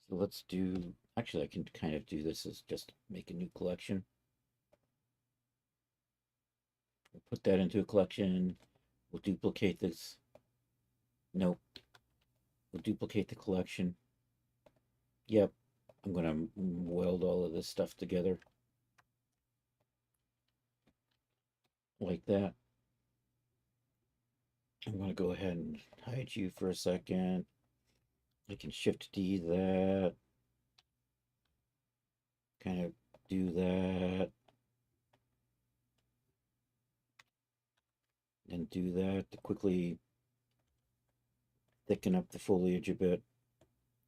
[SPEAKER 1] So let's do, actually I can kind of do this as just make a new collection. We'll put that into a collection. We'll duplicate this. Nope. We'll duplicate the collection. Yep. I'm going to weld all of this stuff together like that. I'm going to go ahead and hide you for a second. I can Shift D that. Kind of do that. And do that to quickly thicken up the foliage a bit.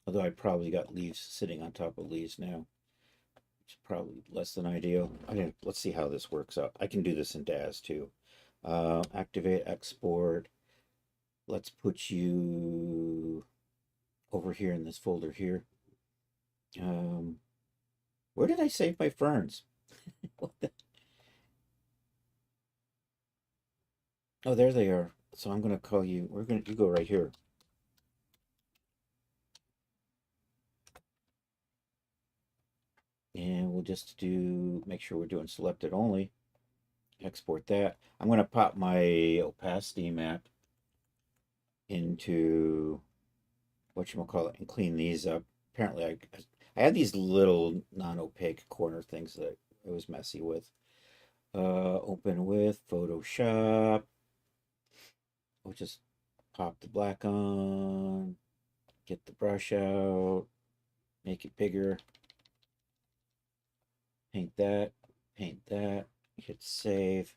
[SPEAKER 1] Although I probably got leaves sitting on top of leaves now. It's probably less than ideal. Okay, let's see how this works out. I can do this in DAZ too. Activate, export. Let's put you over here in this folder here. Where did I save my ferns? Oh, there they are. So I'm gonna call you. You go right here. And we'll just make sure we're doing selected only. Export that. I'm gonna pop my opacity map into whatchamacallit and clean these up. Apparently I had these little non-opaque corner things that I was messy with. Open with Photoshop. We'll just pop the black on, get the brush out, make it bigger, paint that, hit save,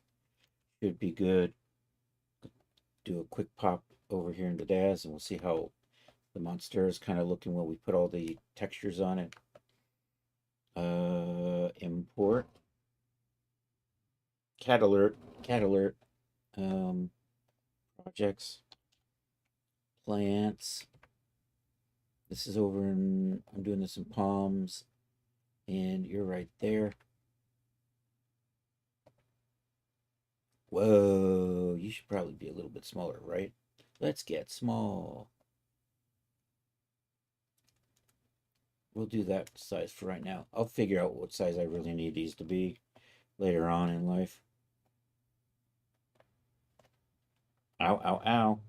[SPEAKER 1] should be good. Do a quick pop over here in the DAZ and we'll see how the monster is kind of looking when we put all the textures on it. Import. Cat alert. Projects. Plants. This is over in, I'm doing this in Palms. And you're right there. Whoa, you should probably be a little bit smaller, right? Let's get small. We'll do that size for right now. I'll figure out what size I really need these to be later on in life. Ow, ow, ow.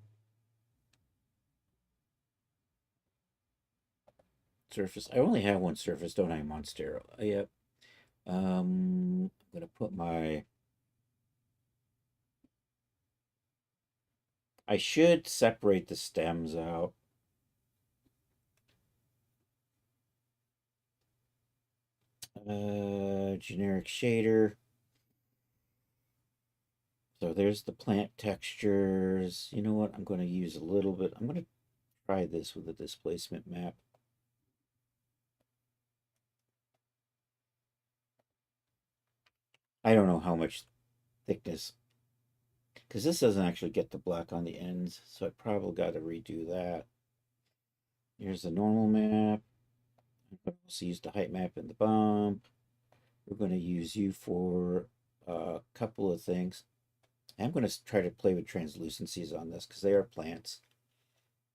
[SPEAKER 1] Surface. I only have one surface, don't I, Monstero? Yep. I'm gonna put my. I should separate the stems out. Generic shader. So there's the plant textures. You know what? I'm going to use a little bit. I'm going to try this with a displacement map. I don't know how much thickness, because this doesn't actually get the black on the ends, so I probably got to redo that. Here's the normal map. I'm also use the height map and the bump. We're going to use you for a couple of things. I'm going to try to play with translucencies on this because they are plants.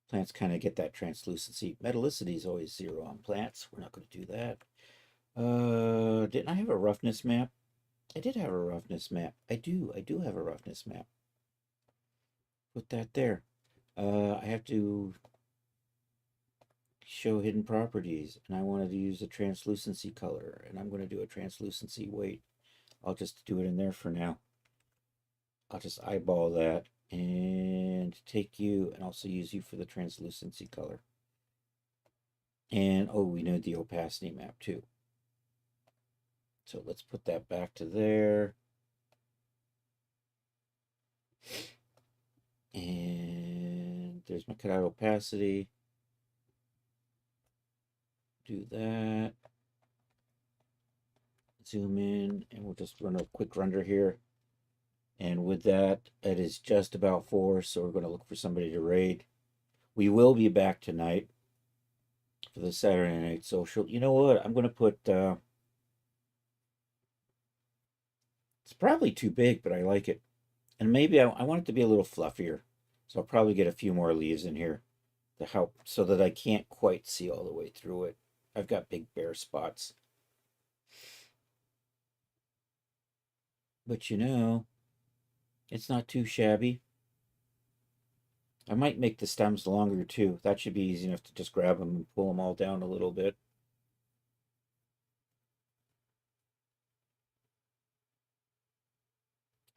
[SPEAKER 1] Plants kind of get that translucency. Metallicity is always 0 on plants. We're not going to do that. Didn't I have a roughness map? I did have a roughness map. I do have a roughness map. Put that there. I have to show hidden properties, and I wanted to use a translucency color, and I'm going to do a translucency weight. I'll just do it in there for now. I'll just eyeball that and take you and also use you for the translucency color. And oh, we need the opacity map too. So let's put that back to there. And there's my cutout opacity. Do that. Zoom in and we'll just run a quick render here. And with that, it is just about 4, so we're going to look for somebody to raid. We will be back tonight for the Saturday Night Social. You know what? I'm going to put... it's probably too big, but I like it. And maybe I want it to be a little fluffier. So I'll probably get a few more leaves in here to help so that I can't quite see all the way through it. I've got big bare spots. But you know, it's not too shabby. I might make the stems longer too. That should be easy enough to just grab them and pull them all down a little bit.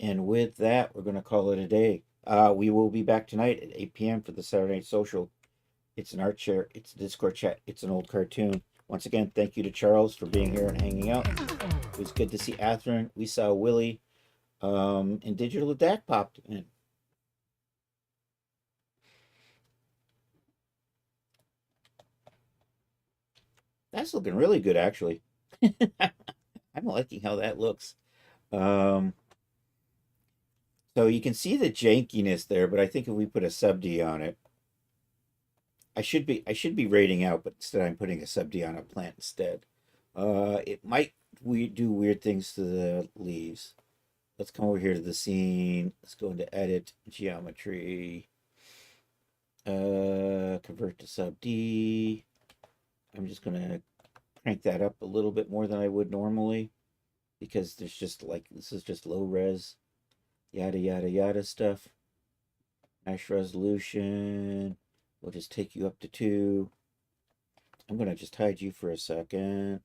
[SPEAKER 1] And with that, we're going to call it a day. We will be back tonight at 8 p.m. for the Saturday Night Social. It's an art share. It's a Discord chat. It's an old cartoon. Once again, thank you to Charles for being here and hanging out. It was good to see Athrun. We saw Willie. And Digital Dak popped in. That's looking really good, actually. I'm liking how that looks. Um, so you can see the jankiness there, but I think if we put a sub D on it, I should be rating out, but instead I'm putting a sub D on a plant instead. It might we do weird things to the leaves. Let's come over here to the scene. Let's go into edit, geometry, convert to sub D. I'm just gonna crank that up a little bit more than I would normally because there's just like this is just low res, yada yada yada stuff. Mesh resolution. We'll just take you up to 2. I'm gonna just hide you for a second.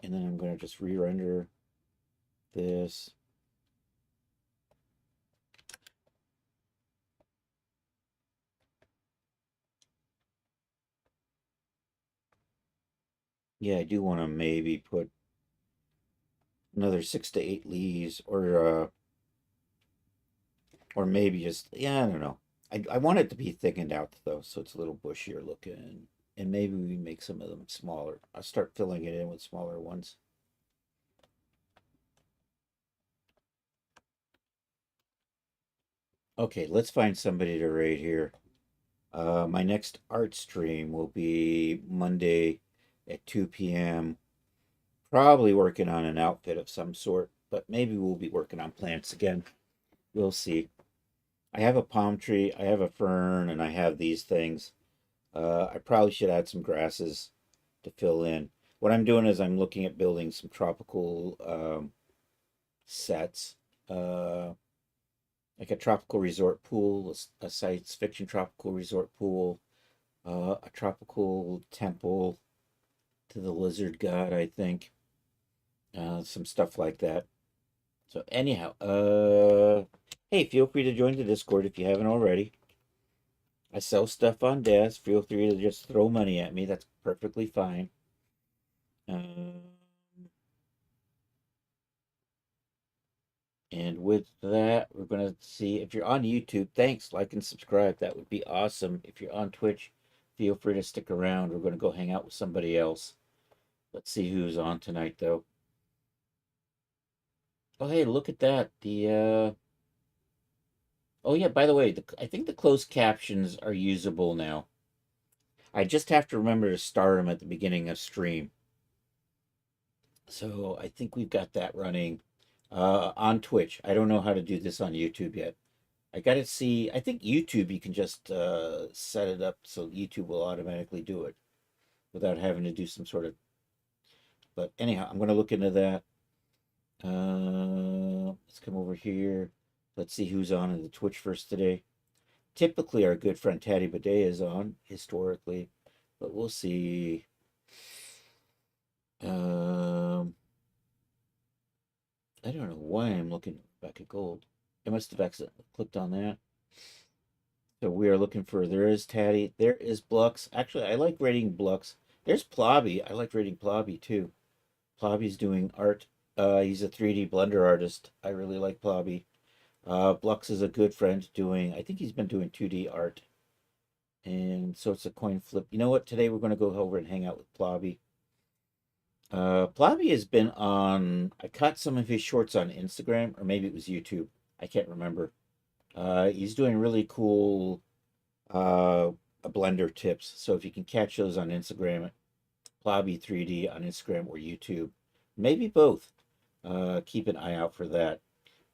[SPEAKER 1] And then I'm gonna just re-render this. Yeah, I do want to maybe put another 6 to 8 leaves or maybe just, yeah, I don't know. I want it to be thickened out though, so it's a little bushier looking. And maybe we make some of them smaller. I'll start filling it in with smaller ones. Okay, let's find somebody to raid here. My next art stream will be Monday at 2 p.m. Probably working on an outfit of some sort, but maybe we'll be working on plants again. We'll see. I have a palm tree, I have a fern, and I have these things. I probably should add some grasses to fill in. What I'm doing is I'm looking at building some tropical sets. Like a tropical resort pool, a science fiction tropical resort pool, a tropical temple to the lizard god, I think. Some stuff like that. So anyhow, hey, feel free to join the Discord if you haven't already. I sell stuff on Desk. Feel free to just throw money at me. That's perfectly fine. And with that, we're going to see if you're on YouTube, thanks, like and subscribe. That would be awesome. If you're on Twitch, feel free to stick around. We're going to go hang out with somebody else. Let's see who's on tonight, though. Oh, hey, look at that. Oh, yeah, by the way, I think the closed captions are usable now. I just have to remember to start them at the beginning of stream. So I think we've got that running on Twitch. I don't know how to do this on YouTube yet. I got to see. I think YouTube, you can just set it up so YouTube will automatically do it without having to do some sort of. But anyhow, I'm going to look into that. Let's come over here. Let's see who's on in the Twitch first today. Typically, our good friend Taddy Bidet is on historically, but we'll see. I don't know why I'm looking back at gold. I must have accidentally clicked on that. So we are looking for, there is Taddy, there is Blux. Actually, I like rating Blux. There's Plobby. I like rating Plobby too. Plobby's doing art. He's a 3D Blender artist. I really like Plobby. Blux is a good friend doing, I think he's been doing 2D art. And so it's a coin flip. You know what? Today we're going to go over and hang out with Plobby. Plobby has been on, I caught some of his shorts on Instagram, or maybe it was YouTube. I can't remember. He's doing really cool Blender tips. So if you can catch those on Instagram, Plobby 3D on Instagram or YouTube, maybe both. Keep an eye out for that.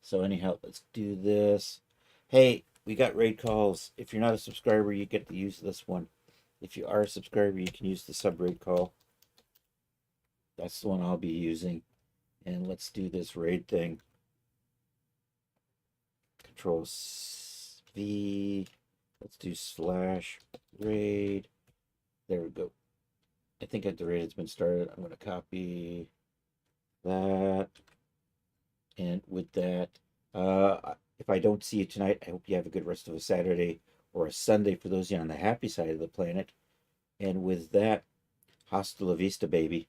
[SPEAKER 1] So anyhow, let's do this. Hey, we got raid calls. If you're not a subscriber, you get to use this one. If you are a subscriber, you can use the sub raid call. That's the one I'll be using. And let's do this raid thing. Control V. Let's do /raid. There we go. I think the raid has been started. I'm going to copy that. And with that, if I don't see you tonight, I hope you have a good rest of a Saturday or a Sunday for those of you on the happy side of the planet. And with that, hasta la vista, baby.